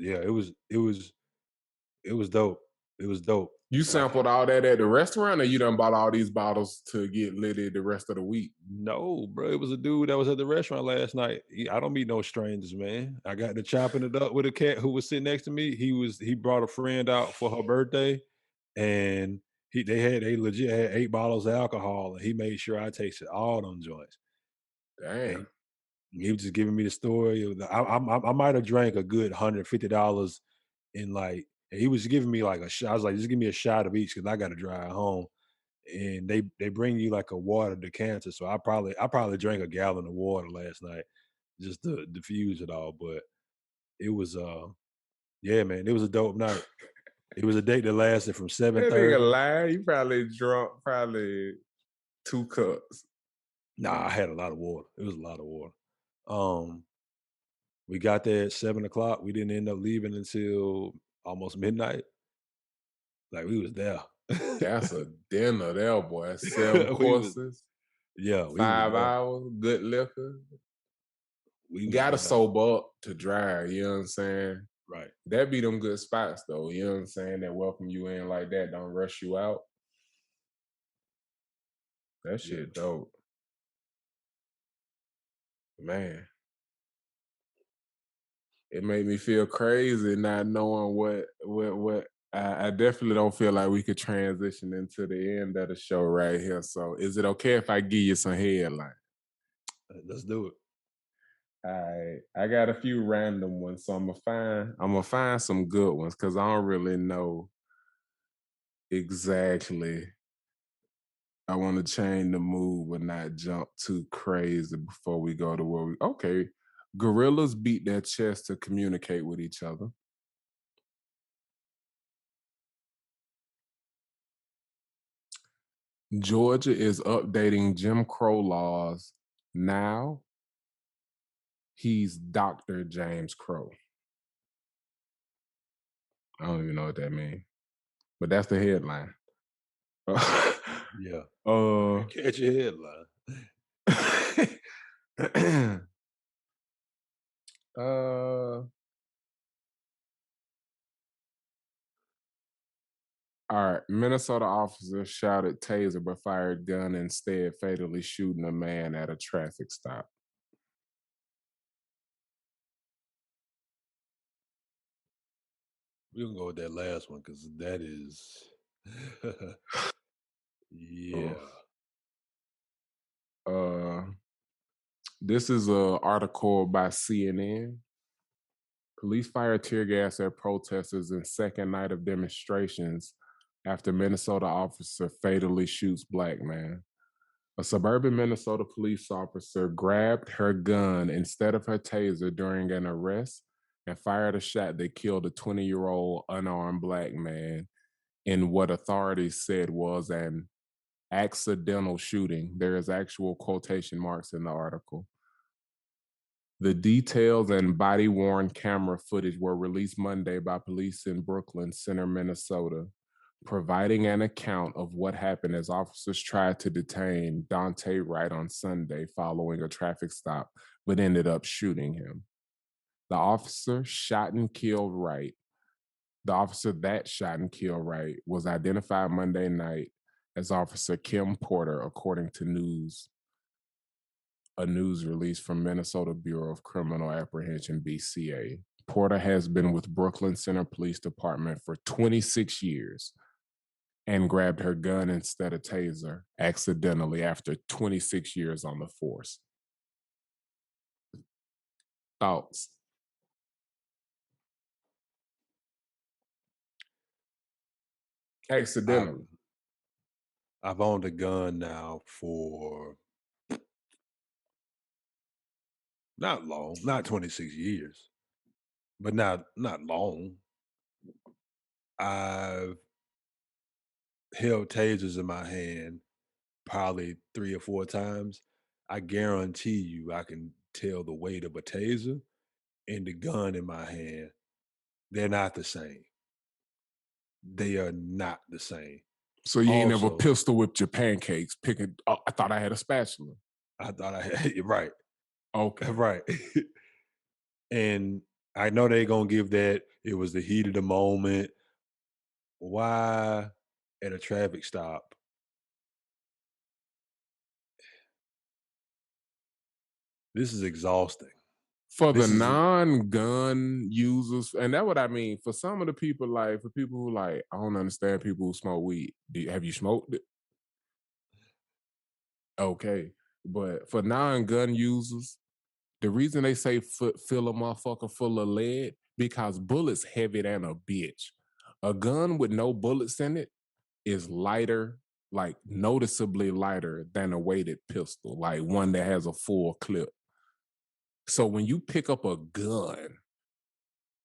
dope. It was dope. You sampled all that at the restaurant, or you done bought all these bottles to get litty the rest of the week? No, bro. It was a dude that was at the restaurant last night. I don't meet no strangers, man. I got to chopping it up with a cat who was sitting next to me. He brought a friend out for her birthday, and they legit had 8 bottles of alcohol, and he made sure I tasted all them joints. Damn. He was just giving me the story. I might have drank a good $150 in like. And he was giving me like a shot. I was like, just give me a shot of each because I got to drive home. And they bring you like a water decanter. So I probably drank a gallon of water last night just to diffuse it all. But it was yeah, man, it was a dope night. It was a date that lasted from That 7:30. nigga lying. You probably drunk 2 cups. Nah, I had a lot of water. It was a lot of water. We got there at 7:00. We didn't end up leaving until almost midnight. Like we was there. That's a dinner there, boy. 7 courses. Yeah, 5 hours, good liquor. We gotta was sober up to drive, you know what I'm saying? right. That be them good spots though, you know what I'm saying? That welcome you in like that, don't rush you out. That shit dope. Man. It made me feel crazy not knowing what I definitely don't feel like we could transition into the end of the show right here. So is it okay if I give you some headlines? Let's do it. All right, I got a few random ones, so I'm gonna find some good ones because I don't really know exactly. I want to change the mood but not jump too crazy before we go to where we. Okay, gorillas beat their chest to communicate with each other. Georgia is updating Jim Crow laws now. He's Dr. James Crow. I don't even know what that means, but that's the headline. Yeah. Catch your headline. All right. Minnesota officer shouted taser but fired gun instead, fatally shooting a man at a traffic stop. We're gonna go with that last one because that is yeah. This is an article by CNN. Police fired tear gas at protesters in second night of demonstrations after Minnesota officer fatally shoots black man. A suburban Minnesota police officer grabbed her gun instead of her taser during an arrest and fired a shot that killed a 20-year-old unarmed black man in what authorities said was an accidental shooting. There is actual quotation marks in the article. The details and body-worn camera footage were released Monday by police in Brooklyn Center, Minnesota, providing an account of what happened as officers tried to detain Dante Wright on Sunday following a traffic stop, but ended up shooting him. The officer shot and killed Wright. The officer that shot and killed Wright was identified Monday night as Officer Kim Porter, according to a news release from Minnesota Bureau of Criminal Apprehension, BCA. Porter has been with Brooklyn Center Police Department for 26 years and grabbed her gun instead of taser accidentally after 26 years on the force. Thoughts? Accidentally. I've owned a gun now for not long, not 26 years, but not long. I've held tasers in my hand probably 3 or 4 times. I guarantee you I can tell the weight of a taser and the gun in my hand. They're not the same. They are not the same. So you ain't never Also- pistol whipped your pancakes, picking, oh, I thought I had a spatula. I thought I had you're right. Okay. Right. And I know they're gonna give that it was the heat of the moment. Why at a traffic stop? This is exhausting. For the This is- non-gun users, and that's what I mean. For some of the people, like for people who like, I don't understand people who smoke weed. Have you smoked it? Okay, but for non-gun users, the reason they say fill a motherfucker full of lead because bullets heavy than a bitch. A gun with no bullets in it is lighter, like noticeably lighter than a weighted pistol, like one that has a full clip. So when you pick up a gun,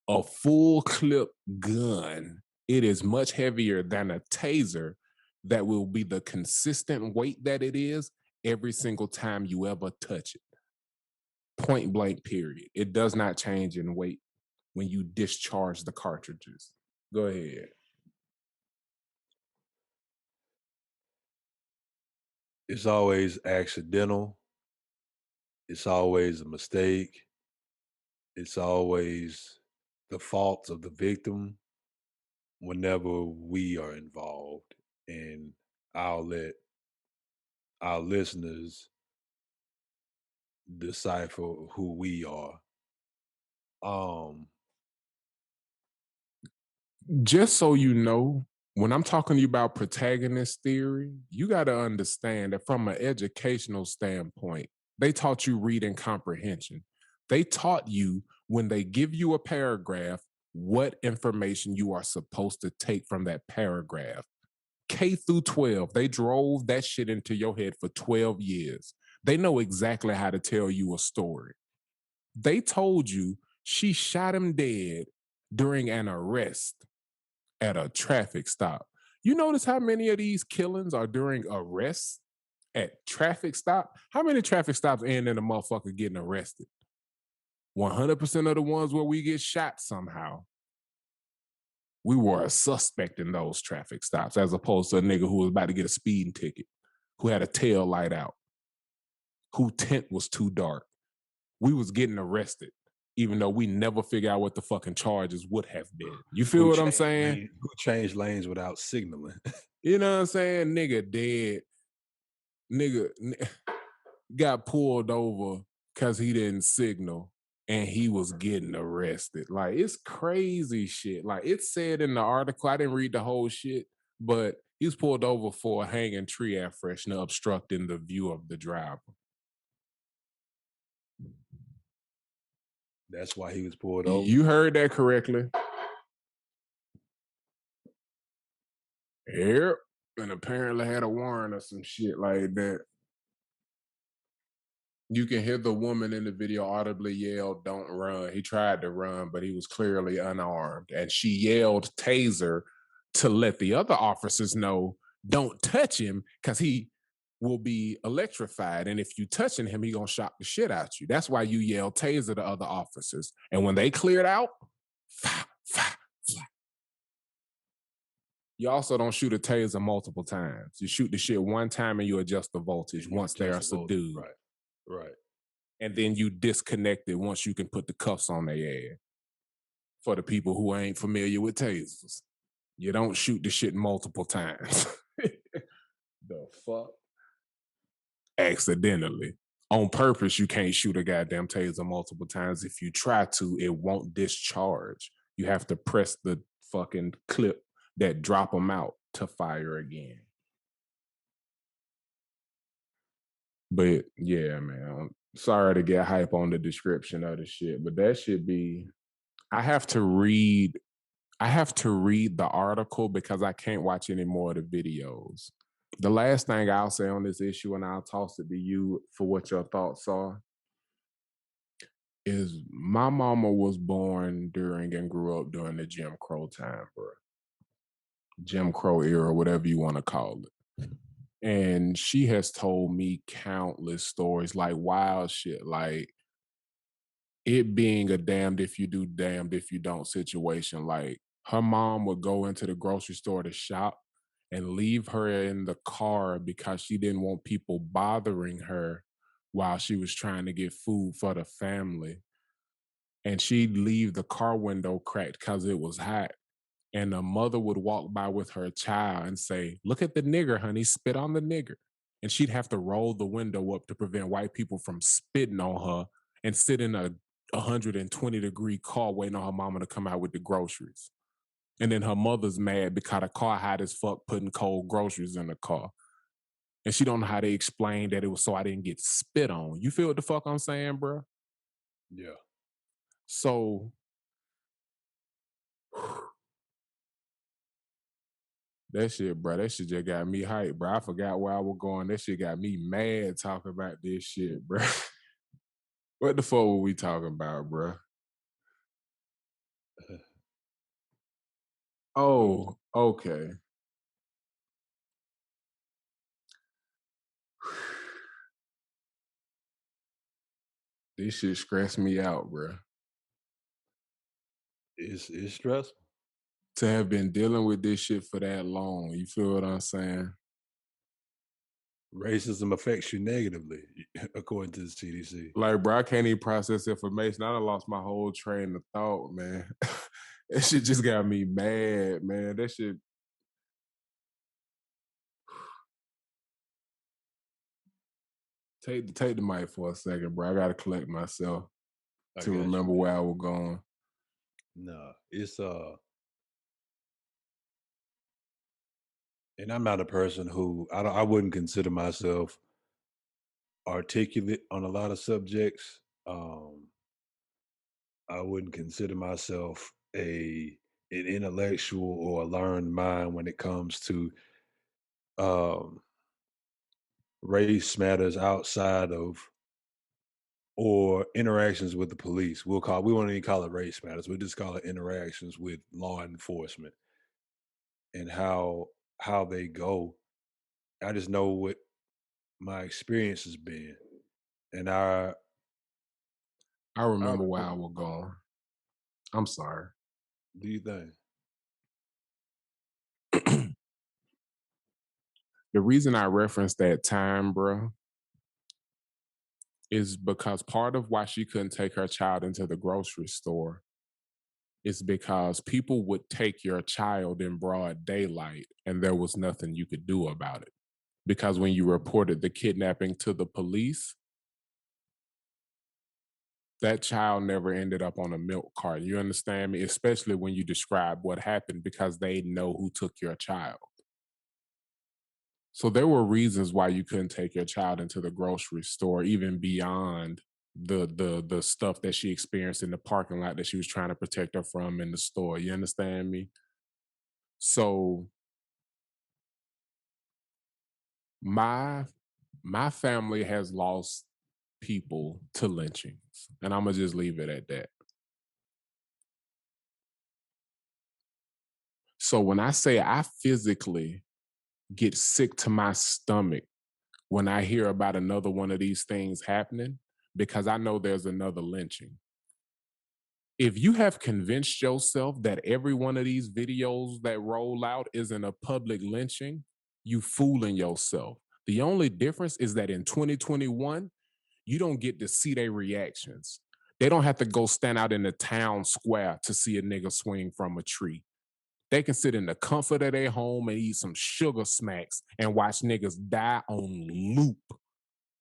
a full clip gun, it is much heavier than a taser that will be the consistent weight that it is every single time you ever touch it. Point blank, period. It does not change in weight when you discharge the cartridges. Go ahead. It's always accidental. It's always a mistake. It's always the fault of the victim whenever we are involved. And I'll let our listeners decipher who we are. Just so you know, when I'm talking to you about protagonist theory, you got to understand that from an educational standpoint, they taught you reading comprehension. They taught you when they give you a paragraph, what information you are supposed to take from that paragraph. K through 12, they drove that shit into your head for 12 years. They know exactly how to tell you a story. They told you she shot him dead during an arrest at a traffic stop. You notice how many of these killings are during arrests at traffic stop? How many traffic stops end in a motherfucker getting arrested? 100% of the ones where we get shot somehow. We were a suspect in those traffic stops as opposed to a nigga who was about to get a speeding ticket, who had a tail light out, whose tent was too dark. We was getting arrested, even though we never figure out what the fucking charges would have been. You feel what I'm saying? Who changed lanes without signaling? You know what I'm saying? Nigga dead. Nigga got pulled over because he didn't signal and he was getting arrested. Like, it's crazy shit. Like, it said in the article, I didn't read the whole shit, but he was pulled over for a hanging tree air freshener obstructing the view of the driver. That's why he was pulled over. You heard that correctly. Yep. And apparently had a warrant or some shit like that. You can hear the woman in the video audibly yell, "Don't run." He tried to run, but he was clearly unarmed. And she yelled taser to let the other officers know, don't touch him because he will be electrified. And if you touching him, he gonna shock the shit out you. That's why you yell taser to other officers. And when they cleared out, you also don't shoot a taser multiple times. You shoot the shit one time and you adjust the voltage once they are subdued. Right. And then you disconnect it once you can put the cuffs on their ass. For the people who ain't familiar with tasers, you don't shoot the shit multiple times. The fuck? Accidentally. On purpose, you can't shoot a goddamn taser multiple times. If you try to, it won't discharge. You have to press the fucking clip that drop them out to fire again. But yeah, man, I'm sorry to get hype on the description of the shit, but that should be, I have to read I have to read the article because I can't watch any more of the videos. The last thing I'll say on this issue, and I'll toss it to you for what your thoughts are, is my mama was born during and grew up during the Jim Crow time, bro. Jim Crow era, whatever you want to call it. And she has told me countless stories, like wild shit, like it being a damned if you do, damned if you don't situation. Like her mom would go into the grocery store to shop and leave her in the car because she didn't want people bothering her while she was trying to get food for the family. And she'd leave the car window cracked because it was hot. And the mother would walk by with her child and say, "Look at the nigger, honey, spit on the nigger." And she'd have to roll the window up to prevent white people from spitting on her and sit in a 120-degree car waiting on her mama to come out with the groceries. And then her mother's mad because the car hot as fuck putting cold groceries in the car. And she don't know how to explain that it was so I didn't get spit on. You feel what the fuck I'm saying, bro? Yeah. So that shit, bro, that shit just got me hyped, bro. I forgot where I was going. That shit got me mad talking about this shit, bro. What the fuck were we talking about, bro? Oh, okay. This shit stressed me out, bro. It's stressful. To have been dealing with this shit for that long, you feel what I'm saying? Racism affects you negatively, according to the CDC. Like, bro, I can't even process information. I done lost my whole train of thought, man. That shit just got me mad, man. That shit. Take the mic for a second, bro. I gotta collect myself to remember where I was going. No, it's and I'm not a person who I wouldn't consider myself articulate on a lot of subjects. I wouldn't consider myself an intellectual or a learned mind when it comes to race matters outside of or interactions with the police. We won't even call it race matters. We'll just call it interactions with law enforcement and how they go. I just know what my experience has been. And I remember where I was going. I'm sorry. Do you think? The reason I referenced that time, bro, is because part of why she couldn't take her child into the grocery store is because people would take your child in broad daylight and there was nothing you could do about it. Because when you reported the kidnapping to the police, that child never ended up on a milk cart. You understand me? Especially when you describe what happened because they know who took your child. So there were reasons why you couldn't take your child into the grocery store, even beyond the stuff that she experienced in the parking lot that she was trying to protect her from in the store. You understand me? So my family has lost people to lynchings, and I'm gonna just leave it at that. So when I say I physically get sick to my stomach when I hear about another one of these things happening, because I know there's another lynching. If you have convinced yourself that every one of these videos that roll out isn't a public lynching, you fooling yourself. The only difference is that in 2021, you don't get to see their reactions. They don't have to go stand out in the town square to see a nigga swing from a tree. They can sit in the comfort of their home and eat some sugar smacks and watch niggas die on loop.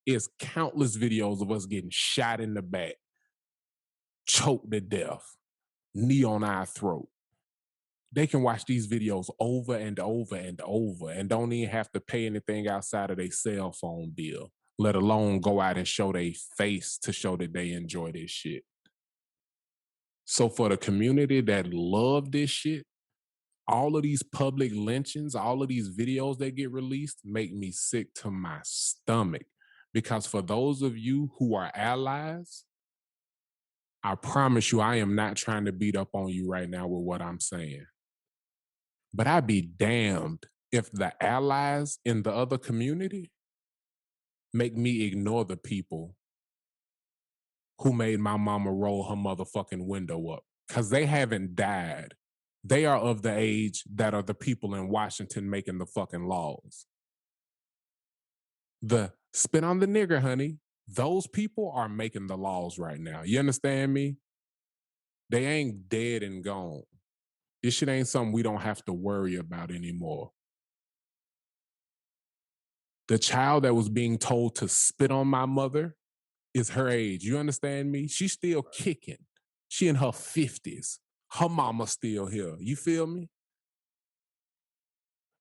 It's countless videos of us getting shot in the back, choked to death, knee on our throat. They can watch these videos over and over and over and don't even have to pay anything outside of their cell phone bill, let alone go out and show their face to show that they enjoy this shit. So for the community that love this shit, All of these public lynchings, all of these videos that get released make me sick to my stomach. Because for those of you who are allies, I promise you, I am not trying to beat up on you right now with what I'm saying. But I'd be damned if the allies in the other community make me ignore the people who made my mama roll her motherfucking window up. Because they haven't died. They are of the age that are the people in Washington making the fucking laws. The spit on the nigger, honey, those people are making the laws right now. You understand me? They ain't dead and gone. This shit ain't something we don't have to worry about anymore. The child that was being told to spit on my mother is her age. You understand me? She's still kicking. She in her 50s. Her mama's still here. You feel me?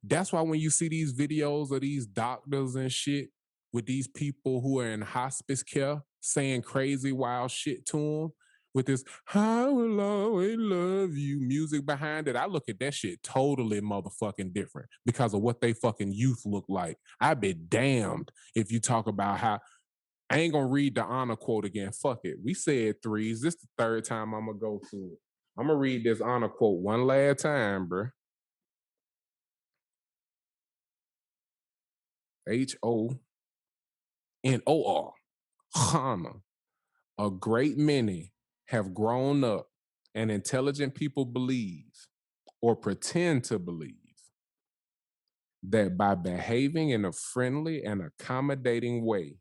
That's why when you see these videos of these doctors and shit with these people who are in hospice care saying crazy wild shit to them with this "I will always love you" music behind it, I look at that shit totally motherfucking different because of what they fucking youth look like. I'd be damned if you talk about how I ain't gonna read the honor quote again. Fuck it. We said threes. This is the third time I'm gonna go to it. I'm gonna read this honor quote one last time, bruh. Honor. Honor. A great many have grown up, and intelligent people believe or pretend to believe that by behaving in a friendly and accommodating way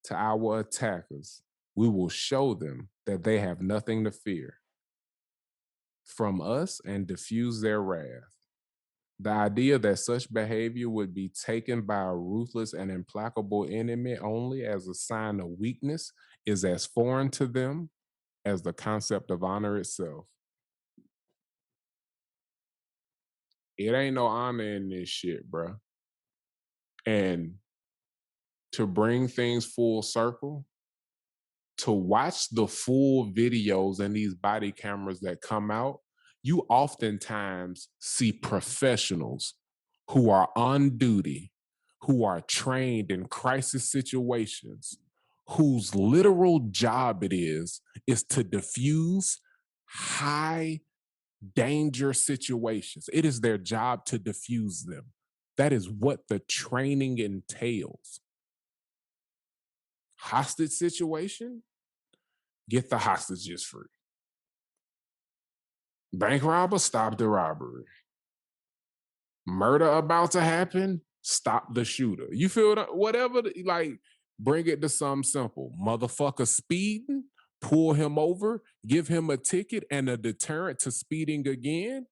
to our attackers, we will show them that they have nothing to fear from us and diffuse their wrath. The idea that such behavior would be taken by a ruthless and implacable enemy only as a sign of weakness is as foreign to them as the concept of honor itself. It ain't no honor in this shit, bruh. And to bring things full circle, to watch the full videos and these body cameras that come out, you oftentimes see professionals who are on duty, who are trained in crisis situations, whose literal job it is to diffuse high danger situations. It is their job to diffuse them. That is what the training entails. Hostage situation, get the hostages free. Bank robber, stop the robbery. Murder about to happen, stop the shooter. You feel that? Whatever, like, bring it to something simple. Motherfucker speeding, pull him over, give him a ticket and a deterrent to speeding again.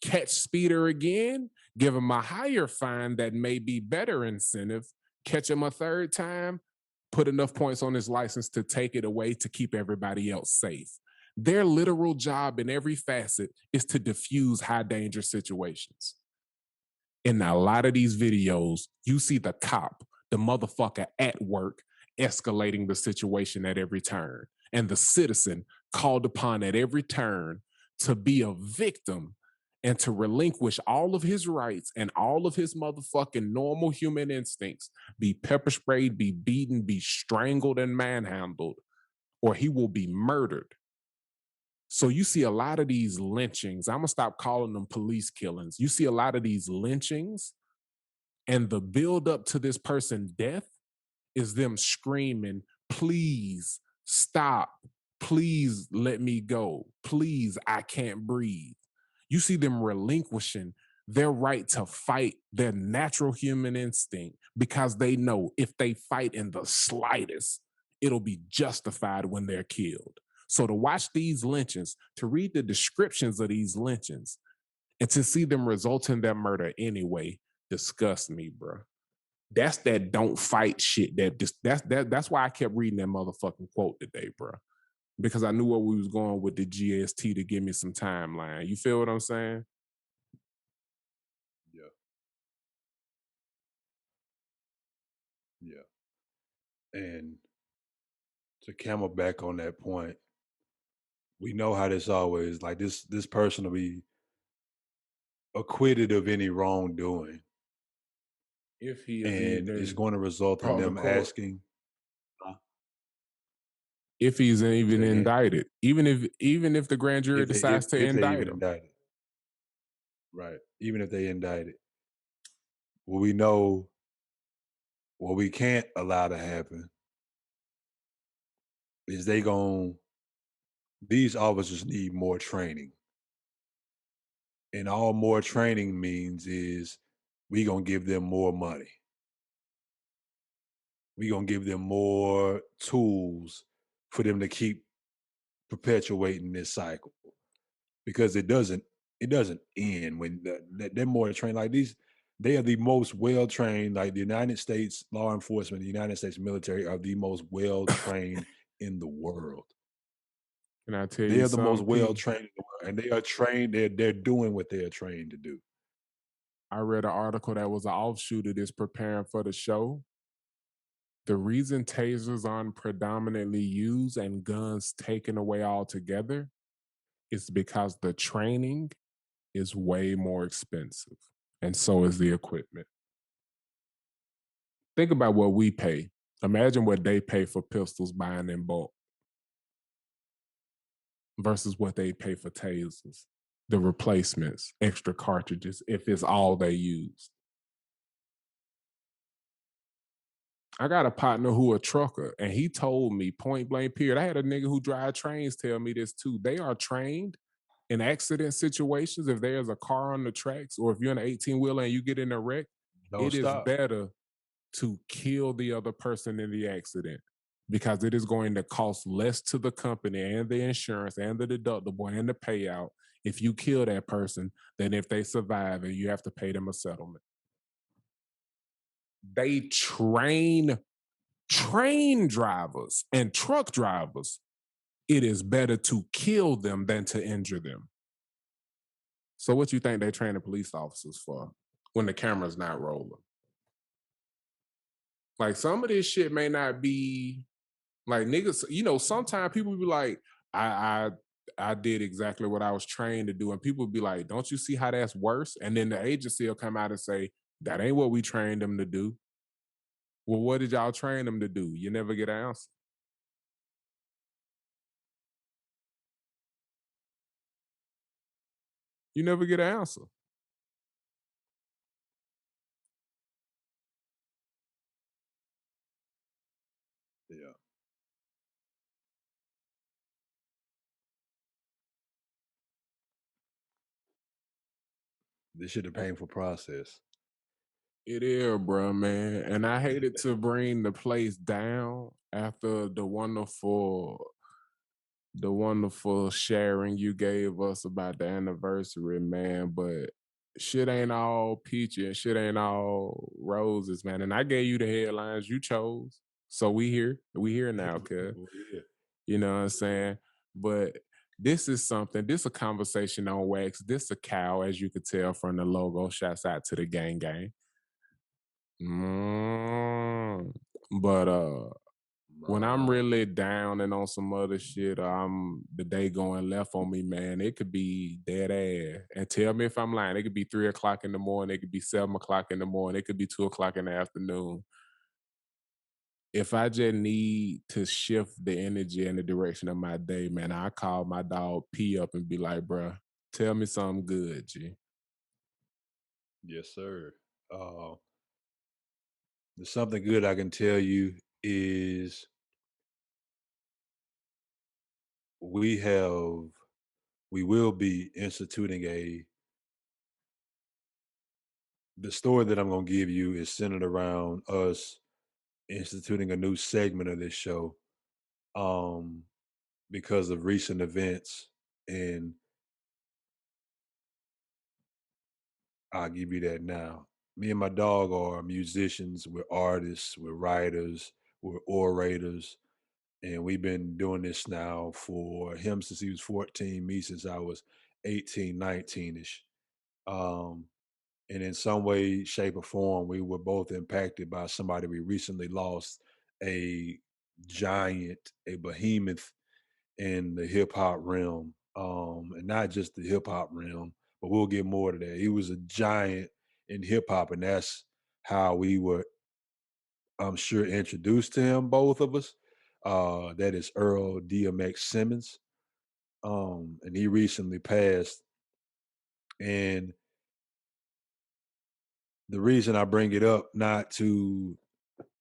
Catch speeder again, give him a higher fine that may be better incentive, catch him a third time, put enough points on his license to take it away to keep everybody else safe. Their literal job in every facet is to diffuse high danger situations. In a lot of these videos, you see the cop, the motherfucker at work, escalating the situation at every turn, and the citizen called upon at every turn to be a victim and to relinquish all of his rights and all of his motherfucking normal human instincts, be pepper sprayed, be beaten, be strangled and manhandled, or he will be murdered. So you see a lot of these lynchings. I'm gonna stop calling them police killings. You see a lot of these lynchings, and the build up to this person's death is them screaming, "Please stop. Please let me go. Please, I can't breathe." You see them relinquishing their right to fight their natural human instinct because they know if they fight in the slightest, it'll be justified when they're killed. So to watch these lynchings, to read the descriptions of these lynchings, and to see them result in their murder anyway, disgusts me, bro. That's that don't fight shit. That's why I kept reading that motherfucking quote today, bro. Because I knew where we was going with the GST to give me some timeline. You feel what I'm saying? Yeah. Yeah. And to camelback on that point, we know how this always, like, this person will be acquitted of any wrongdoing. If he is And it's even going to result in called to them court. asking. If he's even Say again? indicted, even if the grand jury decides to if they indict even him. indicted. Right. Even if they indicted. Well, we know what we can't allow to happen is these officers need more training. And all more training means is we gonna give them more money. We gonna give them more tools for them to keep perpetuating this cycle. Because it doesn't end when they're more trained like these. They are the most well trained, like the United States law enforcement, the United States military are the most well trained in the world. Can I tell They you are the most something, well P? trained in the world, and they are trained. They're doing what they are trained to do. I read an article that was an offshoot of this preparing for the show. The reason tasers aren't predominantly used and guns taken away altogether is because the training is way more expensive, and so is the equipment. Think about what we pay. Imagine what they pay for pistols buying in bulk versus what they pay for tasers, the replacements, extra cartridges, if it's all they use. I got a partner who a trucker, and he told me point blank period. I had a nigga who drive trains tell me this too. They are trained in accident situations. If there's a car on the tracks, or if you're in an 18-wheeler and you get in a wreck, Don't it is stop. better to kill the other person in the accident because it is going to cost less to the company and the insurance and the deductible and the payout if you kill that person than if they survive and you have to pay them a settlement. They train drivers and truck drivers. It is better to kill them than to injure them. So what you think they train the police officers for when the camera's not rolling? Like some of this shit may not be like niggas, sometimes people be like, I did exactly what I was trained to do. And people be like, don't you see how that's worse? And then the agency will come out and say, that ain't what we trained them to do. Well, what did y'all train them to do? You never get an answer. You never get an answer. Yeah. This shit a painful process. It is, bro, man. And I hated to bring the place down after the wonderful sharing you gave us about the anniversary, man. But shit ain't all peachy and shit ain't all roses, man. And I gave you the headlines you chose. So we here now, cuz. Yeah. You know what I'm saying? But this is a conversation on wax. This a cow, as you could tell from the logo. Shouts out to the gang gang. But when I'm really down and on some other shit, the day going left on me, man, it could be dead ass. And tell me if I'm lying. It could be 3 o'clock in the morning. It could be 7 o'clock in the morning. It could be 2 o'clock in the afternoon. If I just need to shift the energy and the direction of my day, man, I call my dog P up and be like, bruh, tell me something good, G. Yes, sir. There's something good I can tell you is we will be instituting the story that I'm going to give you is centered around us instituting a new segment of this show because of recent events. And I'll give you that now. Me and my dog are musicians, we're artists, we're writers, we're orators. And we've been doing this now for him since he was 14, me since I was 18, 19-ish. And in some way, shape, or form, we were both impacted by somebody we recently lost, a giant, a behemoth in the hip hop realm. And not just the hip hop realm, but we'll get more to that. He was a giant in hip hop, and that's how we were, I'm sure, introduced to him, both of us. That is Earl DMX Simmons. And he recently passed. And the reason I bring it up, not to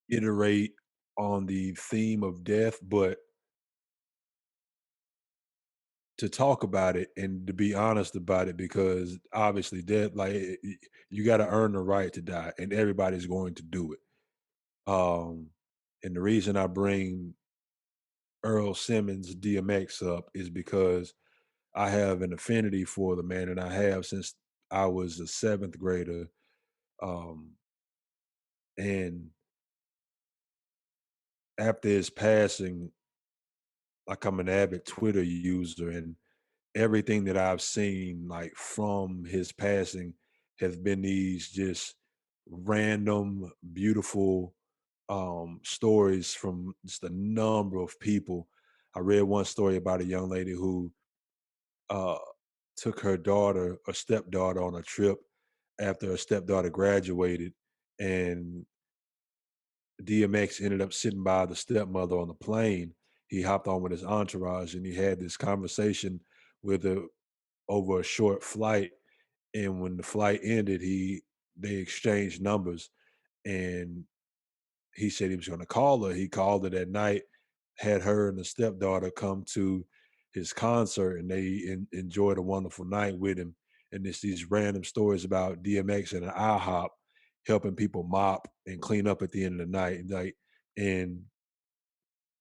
iterate on the theme of death, but to talk about it and to be honest about it, because obviously death, like you got to earn the right to die, and everybody's going to do it. And the reason I bring Earl Simmons DMX up is because I have an affinity for the man, and I have since I was a seventh grader. Um, and after his passing, like I'm an avid Twitter user, and everything that I've seen, like from his passing, has been these just random, beautiful stories from just a number of people. I read one story about a young lady who uh, took her daughter, a stepdaughter, on a trip after her stepdaughter graduated, and DMX ended up sitting by the stepmother on the plane. He hopped on with his entourage, and he had this conversation with her over a short flight. And when the flight ended, they exchanged numbers, and he said he was going to call her. He called her that night, had her and the stepdaughter come to his concert, and they enjoyed a wonderful night with him. And it's these random stories about DMX and an IHOP helping people mop and clean up at the end of the night. And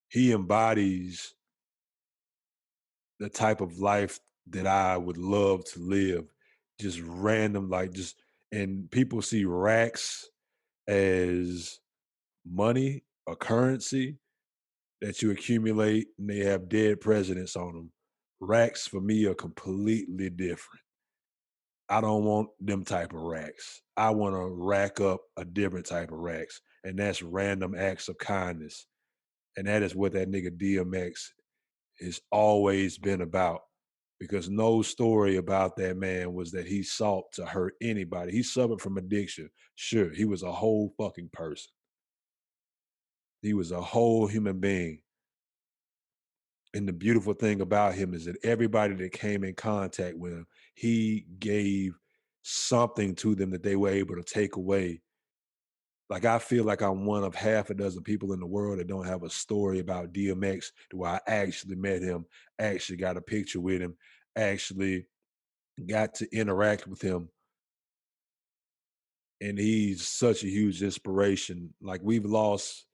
he embodies the type of life that I would love to live. Just random, like just, and people see racks as money, a currency that you accumulate, and they have dead presidents on them. Racks for me are completely different. I don't want them type of racks. I want to rack up a different type of racks, and that's random acts of kindness. And that is what that nigga DMX has always been about. Because no story about that man was that he sought to hurt anybody. He suffered from addiction. Sure, he was a whole fucking person. He was a whole human being. And the beautiful thing about him is that everybody that came in contact with him, he gave something to them that they were able to take away. Like, I feel like I'm one of half a dozen people in the world that don't have a story about DMX to where I actually met him, actually got a picture with him, actually got to interact with him. And he's such a huge inspiration. Like, we've lost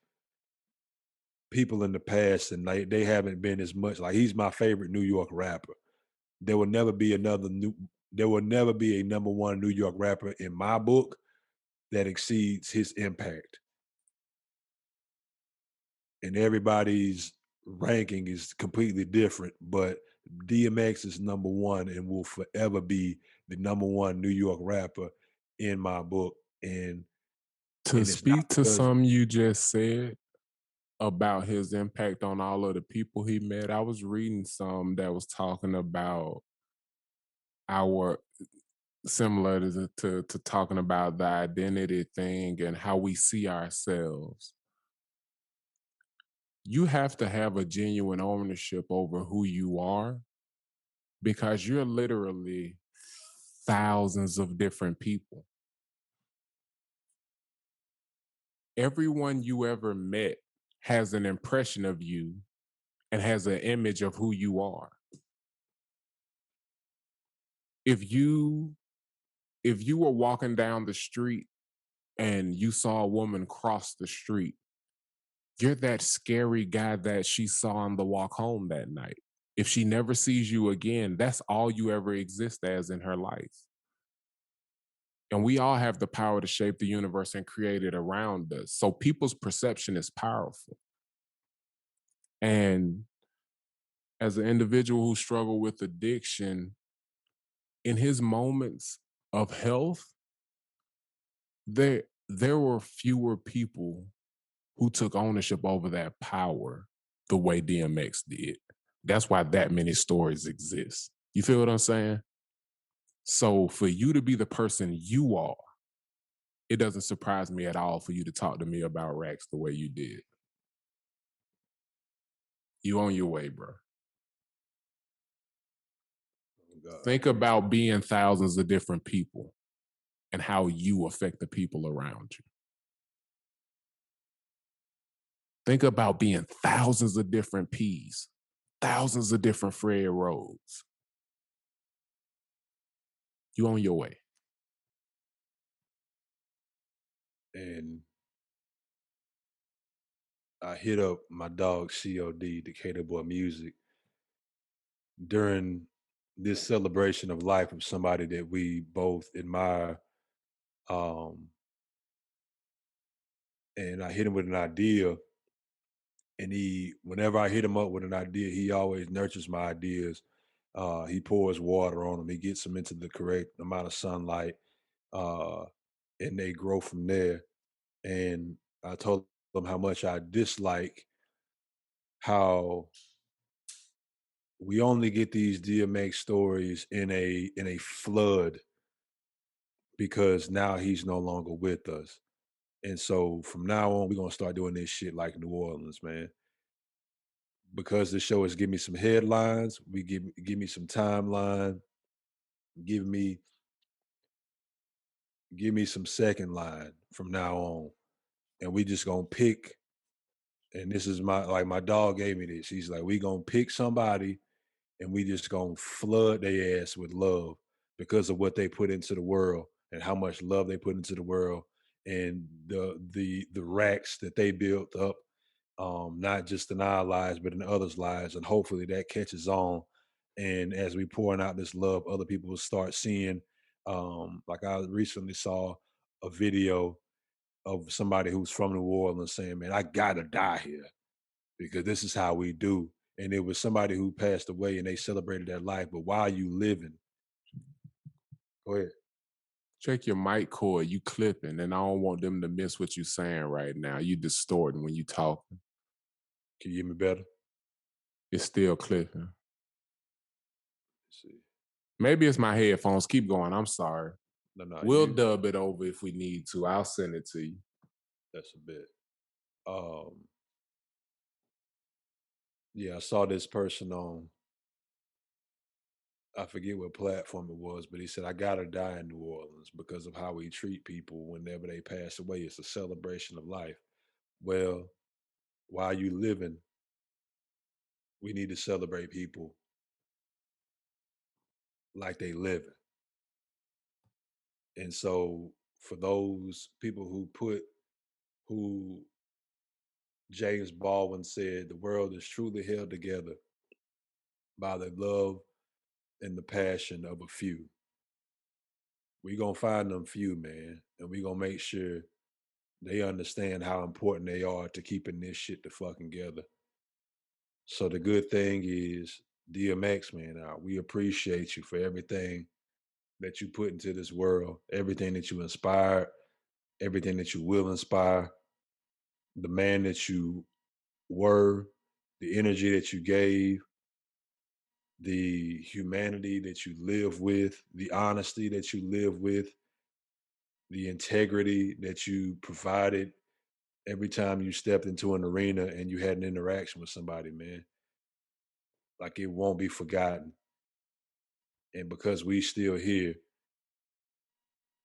people in the past, and they haven't been as much. Like, he's my favorite New York rapper. There will never be there will never be a number one New York rapper in my book that exceeds his impact. And everybody's ranking is completely different, but DMX is number one and will forever be the number one New York rapper in my book. And To it's not speak to because some you just said about his impact on all of the people he met, I was reading some that was talking about our similar to talking about the identity thing and how we see ourselves. You have to have a genuine ownership over who you are, because you're literally thousands of different people. Everyone you ever met has an impression of you and has an image of who you are. If you were walking down the street and you saw a woman cross the street, you're that scary guy that she saw on the walk home that night. If she never sees you again, that's all you ever exist as in her life. And we all have the power to shape the universe and create it around us. So people's perception is powerful. And as an individual who struggled with addiction, in his moments of health, there were fewer people who took ownership over that power the way DMX did. That's why that many stories exist. You feel what I'm saying? So for you to be the person you are, it doesn't surprise me at all for you to talk to me about racks the way you did. You on your way, bro. God. Think about being thousands of different people and how you affect the people around you. Think about being thousands of different P's, thousands of different Fred Rhodes. You on your way. And I hit up my dog C.O.W, Decatur Boy Music, during this celebration of life of somebody that we both admire. And I hit him with an idea. And whenever I hit him up with an idea, he always nurtures my ideas. He pours water on them. He gets them into the correct amount of sunlight, and they grow from there. And I told him how much I dislike how we only get these DMX stories in a flood, because now he's no longer with us. And so from now on, we're gonna start doing this shit like New Orleans, man. Because the show is Give Me Some Headlines, we give me some timeline, give me some second line from now on. And we just gonna pick, and this is my dog gave me this. He's like, we gonna pick somebody and we just gonna flood their ass with love because of what they put into the world and how much love they put into the world, and the racks that they built up, not just in our lives but in others' lives, and hopefully that catches on. And as we pouring out this love, other people will start seeing. Like I recently saw a video of somebody who's from New Orleans saying, "Man, I gotta die here because this is how we do." And it was somebody who passed away and they celebrated their life. But while you living, go ahead. Check your mic cord. You clipping, and I don't want them to miss what you're saying right now. You distorting when you talking. Can you hear me better? It's still clipping. Let's see. Maybe it's my headphones. Keep going. I'm sorry. No, We'll dub it over if we need to. I'll send it to you. That's a bit. Yeah, I saw this person on, I forget what platform it was, but he said, I gotta die in New Orleans because of how we treat people whenever they pass away. It's a celebration of life. Well, while you living, we need to celebrate people like they living. And so for those people who James Baldwin said, the world is truly held together by the love and the passion of a few. We gonna find them few, man, and we gonna make sure they understand how important they are to keeping this shit the fucking together. So the good thing is, DMX, man, we appreciate you for everything that you put into this world, everything that you inspired, everything that you will inspire, the man that you were, the energy that you gave, the humanity that you live with, the honesty that you live with, the integrity that you provided every time you stepped into an arena and you had an interaction with somebody, man. Like, it won't be forgotten. And because we still here,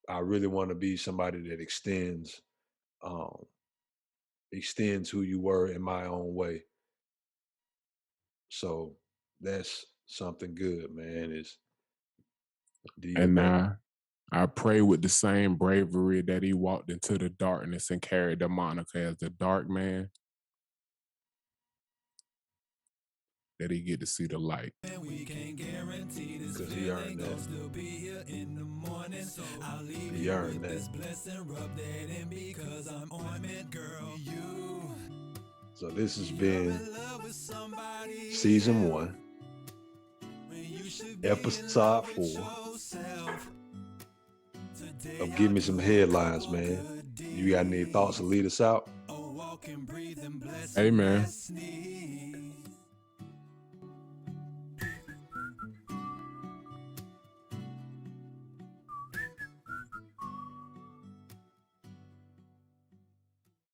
I really want to be somebody that extends who you were in my own way. So that's something good, man. Is And DMX. I pray with the same bravery that he walked into the darkness and carried the moniker as the Dark Man, that he get to see the light. Because he earned that. He earned that. So this has been season 1, episode 4 of Give Me Some Headlines, man. You got any thoughts to lead us out? Hey, man.